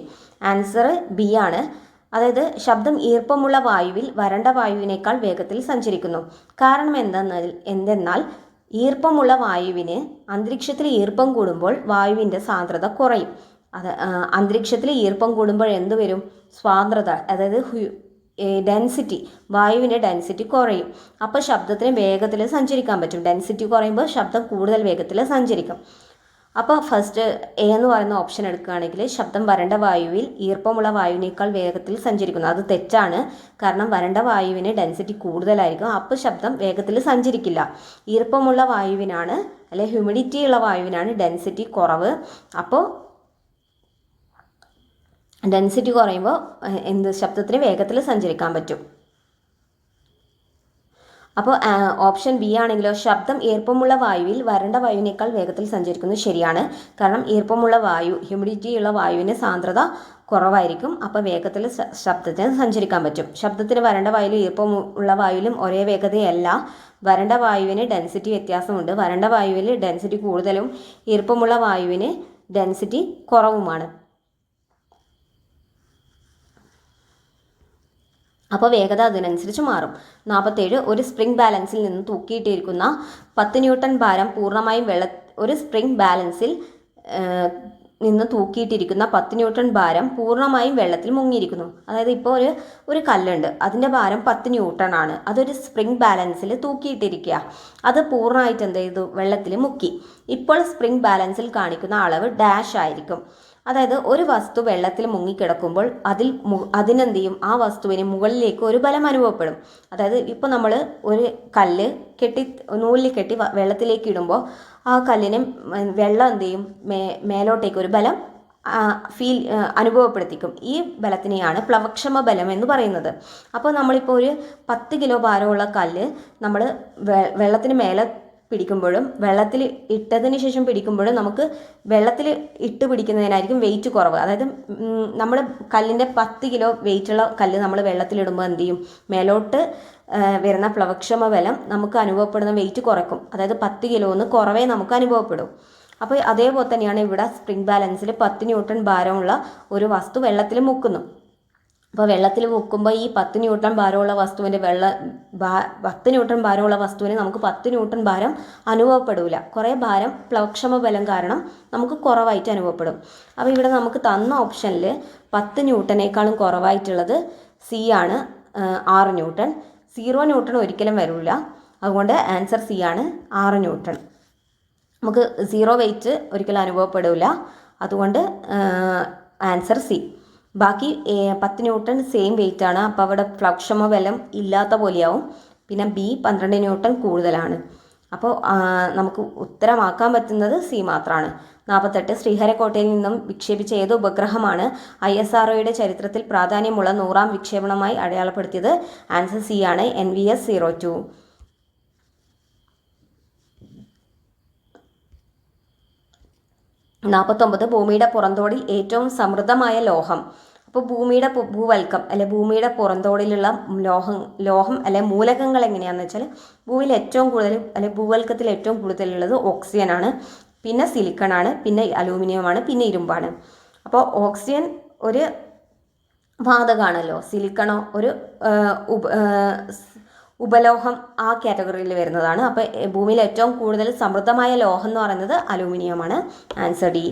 ആൻസർ ബി ആണ്. അതായത് ശബ്ദം ഈർപ്പമുള്ള വായുവിൽ വരണ്ട വായുവിനേക്കാൾ വേഗത്തിൽ സഞ്ചരിക്കുന്നു. കാരണം എന്തെന്നാൽ ഈർപ്പമുള്ള വായുവിന് അന്തരീക്ഷത്തിൽ ഈർപ്പം കൂടുമ്പോൾ വായുവിൻ്റെ സാന്ദ്രത കുറയും. അന്തരീക്ഷത്തിൽ ഈർപ്പം കൂടുമ്പോൾ എന്ത് വരും? സാന്ദ്രത, അതായത് ഡെൻസിറ്റി, വായുവിൻ്റെ ഡെൻസിറ്റി കുറയും. അപ്പോൾ ശബ്ദത്തിന് വേഗത്തിൽ സഞ്ചരിക്കാൻ പറ്റും. ഡെൻസിറ്റി കുറയുമ്പോൾ ശബ്ദം കൂടുതൽ വേഗത്തിൽ സഞ്ചരിക്കും. അപ്പോൾ ഫസ്റ്റ് എ എന്ന് പറയുന്ന ഓപ്ഷൻ എടുക്കുകയാണെങ്കിൽ ശബ്ദം വരണ്ട വായുവിൽ ഈർപ്പമുള്ള വായുവിനേക്കാൾ വേഗത്തിൽ സഞ്ചരിക്കുന്നു. അത് തെറ്റാണ്. കാരണം വരണ്ട വായുവിന് ഡെൻസിറ്റി കൂടുതലായിരിക്കും, അപ്പോൾ ശബ്ദം വേഗത്തിൽ സഞ്ചരിക്കില്ല. ഈർപ്പമുള്ള വായുവിനാണ് അല്ലെ ഹ്യൂമിഡിറ്റി ഉള്ള വായുവിനാണ് ഡെൻസിറ്റി കുറവ്. അപ്പോൾ ഡെൻസിറ്റി കുറയുമ്പോൾ ശബ്ദത്തിന് വേഗത്തിൽ സഞ്ചരിക്കാൻ പറ്റും. അപ്പോൾ ഓപ്ഷൻ ബി ആണെങ്കിലോ ശബ്ദം ഈർപ്പമുള്ള വായുവിൽ വരണ്ട വായുവിനേക്കാൾ വേഗത്തിൽ സഞ്ചരിക്കുന്നത് ശരിയാണ്. കാരണം ഈർപ്പമുള്ള വായു ഹ്യൂമിഡിറ്റി ഉള്ള വായുവിന് സാന്ദ്രത കുറവായിരിക്കും, അപ്പോൾ വേഗത്തിൽ ശബ്ദത്തിന് സഞ്ചരിക്കാൻ പറ്റും. ശബ്ദത്തിന് വരണ്ട വായുവിലും ഈർപ്പമുള്ള വായുവിലും ഒരേ വേഗതയല്ല. വരണ്ട വായുവിന് ഡെൻസിറ്റി വ്യത്യാസമുണ്ട്. വരണ്ട വായുവിൽ ഡെൻസിറ്റി കൂടുതലും ഈർപ്പമുള്ള വായുവിന് ഡെൻസിറ്റി കുറവുമാണ്. അപ്പോൾ വേഗത അതിനനുസരിച്ച് മാറും. 47 ഒരു സ്പ്രിംഗ് ബാലൻസിൽ നിന്ന് തൂക്കിയിട്ടിരിക്കുന്ന 10 ന്യൂട്ടൺ ഭാരം പൂർണ്ണമായും ഒരു സ്പ്രിംഗ് ബാലൻസിൽ നിന്ന് തൂക്കിയിട്ടിരിക്കുന്ന 10 ന്യൂട്ടൺ ഭാരം പൂർണ്ണമായും വെള്ളത്തിൽ മുങ്ങിയിരിക്കുന്നു. അതായത് ഇപ്പോൾ ഒരു കല്ലുണ്ട്, അതിൻ്റെ ഭാരം 10 ന്യൂട്ടൺ ആണ്. അതൊരു സ്പ്രിംഗ് ബാലൻസിൽ തൂക്കിയിട്ടിരിക്കുക. അത് പൂർണ്ണമായിട്ട് എന്ത് ചെയ്തു? വെള്ളത്തിൽ മുക്കി. ഇപ്പോൾ സ്പ്രിംഗ് ബാലൻസിൽ കാണിക്കുന്ന അളവ് ഡാഷ് ആയിരിക്കും. അതായത് ഒരു വസ്തു വെള്ളത്തിൽ മുങ്ങിക്കിടക്കുമ്പോൾ അതിനെന്ത് ചെയ്യും? ആ വസ്തുവിന് മുകളിലേക്ക് ഒരു ബലം അനുഭവപ്പെടും. അതായത് ഇപ്പോൾ നമ്മൾ ഒരു കല്ല് നൂലിൽ കെട്ടി വെള്ളത്തിലേക്ക് ഇടുമ്പോൾ ആ കല്ലിന് വെള്ളം എന്ത് ചെയ്യും? മേലോട്ടേക്ക് ഒരു ബലം അനുഭവപ്പെടുത്തിക്കും. ഈ ബലത്തിനെയാണ് പ്ലവക്ഷമ ബലം എന്ന് പറയുന്നത്. അപ്പോൾ നമ്മളിപ്പോൾ ഒരു 10 കിലോ ഭാരമുള്ള കല്ല് നമ്മൾ വെള്ളത്തിന് മേലെ പിടിക്കുമ്പോഴും വെള്ളത്തിൽ ഇട്ടതിന് ശേഷം പിടിക്കുമ്പോഴും നമുക്ക് വെള്ളത്തിൽ ഇട്ട് പിടിക്കുന്നതിനായിരിക്കും വെയിറ്റ് കുറവ്. അതായത് നമ്മൾ കല്ലിൻ്റെ 10 കിലോ വെയിറ്റുള്ള കല്ല് നമ്മൾ വെള്ളത്തിലിടുമ്പോൾ എന്ത് ചെയ്യും? മേലോട്ട് വരുന്ന പ്ലവക്ഷമ ബലം നമുക്ക് അനുഭവപ്പെടുന്ന വെയിറ്റ് കുറയ്ക്കും. അതായത് 10 കിലോന്ന് കുറവേ നമുക്ക് അനുഭവപ്പെടും. അപ്പോൾ അതേപോലെ തന്നെയാണ് ഇവിടെ സ്പ്രിംഗ് ബാലൻസിൽ 10 ന്യൂട്ടൺ ഭാരമുള്ള ഒരു വസ്തു വെള്ളത്തിൽ മുക്കുന്നു. അപ്പോൾ വെള്ളത്തിൽ മുക്കുമ്പോൾ ഈ 10 ന്യൂട്ടൺ ഭാരമുള്ള വസ്തുവിൻ്റെ 10 ന്യൂട്ടൺ ഭാരമുള്ള വസ്തുവിന് നമുക്ക് 10 ന്യൂട്ടൺ ഭാരം അനുഭവപ്പെടില്ല. കുറേ ഭാരം പ്ലവക്ഷമ ബലം കാരണം നമുക്ക് കുറവായിട്ട് അനുഭവപ്പെടും. അപ്പോൾ ഇവിടെ നമുക്ക് തന്ന ഓപ്ഷനിൽ 10 ന്യൂട്ടനേക്കാളും കുറവായിട്ടുള്ളത് സി ആണ്, 6 ന്യൂട്ടൺ. 0 ന്യൂട്ടൺ ഒരിക്കലും വരില്ല. അതുകൊണ്ട് ആൻസർ സി ആണ്, 6 ന്യൂട്ടൺ. നമുക്ക് 0 വെയിറ്റ് ഒരിക്കലും അനുഭവപ്പെടില്ല. അതുകൊണ്ട് ആൻസർ സി. ബാക്കി 10 ന്യൂട്ടൺ സെയിം വെയിറ്റ് ആണ്, അപ്പോൾ അവിടെ പ്ലവക്ഷമ ബലം ഇല്ലാത്ത പോലെയാവും. പിന്നെ ബി 12 ന്യൂട്ടൺ കൂടുതലാണ്. അപ്പോൾ നമുക്ക് ഉത്തരമാക്കാൻ പറ്റുന്നത് സി മാത്രമാണ്. 48 ശ്രീഹരിക്കോട്ടയിൽ നിന്നും വിക്ഷേപിച്ച ഏത് ഉപഗ്രഹമാണ് ISROയുടെ ചരിത്രത്തിൽ പ്രാധാന്യമുള്ള 100ാം വിക്ഷേപണമായി അടയാളപ്പെടുത്തിയത്? ആൻസർ സി ആണ്, NVS-02. 49 ഭൂമിയുടെ പുറന്തോടിൽ ഏറ്റവും സമൃദ്ധമായ ലോഹം. അപ്പോൾ ഭൂമിയുടെ ഭൂവൽക്കം അല്ലെ ഭൂമിയുടെ പുറന്തോടിലുള്ള ലോഹം അല്ലെ മൂലകങ്ങൾ എങ്ങനെയാണെന്ന് വെച്ചാൽ ഭൂമിയിൽ ഏറ്റവും കൂടുതൽ അല്ലെ ഭൂവൽക്കത്തിൽ ഏറ്റവും കൂടുതലുള്ളത് ഓക്സിജൻ ആണ്, പിന്നെ സിലിക്കൺ ആണ്, പിന്നെ അലൂമിനിയം ആണ്, പിന്നെ ഇരുമ്പാണ്. അപ്പോൾ ഓക്സിജൻ ഒരു വാതകമാണല്ലോ, സിലിക്കണോ ഒരു ഉപലോഹം ആ കാറ്റഗറിയിൽ വരുന്നതാണ്. അപ്പോൾ ഭൂമിയിൽ ഏറ്റവും കൂടുതൽ സമൃദ്ധമായ ലോഹം എന്ന് പറയുന്നത് അലൂമിനിയമാണ്. Answer D.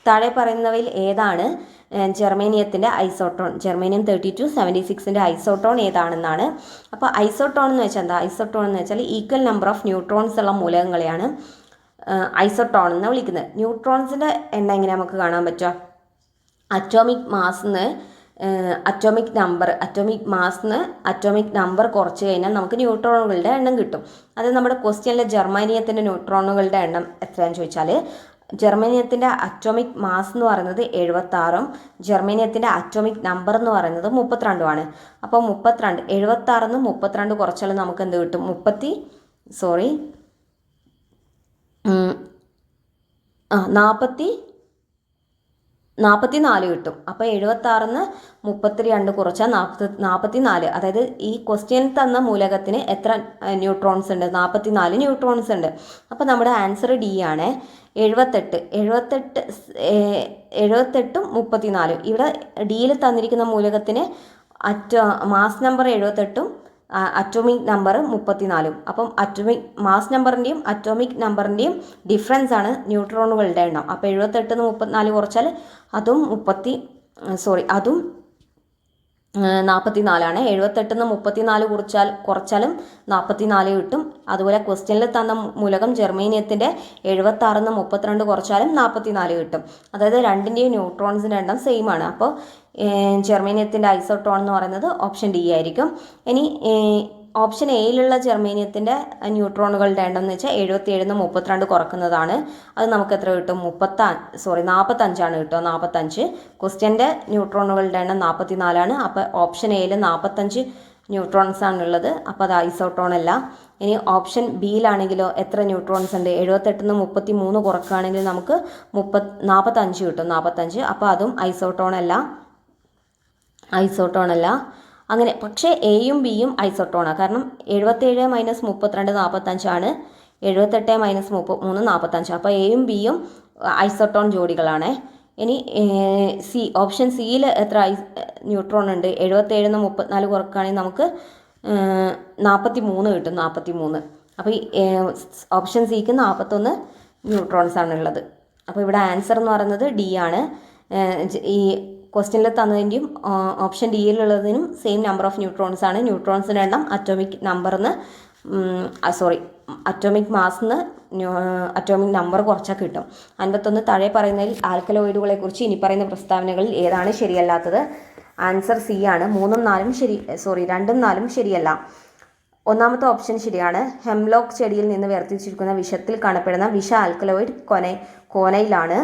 താഴെ പറയുന്നവയിൽ ഏതാണ് ജെർമേനിയത്തിൻ്റെ ഐസോട്ടോൺ? ജെർമേനിയം 3276ൻ്റെ ഐസോട്ടോൺ ഏതാണെന്നാണ്. അപ്പോൾ ഐസോട്ടോൺ എന്ന് വെച്ചാൽ എന്താ? ഐസോട്ടോൺ എന്ന് വെച്ചാൽ ഈക്വൽ നമ്പർ ഓഫ് ന്യൂട്രോൺസ് ഉള്ള മൂലകങ്ങളെയാണ് ഐസോട്ടോൺ എന്ന് വിളിക്കുന്നത്. ന്യൂട്രോൺസിൻ്റെ എണ്ണം എങ്ങനെ നമുക്ക് കാണാൻ പറ്റുക? അറ്റോമിക് മാസിന്ന് അറ്റോമിക് നമ്പർ കുറച്ച് കഴിഞ്ഞാൽ നമുക്ക് ന്യൂട്രോണുകളുടെ എണ്ണം കിട്ടും. അത് നമ്മുടെ ക്വസ്റ്റ്യനിലെ ജർമ്മേനിയത്തിൻ്റെ ന്യൂട്രോണുകളുടെ എണ്ണം എത്രയാണെന്ന് ചോദിച്ചാൽ ജർമ്മേനിയത്തിൻ്റെ അറ്റോമിക് മാസ് എന്ന് പറയുന്നത് 76ഉം ജർമ്മേനിയത്തിൻ്റെ അറ്റോമിക് നമ്പർ എന്ന് പറയുന്നത് 32ആണ്. അപ്പോൾ 76 32 കുറച്ചാൽ നമുക്ക് എന്ത് കിട്ടും? 44 കിട്ടും. അപ്പോൾ 76 32 കുറച്ചാൽ 44. അതായത് ഈ ക്വസ്റ്റ്യൻ തന്ന മൂലകത്തിന് എത്ര ന്യൂട്രോൺസ് ഉണ്ട്? 44 ന്യൂട്രോൺസ് ഉണ്ട്. അപ്പോൾ നമ്മുടെ ആൻസർ ഡി ആണ്, 78. 78ഉം 34. ഇവിടെ ഡിയിൽ തന്നിരിക്കുന്ന മൂലകത്തിന് മാസ് നമ്പർ 78ഉം അറ്റോമിക് നമ്പർ 34. അപ്പം അറ്റോമിക് മാസ് നമ്പറിൻ്റെയും അറ്റോമിക് നമ്പറിൻ്റെയും ഡിഫറൻസ് ആണ് ന്യൂട്രോണുകളുടെ എണ്ണം. അപ്പോൾ 78 34 കുറച്ചാൽ അതും 44 78 34 കുറച്ചാലും 44 കിട്ടും. അതുപോലെ ക്വസ്റ്റ്യനിൽ തന്ന മൂലകം ജെർമേനിയത്തിൻ്റെ 76 32 കുറച്ചാലും 44 കിട്ടും. അതായത് രണ്ടിൻ്റെയും ന്യൂട്രോൺസിൻ്റെ എണ്ണം സെയിം ആണ്. അപ്പോൾ ജെർമേനിയത്തിൻ്റെ ഐസോട്ടോൺ എന്ന് പറയുന്നത് ഓപ്ഷൻ ഡി ആയിരിക്കും. ഇനി ഓപ്ഷൻ എയിലുള്ള ജെർമേനിയത്തിൻ്റെ ന്യൂട്രോണുകളുടെ എണ്ണം എന്ന് വെച്ചാൽ 77 32 കുറക്കുന്നതാണ്. അത് നമുക്ക് എത്ര കിട്ടും? 45 കിട്ടുക. 45. ക്വസ്റ്റ്യൻ്റെ ന്യൂട്രോണുകളുടെ എണ്ണം 44. അപ്പോൾ ഓപ്ഷൻ എയിൽ 45 ന്യൂട്രോൺസ് ആണുള്ളത്. അപ്പോൾ അത് ഐസോട്ടോൺ അല്ല. ഇനി ഓപ്ഷൻ ബിയിലാണെങ്കിലോ എത്ര ന്യൂട്രോൺസ് ഉണ്ട്? 78 33 കുറക്കുകയാണെങ്കിൽ നമുക്ക് 45 കിട്ടും. 45. അപ്പോൾ അതും ഐസോട്ടോൺ അല്ല. അങ്ങനെ പക്ഷേ എയും ബിയും ഐസോട്ടോണാണ്. കാരണം 77 - 32 45 78 - 33 45. അപ്പോൾ എയും ബിയും ഐസോട്ടോൺ ജോഡികളാണ്. ഇനി ഓപ്ഷൻ സിയിൽ എത്ര ന്യൂട്രോൺ ഉണ്ട്? 77 34 കുറക്കുകയാണെങ്കിൽ നമുക്ക് 43 കിട്ടും. 43. അപ്പോൾ ഈ ഓപ്ഷൻ സിക്ക് 41 ന്യൂട്രോൺസ് ആണുള്ളത്. അപ്പോൾ ഇവിടെ ആൻസർ എന്ന് പറയുന്നത് ഡി ആണ്. ഈ ക്വസ്റ്റ്യനിൽ തന്നതിൻ്റെയും ഓപ്ഷൻ ഡിയിലുള്ളതിനും സെയിം നമ്പർ ഓഫ് ന്യൂട്രോൺസ് ആണ്. ന്യൂട്രോൺസിൻ്റെ എണ്ണം അറ്റോമിക് മാസിന്ന് അറ്റോമിക് നമ്പർ കുറച്ചാൽ കിട്ടും. 51 താഴെ പറയുന്നതിൽ ആൽക്കലോയിഡുകളെ കുറിച്ച് ഇനി പറയുന്ന പ്രസ്താവനകളിൽ ഏതാണ് ശരിയല്ലാത്തത്? ആൻസർ സി ആണ്. 2ഉം 4ഉം ശരിയല്ല. ഒന്നാമത്തെ ഓപ്ഷൻ ശരിയാണ്. ഹെംലോക്ക് ചെടിയിൽ നിന്ന് വേർതിരിച്ചിരിക്കുന്ന വിഷത്തിൽ കാണപ്പെടുന്ന വിഷ ആൽക്കലോയിഡ് കോനയിലാണ്.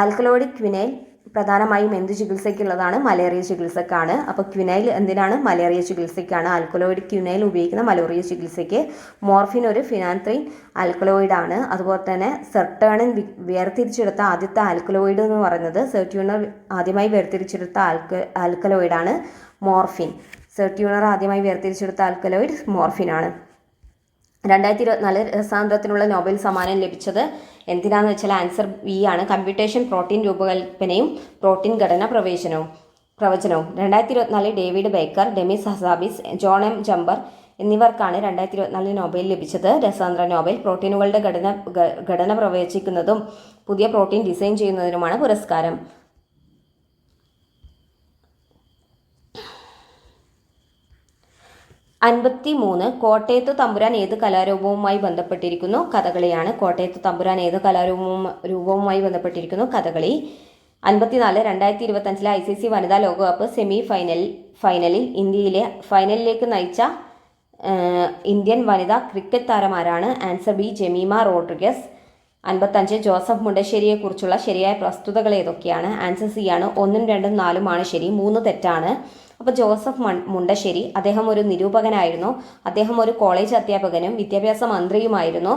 ആൽക്കലോയിഡ് ക്വിനൈൽ പ്രധാനമായും എന്ത് ചികിത്സയ്ക്കുള്ളതാണ്? മലേറിയ ചികിത്സക്കാണ്. അപ്പോൾ ക്വിനൈൽ എന്തിനാണ്? മലേറിയ ചികിത്സയ്ക്കാണ്. ആൽക്കലോയിഡ് ക്വിനൈൽ ഉപയോഗിക്കുന്ന മലേറിയ ചികിത്സയ്ക്ക്. മോർഫിൻ ഒരു ഫിനാൻത്രീൻ ആൽക്കലോയിഡാണ്. അതുപോലെ തന്നെ സെർട്ടേണിൻ വേർതിരിച്ചെടുത്ത ആദ്യത്തെ ആൽക്കലോയിഡ് എന്ന് പറയുന്നത് സെർട്യൂണർ ആദ്യമായി വേർതിരിച്ചെടുത്ത ആൽക്കലോയിഡാണ് മോർഫിൻ. സെർട്യൂണർ ആദ്യമായി വേർതിരിച്ചെടുത്ത ആൽക്കലോയിഡ് മോർഫിനാണ്. 2024 രസായനത്തിനുള്ള നോബൽ സമ്മാനം ലഭിച്ചത് എന്തിനാന്ന് വെച്ചാൽ ആൻസർ ബി ആണ്. കമ്പ്യൂട്ടേഷൻ, പ്രോട്ടീൻ രൂപകൽപ്പനയും പ്രോട്ടീൻ ഘടന പ്രവചനവും. 2024 David Baker, Demis ഹസാബിസ്, John M jumper എന്നിവർക്കാണ് 2024 നോബൽ ലഭിച്ചത്. രസായന നോബൽ. പ്രോട്ടീനുകളുടെ ഘടന പ്രവചിക്കുന്നതും പുതിയ പ്രോട്ടീൻ ഡിസൈൻ ചെയ്യുന്നതിനുമാണ് പുരസ്കാരം. 53 കോട്ടയത്തു തമ്പുരാൻ ഏത് കലാരൂപവുമായി ബന്ധപ്പെട്ടിരിക്കുന്നു? കഥകളിയാണ്. കോട്ടയത്തു തമ്പുരാൻ ഏത് കലാരൂപവുമായി ബന്ധപ്പെട്ടിരിക്കുന്നു? കഥകളി. 54 2025 ICC വനിതാ ലോകകപ്പ് സെമി ഫൈനലിൽ ഫൈനലിലേക്ക് നയിച്ച ഇന്ത്യൻ വനിതാ ക്രിക്കറ്റ് താരമാരാണ്? Answer B Jemimah Rodrigues. 55 ജോസഫ് മുണ്ടശ്ശേരിയെക്കുറിച്ചുള്ള ശരിയായ പ്രസ്തുതകൾ ഏതൊക്കെയാണ്? ആൻസർ സി ആണ്. 1ഉം 2ഉം 4ഉമാണ് ശരി, 3 തെറ്റാണ്. അപ്പോൾ ജോസഫ് മുണ്ടശ്ശേരി അദ്ദേഹം ഒരു നിരൂപകനായിരുന്നു. അദ്ദേഹം ഒരു കോളേജ് അധ്യാപകനും വിദ്യാഭ്യാസ മന്ത്രിയുമായിരുന്നു.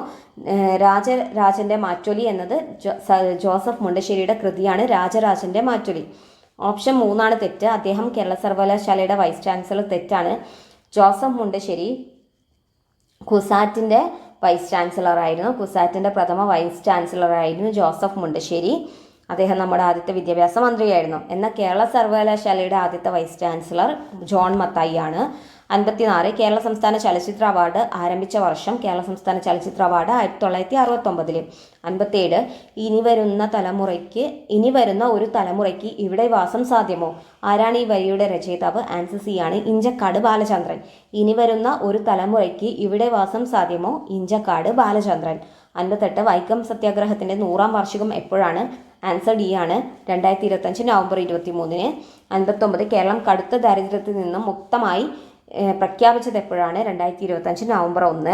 രാജരാജൻ്റെ മാറ്റൊലി എന്നത് ജോസഫ് മുണ്ടശ്ശേരിയുടെ കൃതിയാണ്. രാജരാജൻ്റെ മാറ്റൊലി. ഓപ്ഷൻ 3ആണ് തെറ്റ്. അദ്ദേഹം കേരള സർവകലാശാലയുടെ വൈസ് ചാൻസലർ. തെറ്റാണ്. ജോസഫ് മുണ്ടശ്ശേരി കുസാറ്റിൻ്റെ വൈസ് ചാൻസലറായിരുന്നു. കുസാറ്റിൻ്റെ പ്രഥമ വൈസ് ചാൻസലറായിരുന്നു ജോസഫ് മുണ്ടശ്ശേരി. അദ്ദേഹം നമ്മുടെ ആദ്യത്തെ വിദ്യാഭ്യാസ മന്ത്രിയായിരുന്നു. എന്നാൽ കേരള സർവകലാശാലയുടെ ആദ്യത്തെ വൈസ് ചാൻസലർ ജോൺ മത്തായി ആണ്. 56 കേരള സംസ്ഥാന ചലച്ചിത്ര അവാർഡ് ആരംഭിച്ച വർഷം? കേരള സംസ്ഥാന ചലച്ചിത്ര അവാർഡ് 1969. 57 ഇനി വരുന്ന ഒരു തലമുറയ്ക്ക് ഇവിടെ വാസം സാധ്യമോ? ആരാണ് ഈ വരിയുടെ രചയിതാവ്? ആൻസർ സി ആണ്. ഇഞ്ചക്കാട് ബാലചന്ദ്രൻ. ഇനി വരുന്ന ഒരു തലമുറയ്ക്ക് ഇവിടെ വാസം സാധ്യമോ? ഇഞ്ചക്കാട് ബാലചന്ദ്രൻ. 58 വൈക്കം സത്യാഗ്രഹത്തിൻ്റെ 100ാം വാർഷികം എപ്പോഴാണ്? ആൻസർ ഡി ആണ്. 2025 നവംബർ 23. 59 കേരളം കടുത്ത ദാരിദ്ര്യത്തിൽ നിന്നും മുക്തമായി പ്രഖ്യാപിച്ചത് എപ്പോഴാണ്? 2025 നവംബർ 1.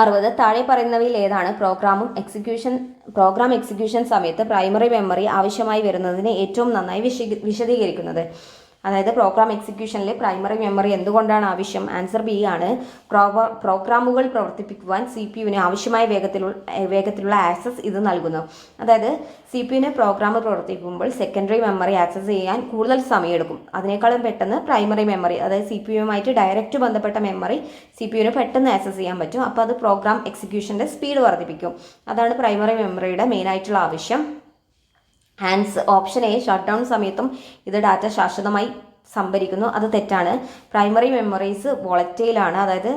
60 താഴെ പറയുന്നവയിൽ ഏതാണ് പ്രോഗ്രാം എക്സിക്യൂഷൻ സമയത്ത് പ്രൈമറി മെമ്മറി ആവശ്യമായി വരുന്നതിന് ഏറ്റവും നന്നായി വിശദീകരിക്കുന്നത്? അതായത് പ്രോഗ്രാം എക്സിക്യൂഷനിൽ പ്രൈമറി മെമ്മറി എന്തുകൊണ്ടാണ് ആവശ്യം? ആൻസർ ബി ആണ്. പ്രോഗ്രാമുകൾ പ്രവർത്തിപ്പിക്കുവാൻ CPU ആവശ്യമായ വേഗത്തിലുള്ള ആക്സസ് ഇത് നൽകുന്നു. അതായത് CPU പ്രോഗ്രാം പ്രവർത്തിപ്പിക്കുമ്പോൾ സെക്കൻഡറി മെമ്മറി ആക്സസ് ചെയ്യാൻ കൂടുതൽ സമയമെടുക്കും. അതിനേക്കാളും പെട്ടെന്ന് പ്രൈമറി മെമ്മറി, അതായത് CPU ഡയറക്റ്റ് ബന്ധപ്പെട്ട മെമ്മറി CPU പെട്ടെന്ന് ആക്സസ് ചെയ്യാൻ പറ്റും. അപ്പോൾ അത് പ്രോഗ്രാം എക്സിക്യൂഷൻ്റെ സ്പീഡ് വർദ്ധിപ്പിക്കും. അതാണ് പ്രൈമറി മെമ്മറിയുടെ മെയിനായിട്ടുള്ള ആവശ്യം. ഓപ്ഷൻ എ ഷട്ട് ഡൗൺ സമയത്തും ഇത് ഡാറ്റ ശാശ്വതമായി സംഭരിക്കുന്നു. അത് തെറ്റാണ്. പ്രൈമറി മെമ്മറീസ് വോളറ്റൈലാണ്, അതായത്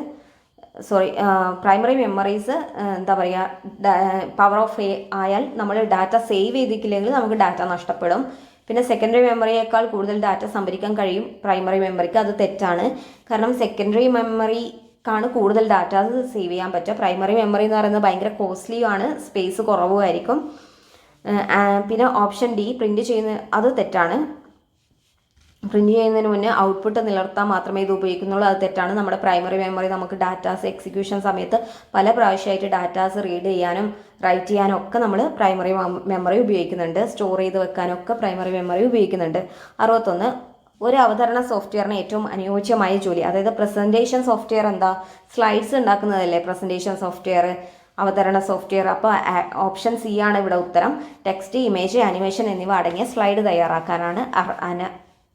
പ്രൈമറി മെമ്മറീസ് എന്താ പറയുക പവർ ഓഫ് ആയാൽ നമ്മൾ ഡാറ്റ സേവ് ചെയ്തിട്ടില്ലെങ്കിൽ നമുക്ക് ഡാറ്റ നഷ്ടപ്പെടും. പിന്നെ സെക്കൻഡറി മെമ്മറിയേക്കാൾ കൂടുതൽ ഡാറ്റ സംഭരിക്കാൻ കഴിയും പ്രൈമറി മെമ്മറിക്ക്. അത് തെറ്റാണ്. കാരണം സെക്കൻഡറി മെമ്മറിക്കാണ് കൂടുതൽ ഡാറ്റ സേവ് ചെയ്യാൻ പറ്റുക. പ്രൈമറി മെമ്മറി എന്ന് പറയുന്നത് ഭയങ്കര കോസ്റ്റ്ലിയുമാണ്, സ്പേസ് കുറവുമായിരിക്കും. പിന്നെ ഓപ്ഷൻ ഡി പ്രിൻറ്റ് ചെയ്യുന്ന അത് തെറ്റാണ്. പ്രിൻറ്റ് ചെയ്യുന്നതിന് മുന്നേ ഔട്ട്പുട്ട് നിലനിർത്താൻ മാത്രമേ ഇത് ഉപയോഗിക്കുന്നുള്ളൂ. അത് തെറ്റാണ്. നമ്മുടെ പ്രൈമറി മെമ്മറി നമുക്ക് ഡാറ്റാസ് എക്സിക്യൂഷൻ സമയത്ത് പല പ്രാവശ്യമായിട്ട് ഡാറ്റാസ് റീഡ് ചെയ്യാനും റൈറ്റ് ചെയ്യാനും ഒക്കെ നമ്മൾ പ്രൈമറി മെമ്മറി ഉപയോഗിക്കുന്നുണ്ട്. സ്റ്റോർ ചെയ്ത് വെക്കാനും ഒക്കെ പ്രൈമറി മെമ്മറി ഉപയോഗിക്കുന്നുണ്ട്. 61 ഒരു അവതരണ സോഫ്റ്റ്വെയറിന് ഏറ്റവും അനുയോജ്യമായ ജോലി. അതായത് പ്രസൻറ്റേഷൻ സോഫ്റ്റ്വെയർ എന്താ, സ്ലൈഡ്സ് ഉണ്ടാക്കുന്നതല്ലേ പ്രസൻറ്റേഷൻ സോഫ്റ്റ്വെയർ, അവതരണ സോഫ്റ്റ്വെയർ. അപ്പോൾ ഓപ്ഷൻ സി ആണ് ഇവിടെ ഉത്തരം. ടെക്സ്റ്റ്, ഇമേജ്, ആനിമേഷൻ എന്നിവ അടങ്ങിയ സ്ലൈഡ് തയ്യാറാക്കാനാണ്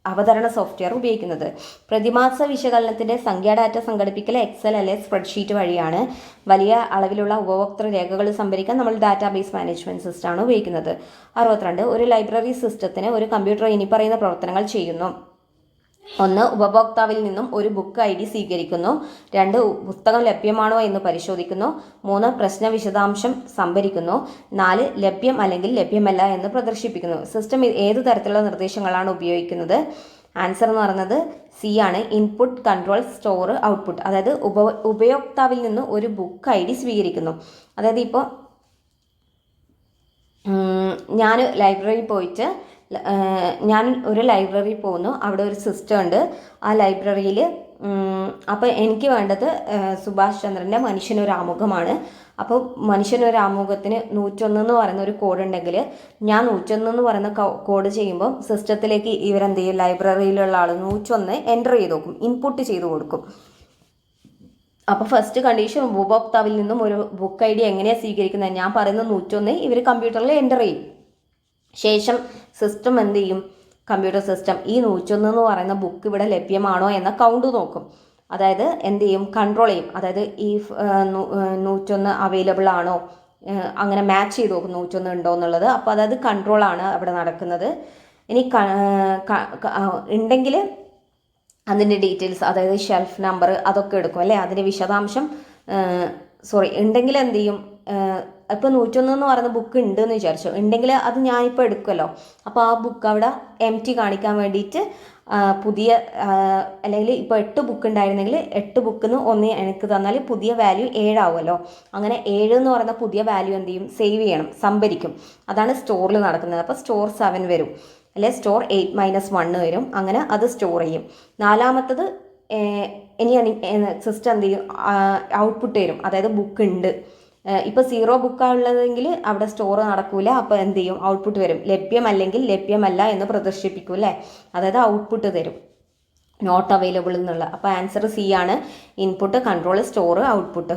അവതരണ സോഫ്റ്റ്വെയർ ഉപയോഗിക്കുന്നത്. പ്രതിമാസ വിശകലനത്തിൻ്റെ സംഖ്യാ ഡാറ്റ സംഘടിപ്പിക്കൽ എക്സൽ അല്ലെ സ്പ്രെഡ്ഷീറ്റ് വഴിയാണ്. വലിയ അളവിലുള്ള ഉപഭോക്തൃ രേഖകൾ സംഭരിക്കാൻ നമ്മൾ ഡാറ്റാബേസ് മാനേജ്മെൻറ്റ് സിസ്റ്റമാണ് ഉപയോഗിക്കുന്നത്. 62 ഒരു ലൈബ്രറി സിസ്റ്റത്തിന് ഒരു കമ്പ്യൂട്ടർ ഇനി പറയുന്ന പ്രവർത്തനങ്ങൾ ചെയ്യുന്നു. 1 ഉപഭോക്താവിൽ നിന്നും ഒരു ബുക്ക് ID സ്വീകരിക്കുന്നു. 2 പുസ്തകം ലഭ്യമാണോ എന്ന് പരിശോധിക്കുന്നു. 3 പ്രശ്ന വിശദാംശം സംഭരിക്കുന്നു. 4 ലഭ്യം അല്ലെങ്കിൽ ലഭ്യമല്ല എന്ന് പ്രദർശിപ്പിക്കുന്നു. സിസ്റ്റം ഏത് തരത്തിലുള്ള നിർദ്ദേശങ്ങളാണ് ഉപയോഗിക്കുന്നത്? ആൻസർ എന്ന് പറയുന്നത് സി ആണ്. Input, control, store, output. അതായത് ഉപയോക്താവിൽ നിന്ന് ഒരു ബുക്ക് ID സ്വീകരിക്കുന്നു. അതായത് ഇപ്പോൾ ഞാൻ ലൈബ്രറിയിൽ പോയിട്ട് ഞാൻ ഒരു ലൈബ്രറിയിൽ പോകുന്നു. അവിടെ ഒരു സിസ്റ്റം ഉണ്ട്. ആ ലൈബ്രറിയിൽ അപ്പോൾ എനിക്ക് വേണ്ടത് സുഭാഷ് ചന്ദ്രൻ്റെ മനുഷ്യനൊരു ആമുഖമാണ്. അപ്പോൾ മനുഷ്യനൊരു ആമുഖത്തിന് 101 എന്ന് പറയുന്ന ഒരു കോഡ് ഉണ്ടെങ്കിൽ ഞാൻ 101 എന്ന് പറയുന്ന കോഡ് ചെയ്യുമ്പോൾ സിസ്റ്റത്തിലേക്ക് ഇവരെന്ത് ചെയ്യും, ലൈബ്രറിയിലുള്ള ആൾ 101 എൻ്റർ ചെയ്ത് നോക്കും, ഇൻപുട്ട് ചെയ്ത് കൊടുക്കും. അപ്പോൾ ഫസ്റ്റ് കണ്ടീഷൻ ഉപഭോക്താവിൽ നിന്നും ഒരു ബുക്ക് ID എങ്ങനെയാണ് സ്വീകരിക്കുന്നത്? ഞാൻ പറയുന്ന 101 ഇവർ കമ്പ്യൂട്ടറിൽ എൻ്റർ ചെയ്യും. ശേഷം സിസ്റ്റം എന്ത് ചെയ്യും, കമ്പ്യൂട്ടർ സിസ്റ്റം ഈ 101 എന്ന് പറയുന്ന ബുക്ക് ഇവിടെ ലഭ്യമാണോ എന്ന കൗണ്ട് നോക്കും. അതായത് എന്ത് ചെയ്യും, കൺട്രോൾ ചെയ്യും. അതായത് ഈ 101 അവൈലബിൾ ആണോ, അങ്ങനെ മാച്ച് ചെയ്ത് നോക്കും 101 ഉണ്ടോ എന്നുള്ളത്. അപ്പോൾ അതായത് കൺട്രോളാണ് അവിടെ നടക്കുന്നത്. ഇനി ഉണ്ടെങ്കിൽ അതിൻ്റെ ഡീറ്റെയിൽസ്, അതായത് ഷെൽഫ് നമ്പർ അതൊക്കെ എടുക്കും അല്ലേ, അതിൻ്റെ വിശദാംശം ഉണ്ടെങ്കിൽ എന്ത് ചെയ്യും, ഇപ്പോൾ 101 എന്ന് പറയുന്ന ബുക്ക് ഉണ്ട് എന്ന് വിചാരിച്ചു, ഉണ്ടെങ്കിൽ അത് ഞാനിപ്പോൾ എടുക്കുമല്ലോ. അപ്പോൾ ആ ബുക്ക് അവിടെ empty കാണിക്കാൻ വേണ്ടിയിട്ട് പുതിയ അല്ലെങ്കിൽ ഇപ്പോൾ 8 ബുക്ക് ഉണ്ടായിരുന്നെങ്കിൽ 8 ബുക്കിൽ നിന്ന് 1 എനിക്ക് തന്നാൽ പുതിയ വാല്യൂ 7 ആവുമല്ലോ. അങ്ങനെ 7 എന്ന് പറയുന്ന പുതിയ വാല്യൂ എന്ത് ചെയ്യും, സേവ് ചെയ്യണം, സംഭരിക്കും. അതാണ് സ്റ്റോറിൽ നടക്കുന്നത്. അപ്പോൾ സ്റ്റോർ 7 വരും അല്ലെ, സ്റ്റോർ 8-1 വരും. അങ്ങനെ അത് സ്റ്റോർ ചെയ്യും. നാലാമത്തത് ഇനി സിസ്റ്റം എന്ത് ചെയ്യും, ഔട്ട്പുട്ട് തരും. അതായത് ബുക്ക് ഉണ്ട്, ഇപ്പോൾ 0 ബുക്കാണ് ഉള്ളതെങ്കിൽ അവിടെ സ്റ്റോർ നടക്കൂല. അപ്പോൾ എന്ത് ചെയ്യും, ഔട്ട്പുട്ട് വരും. ലഭ്യമല്ലെങ്കിൽ ലഭ്യമല്ല എന്ന് പ്രദർശിപ്പിക്കും അല്ലേ, അതായത് ഔട്ട്പുട്ട് തരും, നോട്ട് അവൈലബിൾ എന്നുള്ള. അപ്പോൾ ആൻസർ സി ആണ്. Input, control, store, output.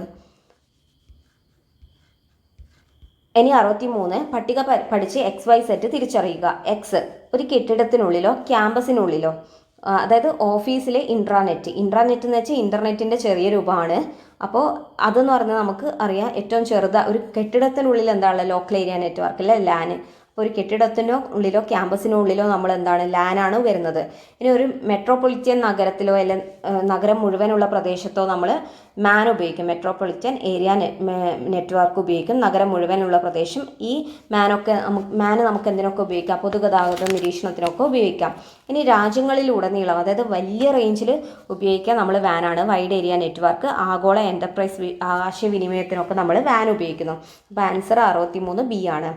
ഇനി 63 പട്ടിക പഠിച്ച് XYZ തിരിച്ചറിയുക. എക്സ് ഒരു കെട്ടിടത്തിനുള്ളിലോ ക്യാമ്പസിനുള്ളിലോ, അതായത് ഓഫീസിലെ ഇൻട്രാനെറ്റ് എന്ന് വെച്ചാൽ ഇൻ്റർനെറ്റിൻ്റെ ചെറിയ രൂപമാണ്. അപ്പോൾ അതെന്ന് പറഞ്ഞാൽ നമുക്ക് അറിയാം ഏറ്റവും ഒരു കെട്ടിടത്തിനുള്ളിൽ എന്താണ് ലോക്കൽ ഏരിയ നെറ്റ്വർക്ക് അല്ലേ, ലാൻ. അപ്പോൾ ഒരു കെട്ടിടത്തിനോ ഉള്ളിലോ ക്യാമ്പസിനോ ഉള്ളിലോ നമ്മൾ എന്താണ്, ലാനാണ് വരുന്നത്. ഇനി ഒരു മെട്രോപൊളിറ്റൻ നഗരത്തിലോ അല്ലെങ്കിൽ നഗരം മുഴുവനുള്ള പ്രദേശത്തോ നമ്മൾ മാൻ ഉപയോഗിക്കും, മെട്രോപൊളിറ്റൻ ഏരിയ നെറ്റ്വർക്ക് ഉപയോഗിക്കും. നഗരം മുഴുവനുള്ള പ്രദേശം ഈ മാന് നമുക്ക് എന്തിനൊക്കെ ഉപയോഗിക്കാം, പൊതുഗതാഗത നിരീക്ഷണത്തിനൊക്കെ ഉപയോഗിക്കാം. ഇനി രാജ്യങ്ങളിലുടനീളം അതായത് വലിയ റേഞ്ചിൽ ഉപയോഗിക്കാൻ നമ്മൾ വാനാണ്, വൈഡ് ഏരിയ നെറ്റ്വർക്ക്. ആഗോള എൻ്റർപ്രൈസ് ആശയവിനിമയത്തിനൊക്കെ നമ്മൾ വാൻ ഉപയോഗിക്കുന്നു. അപ്പോൾ ആൻസർ 63 ബി ആണ്.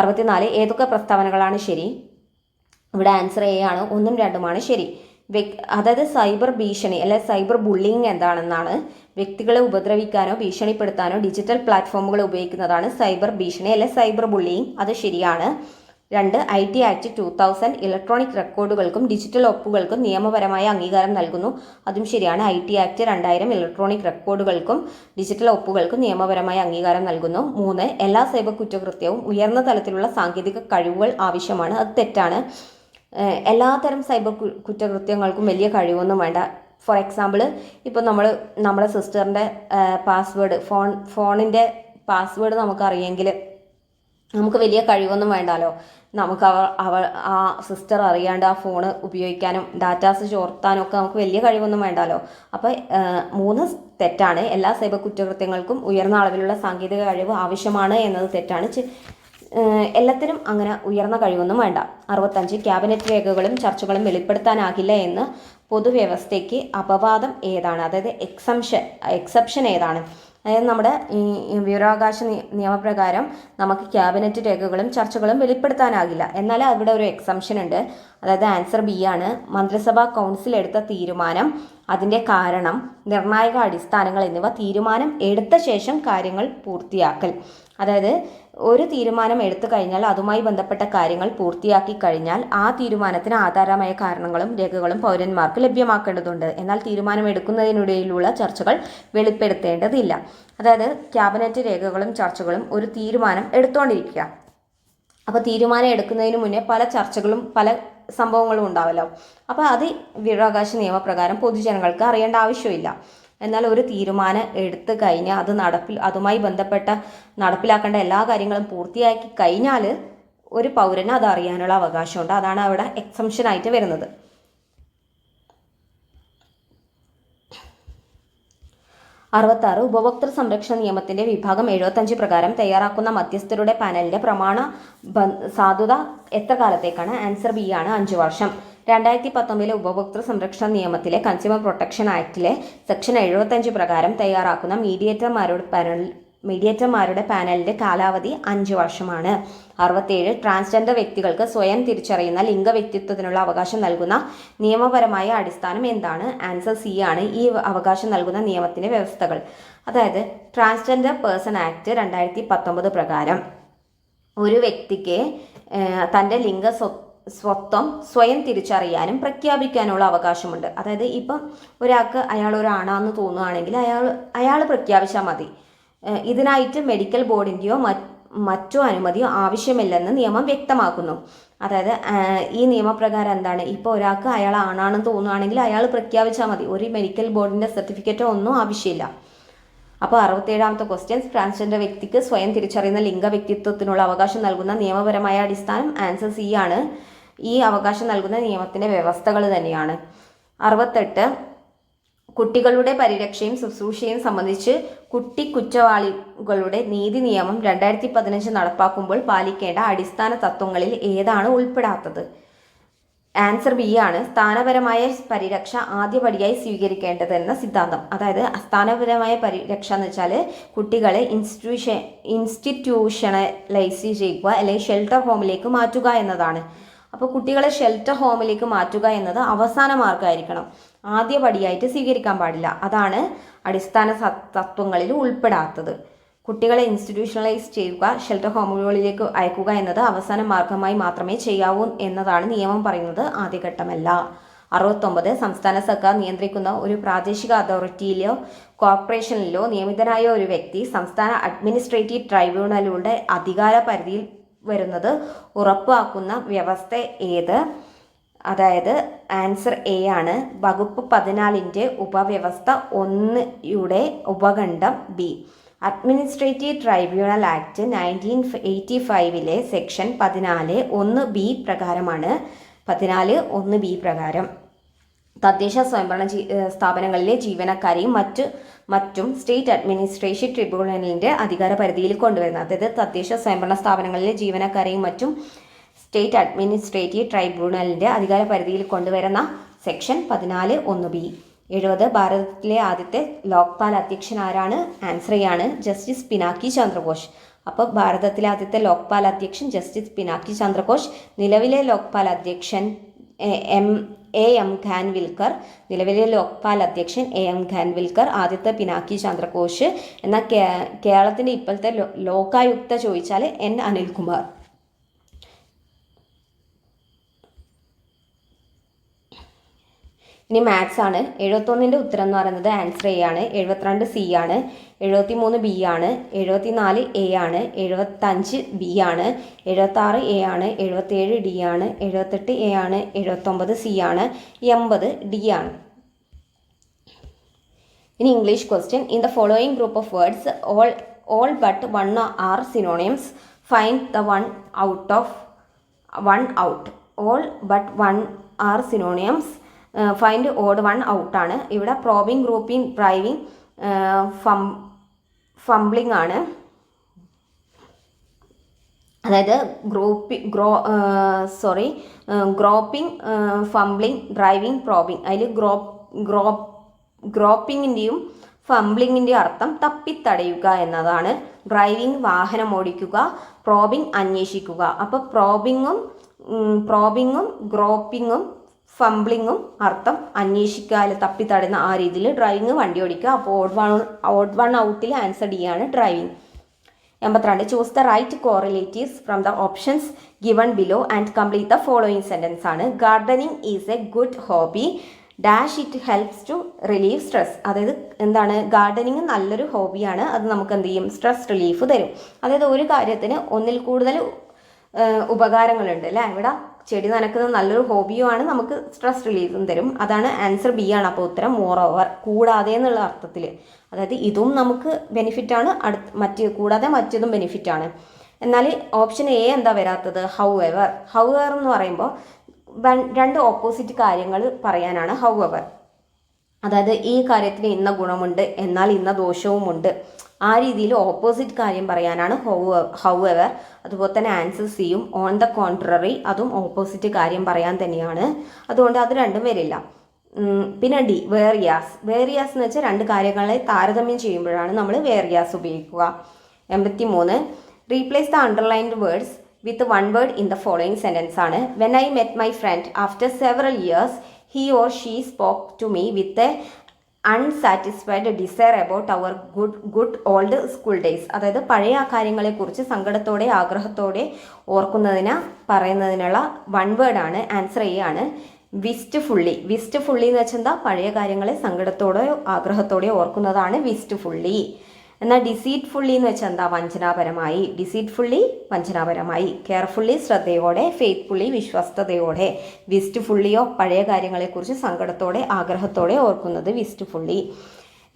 64 ഏതൊക്കെ പ്രസ്താവനകളാണ് ശരി? ഇവിടെ ആൻസർ എ ആണ്. 1ഉം 2ഉമാണ് ശരി. അതായത് സൈബർ ഭീഷണി അല്ലെ സൈബർ ബുള്ളിങ് എന്താണെന്നാണ്. വ്യക്തികളെ ഉപദ്രവിക്കാനോ ഭീഷണിപ്പെടുത്താനോ ഡിജിറ്റൽ പ്ലാറ്റ്ഫോമുകൾ ഉപയോഗിക്കുന്നതാണ് സൈബർ ഭീഷണി അല്ലെ സൈബർ ബുള്ളിങ്. അത് ശരിയാണ്. 2 IT ആക്ട് 2000 ഇലക്ട്രോണിക് റെക്കോർഡുകൾക്കും ഡിജിറ്റൽ ഒപ്പുകൾക്കും നിയമപരമായ അംഗീകാരം നൽകുന്നു. അതും ശരിയാണ്. IT ആക്ട് 2000 ഇലക്ട്രോണിക് റെക്കോർഡുകൾക്കും ഡിജിറ്റൽ ഒപ്പുകൾക്കും നിയമപരമായ അംഗീകാരം നൽകുന്നു. 3 എല്ലാ സൈബർ കുറ്റകൃത്യവും ഉയർന്ന തലത്തിലുള്ള സാങ്കേതിക കഴിവുകൾ ആവശ്യമാണ്. അത് തെറ്റാണ്. എല്ലാത്തരം സൈബർ കുറ്റകൃത്യങ്ങൾക്കും വലിയ കഴിവൊന്നും വേണ്ട. ഫോർ എക്സാമ്പിൾ ഇപ്പോൾ നമ്മുടെ സിസ്റ്ററിൻ്റെ പാസ്വേഡ് ഫോണിൻ്റെ പാസ്വേഡ് നമുക്കറിയെങ്കിൽ നമുക്ക് വലിയ കഴിവൊന്നും വേണ്ടാലോ. നമുക്ക് ആ സിസ്റ്റർ അറിയാണ്ട് ആ ഫോണ് ഉപയോഗിക്കാനും ഡാറ്റാസ് ചോർത്താനും ഒക്കെ നമുക്ക് വലിയ കഴിവൊന്നും വേണ്ടാലോ. അപ്പോൾ 3 തെറ്റാണ്. എല്ലാ സൈബർ കുറ്റകൃത്യങ്ങൾക്കും ഉയർന്ന അളവിലുള്ള സാങ്കേതിക കഴിവ് ആവശ്യമാണ് എന്നത് തെറ്റാണ്. എല്ലാത്തിനും അങ്ങനെ ഉയർന്ന കഴിവൊന്നും വേണ്ട. 65 ക്യാബിനറ്റ് രേഖകളും ചർച്ചകളും വെളിപ്പെടുത്താനാകില്ല എന്ന് പൊതുവ്യവസ്ഥയ്ക്ക് അപവാദം ഏതാണ്? അതായത് എക്സെപ്ഷൻ ഏതാണ്? അതായത് നമ്മുടെ ഈ വിവരാവകാശ നിയമപ്രകാരം നമുക്ക് ക്യാബിനറ്റ് രേഖകളും ചർച്ചകളും വെളിപ്പെടുത്താനാകില്ല. എന്നാൽ അവിടെ ഒരു എക്സംഷൻ ഉണ്ട്. അതായത് ആൻസർ ബി ആണ്. മന്ത്രിസഭാ കൗൺസിൽ എടുത്ത തീരുമാനം, അതിൻ്റെ കാരണം, നിർണായക അടിസ്ഥാനങ്ങൾ എന്നിവ തീരുമാനം എടുത്ത ശേഷം കാര്യങ്ങൾ പൂർത്തിയാക്കൽ. അതായത് ഒരു തീരുമാനം എടുത്തു കഴിഞ്ഞാൽ അതുമായി ബന്ധപ്പെട്ട കാര്യങ്ങൾ പൂർത്തിയാക്കി കഴിഞ്ഞാൽ ആ തീരുമാനത്തിന് ആധാരമായ കാരണങ്ങളും രേഖകളും പൗരന്മാർക്ക് ലഭ്യമാക്കേണ്ടതുണ്ട്. എന്നാൽ തീരുമാനം എടുക്കുന്നതിനിടയിലുള്ള ചർച്ചകൾ വെളിപ്പെടുത്തേണ്ടതില്ല. അതായത് ക്യാബിനറ്റ് രേഖകളും ചർച്ചകളും ഒരു തീരുമാനം എടുത്തുകൊണ്ടിരിക്കുക. അപ്പോൾ തീരുമാനം എടുക്കുന്നതിന് മുന്നേ പല ചർച്ചകളും പല സംഭവങ്ങളും ഉണ്ടാവല്ലോ. അപ്പോൾ അത് വിവരാവകാശ നിയമപ്രകാരം പൊതുജനങ്ങൾക്ക് അറിയേണ്ട ആവശ്യമില്ല. എന്നാൽ ഒരു തീരുമാനം എടുത്തു കഴിഞ്ഞാൽ അതുമായി ബന്ധപ്പെട്ട നടപ്പിലാക്കേണ്ട എല്ലാ കാര്യങ്ങളും പൂർത്തിയാക്കി കഴിഞ്ഞാൽ ഒരു പൗരന് അത് അറിയാനുള്ള അവകാശമുണ്ട്. അതാണ് അവിടെ എക്സംഷനായിട്ട് വരുന്നത്. 66 ഉപഭോക്തൃ സംരക്ഷണ നിയമത്തിന്റെ വിഭാഗം 75 പ്രകാരം തയ്യാറാക്കുന്ന മധ്യസ്ഥരുടെ പാനലിന്റെ പ്രമാണ സാധുത എത്ര കാലത്തേക്കാണ്? ആൻസർ ബി ആണ്, 5 വർഷം. 2019 ഉപഭോക്തൃ സംരക്ഷണ നിയമത്തിലെ കൺസ്യൂമർ പ്രൊട്ടക്ഷൻ ആക്ടിലെ സെക്ഷൻ 75 പ്രകാരം തയ്യാറാക്കുന്ന മീഡിയേറ്റർമാരുടെ പാനലിന്റെ കാലാവധി 5 വർഷമാണ്. 67 ട്രാൻസ്ജെൻഡർ വ്യക്തികൾക്ക് സ്വയം തിരിച്ചറിയുന്ന ലിംഗവ്യക്തിത്വത്തിനുള്ള അവകാശം നൽകുന്ന നിയമപരമായ അടിസ്ഥാനം എന്താണ്? ആൻസർ സി ആണ്. ഈ അവകാശം നൽകുന്ന നിയമത്തിന്റെ വ്യവസ്ഥകൾ. അതായത് ട്രാൻസ്ജെൻഡർ പേഴ്സൺ ആക്ട് 2019 പ്രകാരം ഒരു വ്യക്തിക്ക് തൻ്റെ സ്വത്വം സ്വയം തിരിച്ചറിയാനും പ്രഖ്യാപിക്കാനുള്ള അവകാശമുണ്ട്. അതായത് ഇപ്പം ഒരാൾക്ക് അയാൾ ഒരു ആണാന്ന് തോന്നുകയാണെങ്കിൽ അയാൾ പ്രഖ്യാപിച്ചാൽ മതി. ഇതിനായിട്ട് മെഡിക്കൽ ബോർഡിൻ്റെയോ മറ്റോ അനുമതിയോ ആവശ്യമില്ലെന്ന് നിയമം വ്യക്തമാക്കുന്നു. അതായത് ഈ നിയമപ്രകാരം എന്താണ്, ഇപ്പോൾ ഒരാൾക്ക് അയാൾ ആണാണെന്ന് തോന്നുകയാണെങ്കിൽ അയാൾ പ്രഖ്യാപിച്ചാൽ മതി. ഒരു മെഡിക്കൽ ബോർഡിൻ്റെ സർട്ടിഫിക്കറ്റോ ഒന്നും ആവശ്യമില്ല. അപ്പോൾ 67ാമത്തെ ക്വസ്റ്റ്യൻ, ട്രാൻസ്ജെൻഡർ വ്യക്തിക്ക് സ്വയം തിരിച്ചറിയുന്ന ലിംഗവ്യക്തിത്വത്തിനുള്ള അവകാശം നൽകുന്ന നിയമപരമായ അടിസ്ഥാനം ആൻസർ സി ആണ്. ഈ അവകാശം നൽകുന്ന നിയമത്തിൻ്റെ വ്യവസ്ഥകൾ തന്നെയാണ്. 68 കുട്ടികളുടെ പരിരക്ഷയും ശുശ്രൂഷയും സംബന്ധിച്ച് കുട്ടി കുറ്റവാളികളുടെ നീതി നിയമം 2015 നടപ്പാക്കുമ്പോൾ പാലിക്കേണ്ട അടിസ്ഥാന തത്വങ്ങളിൽ ഏതാണ് ഉൾപ്പെടാത്തത്? ആൻസർ ബി ആണ്. സ്ഥാനപരമായ പരിരക്ഷ ആദ്യപടിയായി സ്വീകരിക്കേണ്ടതെന്ന സിദ്ധാന്തം. അതായത് സ്ഥാനപരമായ പരിരക്ഷ എന്ന് വെച്ചാൽ കുട്ടികളെ ഇൻസ്റ്റിറ്റ്യൂഷണലൈസ് ചെയ്യുക അല്ലെങ്കിൽ ഷെൽട്ടർ ഹോമിലേക്ക് മാറ്റുക എന്നതാണ്. അപ്പോൾ കുട്ടികളെ ഷെൽട്ടർ ഹോമിലേക്ക് മാറ്റുക എന്നത് അവസാന മാർഗമായിരിക്കണം, ആദ്യപടിയായിട്ട് സ്വീകരിക്കാൻ പാടില്ല. അതാണ് അടിസ്ഥാന തത്വങ്ങളിൽ ഉൾപ്പെടാത്തത്. കുട്ടികളെ ഇൻസ്റ്റിറ്റ്യൂഷണലൈസ് ചെയ്യുക, ഷെൽട്ടർ ഹോമുകളിലേക്ക് അയക്കുക എന്നത് അവസാന മാർഗമായി മാത്രമേ ചെയ്യാവൂ എന്നതാണ് നിയമം പറയുന്നത്, ആദ്യഘട്ടമല്ല. 69 സംസ്ഥാന സർക്കാർ നിയന്ത്രിക്കുന്ന ഒരു പ്രാദേശിക അതോറിറ്റിയിലോ കോർപ്പറേഷനിലോ നിയമിതനായ ഒരു വ്യക്തി സംസ്ഥാന അഡ്മിനിസ്ട്രേറ്റീവ് ട്രൈബ്യൂണലുകളുടെ അധികാര പരിധിയിൽ വരുന്നത് ഉറപ്പാക്കുന്ന വ്യവസ്ഥ ഏത്? അതായത് ആൻസർ എ ആണ്. വകുപ്പ് 14 ഉപവ്യവസ്ഥ 1 ഉപഖണ്ഡം B. Administrative tribunal act 1985 section 14(1)(b) പ്രകാരമാണ്. 14(1)(b) പ്രകാരം തദ്ദേശ സ്വയംഭരണ സ്ഥാപനങ്ങളിലെ ജീവനക്കാരെയും മറ്റും സ്റ്റേറ്റ് അഡ്മിനിസ്ട്രേറ്റീവ് ട്രിബ്യൂണലിൻ്റെ അധികാര പരിധിയിൽ കൊണ്ടുവരുന്നത്. അതായത് തദ്ദേശ സ്വയംഭരണ സ്ഥാപനങ്ങളിലെ ജീവനക്കാരെയും മറ്റും സ്റ്റേറ്റ് അഡ്മിനിസ്ട്രേറ്റീവ് ട്രൈബ്യൂണലിൻ്റെ അധികാര പരിധിയിൽ കൊണ്ടുവരുന്ന സെക്ഷൻ 14(1)(b). 70 ഭാരതത്തിലെ ആദ്യത്തെ ലോക്പാൽ അധ്യക്ഷൻ ആരാണ്? ആൻസർ എ ആണ്, ജസ്റ്റിസ് പിനാക്കി ചന്ദ്രഘോഷ്. അപ്പോൾ ഭാരതത്തിലെ ആദ്യത്തെ ലോക്പാൽ അധ്യക്ഷൻ ജസ്റ്റിസ് പിനാക്കി ചന്ദ്രഘോഷ്. നിലവിലെ ലോക്പാൽ അധ്യക്ഷൻ എം ഖാൻവിൽക്കർ. നിലവിലെ ലോക്പാൽ അധ്യക്ഷൻ എം ഖാൻവിൽക്കർ, ആദ്യത്തെ പിനാക്കി ചന്ദ്രഘോഷ്. എന്നാൽ കേരളത്തിൻ്റെ ഇപ്പോഴത്തെ ലോകായുക്ത ചോദിച്ചാൽ എൻ അനിൽകുമാർ. ഇനി മാത്സ് ആണ്. 71 ഉത്തരം എന്ന് പറയുന്നത് ആൻസർ എ ആണ്. 72 സി ആണ്. 73 ബി ആണ്. 74 എ ആണ്. 75 ബി ആണ്. 76 എ ആണ്. 77 ഡി ആണ്. 78 എ ആണ്. 79 സി ആണ്. 80 ഡി ആണ്. ഇനി English question. In the following group of words all but one are synonyms find the one out. All but one are synonyms. Find odd one ഔട്ടാണ്. ഇവിടെ probing, grouping, driving, ഫംബ്ലിംഗ് ആണ്. അതായത് ഗ്രോപ്പിംഗ്, ഫംബ്ലിംഗ്, driving, probing. അതിൽ ഗ്രോപ്പിങ്ങിൻ്റെയും ഫംബ്ലിങ്ങിൻ്റെയും അർത്ഥം തപ്പിത്തടയുക എന്നതാണ്. Driving വാഹനം ഓടിക്കുക, probing അന്വേഷിക്കുക. അപ്പോൾ പ്രോബിങ്ങും ഗ്രോപ്പിങ്ങും ഫംബ്ലിങ്ങും അർത്ഥം അന്വേഷിക്കുക, അല്ലെ തപ്പിത്തടയുന്ന ആ രീതിയിൽ. ഡ്രൈവിംഗ് വണ്ടി ഓടിക്കുക. അപ്പോൾ ഓഡ് വൺ ഔട്ടിൽ ആൻസർ ഡി ആണ്, driving. 82. Choose the right correlatives from the options given below and complete the following sentence ആണ്. Gardening is a good hobby dash it helps to relieve stress. അതായത് എന്താണ്, gardening നല്ലൊരു ഹോബിയാണ്, അത് നമുക്ക് എന്ത് ചെയ്യും, സ്ട്രെസ് റിലീഫ് തരും. അതായത് ഒരു കാര്യത്തിന് ഒന്നിൽ കൂടുതൽ ഉപകാരങ്ങളുണ്ട് അല്ലേ. ഇവിടെ ചെടി നനക്കുന്നത് നല്ലൊരു ഹോബിയുമാണ്, നമുക്ക് സ്ട്രെസ് റിലീഫും തരും. അതാണ് ആൻസർ ബി ആണ്. അപ്പോൾ ഉത്തരം മോർ ഓവർ, കൂടാതെ എന്നുള്ള അർത്ഥത്തിൽ. അതായത് ഇതും നമുക്ക് ബെനിഫിറ്റാണ്, കൂടാതെ മറ്റതും ബെനിഫിറ്റാണ്. എന്നാൽ ഓപ്ഷൻ എ എന്താ വരാത്തത്, ഹൗ എവർ. ഹൗ എവർ എന്ന് പറയുമ്പോൾ രണ്ട് ഓപ്പോസിറ്റ് കാര്യങ്ങൾ പറയാനാണ് ഹൗ എവർ. അതായത് ഈ കാര്യത്തിന് ഇന്ന ഗുണമുണ്ട് എന്നാൽ ഇന്ന ദോഷവുമുണ്ട്, ആ രീതിയിൽ ഓപ്പോസിറ്റ് കാര്യം പറയാനാണ് ഹൗ എവർ. അതുപോലെ തന്നെ ആൻസർ സിയും ഓൺ ദ കോൺട്രറി, അതും ഓപ്പോസിറ്റ് കാര്യം പറയാൻ തന്നെയാണ്. അതുകൊണ്ട് അത് രണ്ടും വരില്ല. പിന്നെ ഡി, വേറിയാസ്. വേറിയാസ് എന്ന് വെച്ചാൽ രണ്ട് കാര്യങ്ങളെ താരതമ്യം ചെയ്യുമ്പോഴാണ് നമ്മൾ വേറിയാസ് ഉപയോഗിക്കുക. 83. Replace the underlined words with one word in the following sentence ആണ്. When I met my friend after several years he or she spoke to me with a unsatisfied desire about our good old school days. അതായത് പഴയ ആ കാര്യങ്ങളെക്കുറിച്ച് സങ്കടത്തോടെ ആഗ്രഹത്തോടെ ഓർക്കുന്നതിന് പറയുന്നതിനുള്ള one വേർഡാണ്. Answer A ആണ്, വിസ്റ്റ്ഫുള്ളി. വിസ്റ്റ്ഫുള്ളി എന്ന് വെച്ചാൽ എന്താ, പഴയ കാര്യങ്ങളെ സങ്കടത്തോടെയോ ആഗ്രഹത്തോടെയോ ഓർക്കുന്നതാണ് വിസ്റ്റ്ഫുള്ളി. എന്നാൽ ഡിസീറ്റ്ഫുള്ളി എന്ന് വെച്ചാൽ എന്താ, വഞ്ചനാപരമായി. ഡിസീറ്റ്ഫുള്ളി വഞ്ചനാപരമായി. കെയർഫുള്ളി ശ്രദ്ധയോടെ. ഫെയ്ത്ത്ഫുള്ളി വിശ്വസ്തയോടെ. വിസ്റ്റ്ഫുള്ളിയോ പഴയ കാര്യങ്ങളെക്കുറിച്ച് സങ്കടത്തോടെ ആഗ്രഹത്തോടെ ഓർക്കുന്നത് wistfully.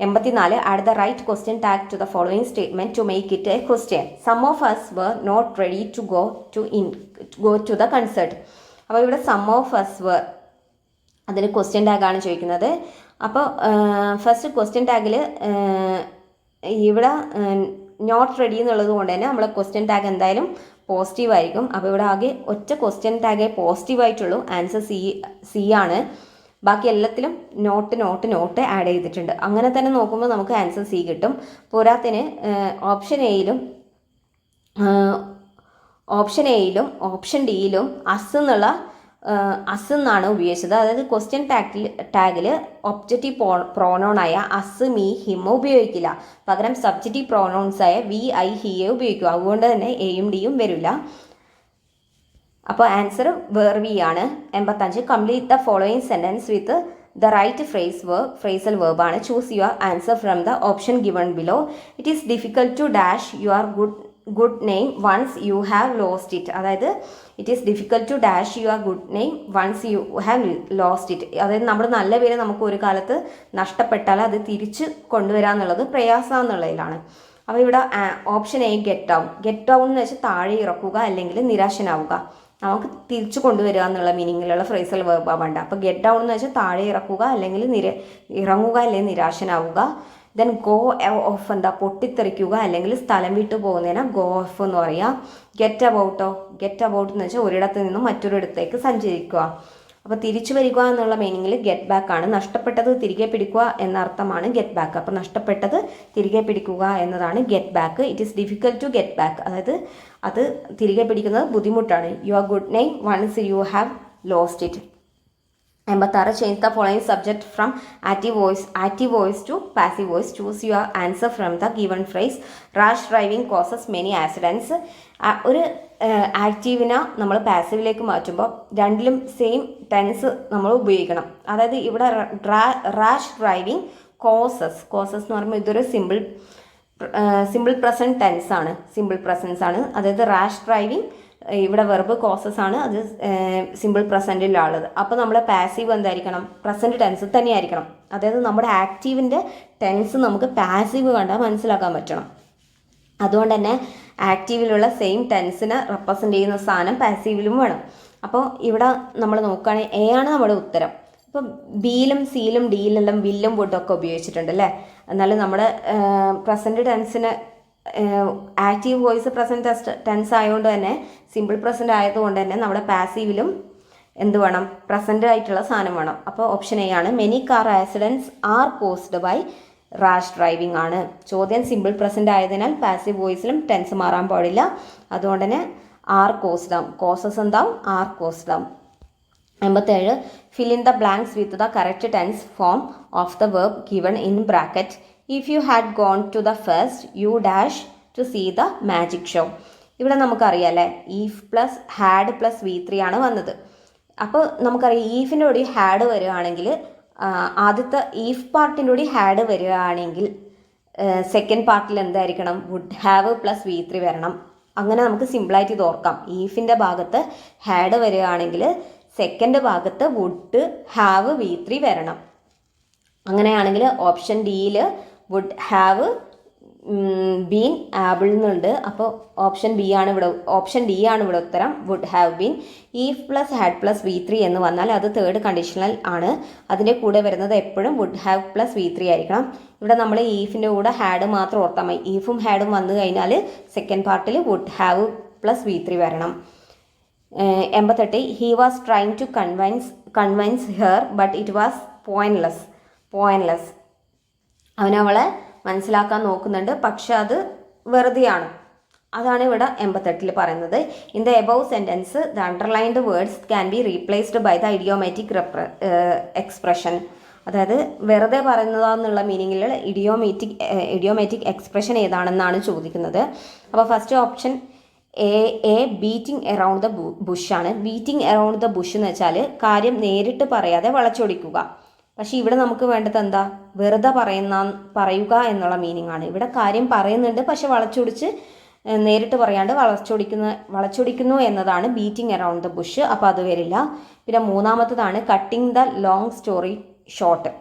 84. Add the right question tag to the following statement to make it a question. Some of us are not ready to go to the concert. അപ്പോൾ ഇവിടെ സം ഓഫ് അസ് വർ, അതിൽ ക്വസ്റ്റ്യൻ ടാഗാണ് ചോദിക്കുന്നത്. അപ്പോൾ ഫസ്റ്റ് ക്വസ്റ്റ്യൻ ടാഗിൽ ഇവിടെ not ready എന്നുള്ളത് കൊണ്ട് തന്നെ നമ്മളെ ക്വസ്റ്റ്യൻ ടാഗ് എന്തായാലും പോസിറ്റീവ് ആയിരിക്കും. അപ്പോൾ ഇവിടെ ആകെ ഒറ്റ ക്വസ്റ്റ്യൻ ടാഗേ പോസിറ്റീവ് ആയിട്ടുള്ളൂ. ആൻസർ സി ആണ്. ബാക്കി എല്ലാത്തിലും നോട്ട് ആഡ് ചെയ്തിട്ടുണ്ട്. അങ്ങനെ തന്നെ നോക്കുമ്പോൾ നമുക്ക് ആൻസർ സി കിട്ടും. പോരാത്തിന് ഓപ്ഷൻ എയിലും ഓപ്ഷൻ ഡിയിലും അസ് എന്നാണ് ഉപയോഗിച്ചത്. അതായത് ക്വസ്റ്റ്യൻ ടാഗിൽ ഒബ്ജക്റ്റീവ് പ്രോനൗണായ അസ്, മീ, ഹിം ഉപയോഗിക്കില്ല. പകരം സബ്ജക്റ്റീവ് പ്രോനൗൺസായ വി, ഐ, ഹിയെ ഉപയോഗിക്കും. അതുകൊണ്ട് തന്നെ എയും ഡിയും വരില്ല. അപ്പോൾ ആൻസർ വേർ വി ആണ്. 85. Complete the following sentence with the right phrasal വേർബാണ്. Choose your answer from the option given below. It is difficult to dash your good name once you have lost it. അതായത് it is difficult to dash your good name once you have lost it. അതായത് നമ്മുടെ നല്ല പേര് നമുക്ക് ഒരു കാലത്ത് നഷ്ടപ്പെട്ടാൽ അത് തിരിച്ച് കൊണ്ടുവരാന്നുള്ളത് പ്രയാസമെന്നുള്ളതിലാണ്. അപ്പോൾ ഇവിടെ ഓപ്ഷൻ എ ഗെറ്റ് ഡൗൺ എന്ന് വെച്ചാൽ താഴെ ഇറക്കുക അല്ലെങ്കിൽ നിരാശനാവുക. നമുക്ക് തിരിച്ചു കൊണ്ടുവരിക എന്നുള്ള മീനിങ്ങിലുള്ള ഫ്രേസൽ വേർബാണ്. അപ്പോൾ ഗെറ്റ് ഡൗൺ എന്ന് വെച്ചാൽ താഴെ ഇറക്കുക അല്ലെങ്കിൽ ഇറങ്ങുക അല്ലെങ്കിൽ നിരാശനാവുക. ദെൻ ഗോ ഓഫ് എന്താ, പൊട്ടിത്തെറിക്കുക അല്ലെങ്കിൽ സ്ഥലം വിട്ടു പോകുന്നതിന് ഗോ ഓഫ് എന്ന് പറയുക. ഗെറ്റ് അബൌട്ട് എന്ന് വെച്ചാൽ ഒരിടത്ത് നിന്നും മറ്റൊരിടത്തേക്ക് സഞ്ചരിക്കുക. അപ്പോൾ തിരിച്ചു വരിക എന്നുള്ള മീനിങ്ങിൽ ഗെറ്റ് ബാക്ക് ആണ്. നഷ്ടപ്പെട്ടത് തിരികെ പിടിക്കുക എന്ന അർത്ഥമാണ് ഗെറ്റ് ബാക്ക്. അപ്പോൾ നഷ്ടപ്പെട്ടത് തിരികെ പിടിക്കുക എന്നതാണ് get back. It is difficult to get back. അതായത് അത് തിരികെ പിടിക്കുന്നത് ബുദ്ധിമുട്ടാണ്. Your good name once you have lost it. 86. Change the following subject from active voice to passive voice. Choose your answer from the given phrase. Rash driving causes many accidents. ഒരു ആക്റ്റീവിനെ നമ്മൾ പാസീവിലേക്ക് മാറ്റുമ്പോൾ രണ്ടിലും സെയിം ടെൻസ് നമ്മൾ ഉപയോഗിക്കണം. അതായത് ഇവിടെ rash driving causes എന്ന് പറയുമ്പോൾ ഇതൊരു സിമ്പിൾ പ്രസൻറ്റ് ടെൻസ് ആണ്. അതായത് റാഷ് ഡ്രൈവിംഗ് ഇവിടെ വെർബ് കോസസ് ആണ്, അത് സിമ്പിൾ പ്രസൻറ്റിലുള്ളത്. അപ്പോൾ നമ്മൾ പാസീവ് എന്തായിരിക്കണം, പ്രസൻറ്റ് ടെൻസ് തന്നെയായിരിക്കണം. അതായത് നമ്മുടെ ആക്റ്റീവിൻ്റെ ടെൻസ് നമുക്ക് പാസീവ് കണ്ടാൽ മനസ്സിലാക്കാൻ പറ്റണം. അതുകൊണ്ട് തന്നെ ആക്റ്റീവിലുള്ള സെയിം ടെൻസിനെ റെപ്രസെൻ്റ് ചെയ്യുന്ന സാധനം പാസീവിലും വേണം. അപ്പോൾ ഇവിടെ നമ്മൾ നോക്കുകയാണെങ്കിൽ എ ആണ് നമ്മുടെ ഉത്തരം. ഇപ്പം ബിയിലും സിയിലും ഡിയിലെല്ലാം വില്ലും വുഡൊക്കെ ഉപയോഗിച്ചിട്ടുണ്ട് അല്ലേ. എന്നാലും നമ്മുടെ പ്രസൻറ്റ് ടെൻസിന് ആക്റ്റീവ് വോയിസ് പ്രസൻറ്റ് ടെൻസ് ആയതുകൊണ്ട് തന്നെ, സിമ്പിൾ പ്രസൻറ്റ് ആയതുകൊണ്ട് തന്നെ നമ്മുടെ പാസീവിലും എന്ത് വേണം, പ്രസൻറ്റ് ആയിട്ടുള്ള സാധനം വേണം. അപ്പോൾ ഓപ്ഷൻ എ ആണ്. Many car accidents are caused by rash driving ആണ്. ചോദ്യം സിമ്പിൾ പ്രസൻറ്റ് ആയതിനാൽ പാസീവ് വോയിസിലും ടെൻസ് മാറാൻ പാടില്ല. അതുകൊണ്ട് തന്നെ ആർ കോസ്ഡ് ആവും. കോസസ് എന്താവും, ആർ കോസ്ഡ് ആവും. 87. Fill in the blanks with the correct tense form of the verb given in bracket. If you had gone to the first you dash to see the magic show. ഇവിടെ നമുക്കറിയാം അല്ലേ, if plus had plus V3 ആണ് വന്നത്. അപ്പോൾ നമുക്കറിയാം ഈഫിൻ്റെ കൂടി had വരികയാണെങ്കിൽ, ആദ്യത്തെ ഈഫ് പാർട്ടിൻ്റെ കൂടി ഹാഡ് വരികയാണെങ്കിൽ സെക്കൻഡ് പാർട്ടിൽ എന്തായിരിക്കണം, വുഡ് ഹാവ് പ്ലസ് V3 വരണം. അങ്ങനെ നമുക്ക് സിമ്പിളായിട്ട് ഇത് ഓർക്കാം. ഈഫിൻ്റെ ഭാഗത്ത് ഹാഡ് വരികയാണെങ്കിൽ സെക്കൻഡ് ഭാഗത്ത് വുഡ് ഹാവ് V3 വരണം. അങ്ങനെയാണെങ്കിൽ ഓപ്ഷൻ ഡിയിൽ വുഡ് ഹാവ് ബീൻ ആബിൾ എന്നുണ്ട്. അപ്പോൾ ഓപ്ഷൻ ഡി ആണ് ഇവിടെ ഉത്തരം, would have been. If plus had plus V3 എന്ന് വന്നാൽ അത് തേർഡ് കണ്ടീഷണൽ ആണ്. അതിൻ്റെ കൂടെ വരുന്നത് എപ്പോഴും വുഡ് ഹാവ് പ്ലസ് V3 ആയിരിക്കണം. ഇവിടെ നമ്മൾ ഈഫിൻ്റെ കൂടെ ഹാഡ് മാത്രം ഓർത്താൽ മതി. ഈഫും ഹാഡും വന്നു കഴിഞ്ഞാൽ സെക്കൻഡ് പാർട്ടിൽ വുഡ് ഹാവ് പ്ലസ് V3 വരണം. 88. He was trying to convince her but it was pointless. അവനവളെ മനസ്സിലാക്കാൻ നോക്കുന്നുണ്ട്, പക്ഷെ അത് വെറുതെയാണ്. അതാണ് ഇവിടെ 88 പറയുന്നത്. In the above sentence the underlined words can be replaced by the idiomatic expression. അതായത് വെറുതെ പറയുന്നതാന്നുള്ള മീനിങ്ങിലുള്ള ഇഡിയോമാറ്റിക് എക്സ്പ്രഷൻ ഏതാണെന്നാണ് ചോദിക്കുന്നത്. അപ്പോൾ first option A beating around the bush ആണ്. ബീറ്റിംഗ് എറൗണ്ട് ദ ബുഷ് എന്ന് വെച്ചാൽ കാര്യം നേരിട്ട് പറയാതെ വളച്ചൊടിക്കുക. പക്ഷേ ഇവിടെ നമുക്ക് വേണ്ടത് എന്താ, വെറുതെ പറയുക എന്നുള്ള മീനിങ് ആണ്. ഇവിടെ കാര്യം പറയുന്നുണ്ട്, പക്ഷെ വളച്ചൊടിച്ച് നേരിട്ട് പറയാണ്ട് വളച്ചൊടിക്കുന്നു എന്നതാണ് ബീറ്റിംഗ് എറൗണ്ട് ദ ബുഷ്. അപ്പോൾ അത് വരില്ല. പിന്നെ മൂന്നാമത്തതാണ് cutting the long story short.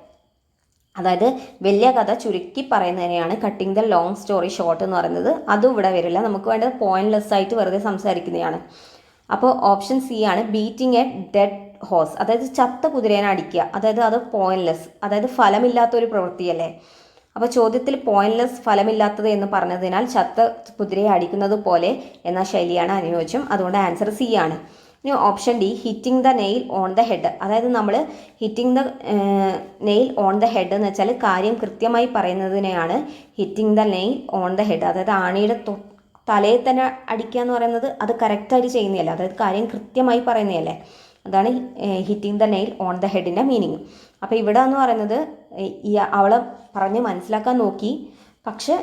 അതായത് വലിയ കഥ ചുരുക്കി പറയുന്നതിനെയാണ് cutting the long story short എന്ന് പറയുന്നത്. അതും ഇവിടെ വരില്ല. നമുക്ക് വേണ്ടത് പോയിന്റ്ലെസ് ആയിട്ട് വെറുതെ സംസാരിക്കുന്നതാണ്. അപ്പോൾ ഓപ്ഷൻ സി ആണ് ബീറ്റിംഗ് എ ഡെഡ് ഹോസ്. അതായത് ചത്ത കുതിരേനെ അടിക്കുക. അതായത് അത് പോയിന്റ്ലെസ്, അതായത് ഫലമില്ലാത്തൊരു പ്രവൃത്തിയല്ലേ. അപ്പോൾ ചോദ്യത്തിൽ പോയിന്റ്ലെസ്, ഫലമില്ലാത്തത് എന്ന് പറഞ്ഞതിനാൽ ചത്ത കുതിരയെ അടിക്കുന്നത് പോലെ എന്ന ശൈലിയാണ് അനുയോജ്യം. അതുകൊണ്ട് ആൻസർ സി ആണ്. ഇനി option D hitting the nail on the head. അതായത് നമ്മൾ hitting the nail on the head എന്ന് വെച്ചാൽ കാര്യം കൃത്യമായി പറയുന്നതിനെയാണ് hitting the nail on the head. അതായത് ആണിയുടെ തലയിൽ തന്നെ അടിക്കുക എന്ന് പറയുന്നത് അത് കറക്റ്റായിട്ട് ചെയ്യുന്നതല്ല, അതായത് കാര്യം കൃത്യമായി പറയുന്നതല്ലേ. അതാണ് hitting the nail on the ഹെഡിൻ്റെ മീനിങ്. അപ്പോൾ ഇവിടെ എന്ന് പറയുന്നത് അവളെ പറഞ്ഞ് മനസ്സിലാക്കാൻ നോക്കി, പക്ഷെ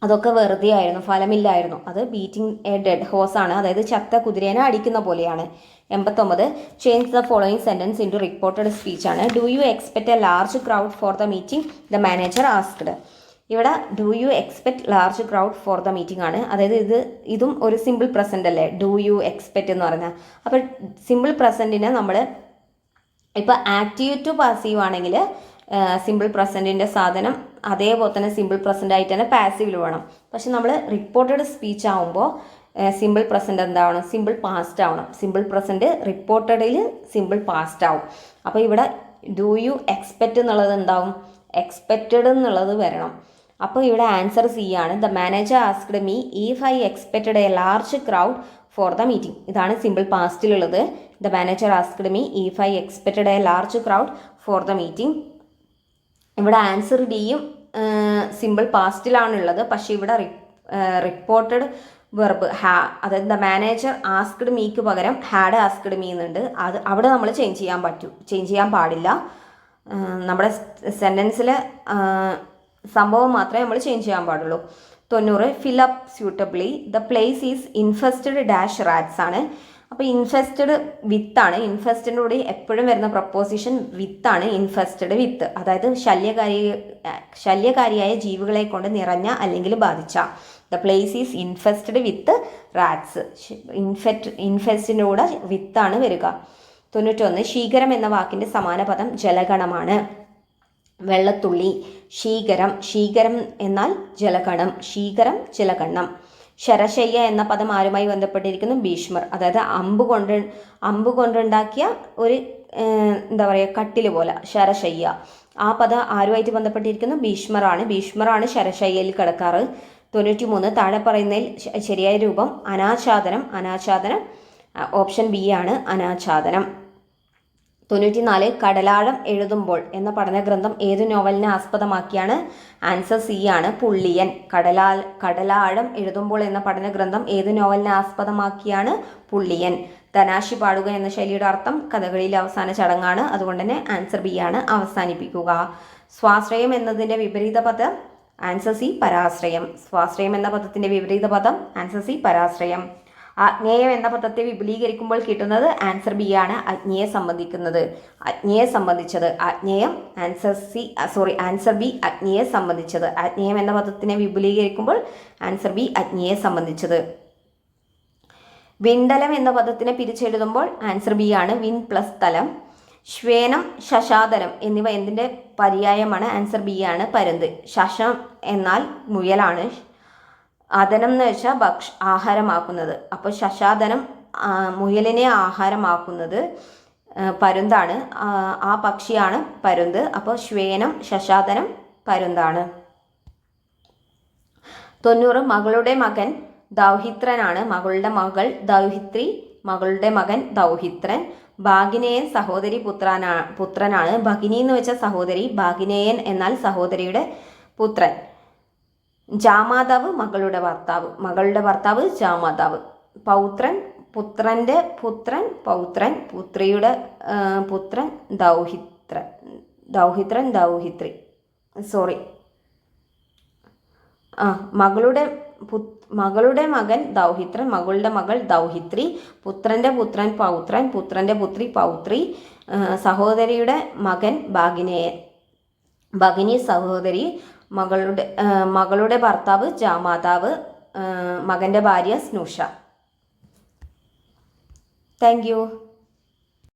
അതൊക്കെ വെറുതെ ആയിരുന്നു, ഫലമില്ലായിരുന്നു. അത് ബീറ്റിംഗ് എ ഡെഡ് ഹോസ് ആണ്, അതായത് ചത്ത കുതിരേനെ അടിക്കുന്ന പോലെയാണ്. 89. Change the following sentence into reported speech ആണ്. Do you expect a large crowd for the meeting the manager asked. ഇവിടെ do you expect large crowd for the meeting ആണ്. അതായത് ഇതും ഒരു സിമ്പിൾ പ്രസൻറ്റ് അല്ലേ, ഡു യു എക്സ്പെക്റ്റ് എന്ന് പറഞ്ഞാൽ. അപ്പോൾ സിമ്പിൾ പ്രസൻറ്റിനെ നമ്മൾ ഇപ്പോൾ ആക്റ്റീവ് ടു പാസീവ് ആണെങ്കിൽ സിമ്പിൾ പ്രസൻറ്റിൻ്റെ സാധനം അതേപോലെ തന്നെ സിമ്പിൾ പ്രസൻ്റ് ആയിട്ട് തന്നെ പാസീവിൽ വേണം. പക്ഷെ നമ്മൾ റിപ്പോർട്ടഡ് സ്പീച്ച് ആകുമ്പോൾ സിമ്പിൾ പ്രസൻറ്റ് എന്താവണം, സിമ്പിൾ പാസ്റ്റ് ആവണം. സിമ്പിൾ പ്രസൻറ്റ് റിപ്പോർട്ടഡിൽ സിമ്പിൾ പാസ്റ്റ് ആവും. അപ്പോൾ ഇവിടെ ഡു യു എക്സ്പെക്റ്റ് എന്നുള്ളത് എന്താവും, എക്സ്പെക്റ്റഡ് എന്നുള്ളത് വരണം. അപ്പോൾ ഇവിടെ ആൻസർ സി ആണ്. The manager asked me if I expected a large crowd for the meeting. ഇതാണ് സിമ്പിൾ പാസ്റ്റിലുള്ളത്. The manager asked me if I expected a large crowd for the meeting. ഇവിടെ ആൻസർ ഡിയും simple പാസ്റ്റിലാണുള്ളത്. പക്ഷേ ഇവിടെ reported verb അതായത് the manager asked മീക്ക് പകരം ഹാഡ് ആസ്ക്ഡ് മീ എന്നുണ്ട്. അത് അവിടെ നമ്മൾ ചേഞ്ച് ചെയ്യാൻ പാടില്ല. നമ്മുടെ സെൻറ്റൻസിലെ സംഭവം മാത്രമേ നമ്മൾ ചേഞ്ച് ചെയ്യാൻ പാടുള്ളൂ. 90. Fill up suitably the place is infested dash rats ആണ്. അപ്പോൾ ഇൻഫെസ്റ്റഡ് വിത്താണ്. ഇൻഫെസ്റ്റഡിൻ്റെ കൂടി എപ്പോഴും വരുന്ന പ്രപ്പോസിഷൻ വിത്താണ്. ഇൻഫെസ്റ്റഡ് വിത്ത്, അതായത് ശല്യകാരിയായ ജീവികളെ കൊണ്ട് നിറഞ്ഞ അല്ലെങ്കിൽ ബാധിച്ച. The place is infested with rats. ഇൻഫെസ്റ്റിൻ്റെ കൂടെ വിത്താണ് വരിക. 91. ശീകരം എന്ന വാക്കിൻ്റെ സമാന പദം ജലഗണമാണ്. വെള്ളത്തുള്ളി, ശീകരം എന്നാൽ ജലഗണം, ശീകരം ജലഗണം. ശരശയ്യ എന്ന പദം ആരുമായി ബന്ധപ്പെട്ടിരിക്കുന്നു? ഭീഷ്മർ. അതായത് അമ്പ് കൊണ്ടുണ്ടാക്കിയ ഒരു എന്താ പറയുക കട്ടില് പോലെ ശരശയ്യ. ആ പദം ആരുമായിട്ട് ബന്ധപ്പെട്ടിരിക്കുന്നു? ഭീഷ്മറാണ് ശരശയ്യയിൽ കിടക്കാറ്. 93 താഴെ പറയുന്നതിൽ ശരിയായ രൂപം അനാച്ഛാദനം ഓപ്ഷൻ ബി ആണ് അനാച്ഛാദനം. 94 കടലാഴം എഴുതുമ്പോൾ എന്ന പഠനഗ്രന്ഥം ഏതു നോവലിനെ ആസ്പദമാക്കിയാണ്? ആൻസർ സി ആണ് പുള്ളിയൻ. കടലാഴം എഴുതുമ്പോൾ എന്ന പഠനഗ്രന്ഥം ഏതു നോവലിനെ ആസ്പദമാക്കിയാണ്? പുള്ളിയൻ. ധനാശി പാടുക എന്ന ശൈലിയുടെ അർത്ഥം കഥകളിയിലെ അവസാന ചടങ്ങാണ്. അതുകൊണ്ട് തന്നെ ആൻസർ ബി ആണ് അവസാനിപ്പിക്കുക. സ്വാശ്രയം എന്നതിൻ്റെ വിപരീത പദം? Answer C പരാശ്രയം. സ്വാശ്രയം എന്ന പദത്തിൻ്റെ വിപരീത പദം? Answer C പരാശ്രയം. ആജ്ഞേയം എന്ന പദത്തെ വിപുലീകരിക്കുമ്പോൾ കിട്ടുന്നത്? ആൻസർ ബി ആണ് അജ്ഞയെ സംബന്ധിച്ചത്. ആജ്ഞേയം ആൻസർ ബി അജ്ഞയെ സംബന്ധിച്ചത്. ആജ്ഞേയം എന്ന പദത്തിനെ വിപുലീകരിക്കുമ്പോൾ ആൻസർ ബി അജ്ഞയെ സംബന്ധിച്ചത്. വിണ്ടലം എന്ന പദത്തിനെ പിരിച്ചെഴുതുമ്പോൾ ആൻസർ ബി ആണ് വിൻ പ്ലസ് തലം. ശ്വേനം ശശാതരം എന്നിവ എന്തിൻ്റെ പര്യായമാണ്? ആൻസർ ബി ആണ് പരുന്ത്. ശശം എന്നാൽ മുയലാണ്. അതനം എന്ന് വെച്ചാൽ ആഹാരമാക്കുന്നത്. അപ്പോൾ ശശാതനം മുയലിനെ ആഹാരമാക്കുന്നത് പരുന്താണ്. ആ പക്ഷിയാണ് പരുന്ത്. അപ്പോൾ ശ്വേനം ശശാതനം പരുന്താണ്. 90 മകളുടെ മകൻ ദൗഹിത്രനാണ്. മകളുടെ മകൾ ദൗഹിത്രി, മകളുടെ മകൻ ദൗഹിത്രൻ. ഭാഗിനേയൻ സഹോദരി പുത്രനാണ്. ഭഗിനി എന്ന് വെച്ചാൽ സഹോദരി, ഭാഗിനേയൻ എന്നാൽ സഹോദരിയുടെ പുത്രൻ. ജാമാതാവ് മകളുടെ ഭർത്താവ് ജാമാതാവ്. പൗത്രൻ പുത്രൻ്റെ പുത്രൻ, പൗത്രൻ പുത്രിയുടെ പുത്രൻ ദൗഹിത്രി. മകളുടെ മകൻ ദൗഹിത്രൻ, മകളുടെ മകൾ ദൗഹിത്രി, പുത്രൻ്റെ പുത്രൻ പൗത്രൻ, പുത്രൻ്റെ പുത്രി പൗത്രി, സഹോദരിയുടെ മകൻ ഭാഗിനേയൻ, ഭഗിനി സഹോദരി, മകളുടെ ഭർത്താവ് ജാമാതാവ്, മകൻ്റെ ഭാര്യ സ്നൂഷ. Thank you.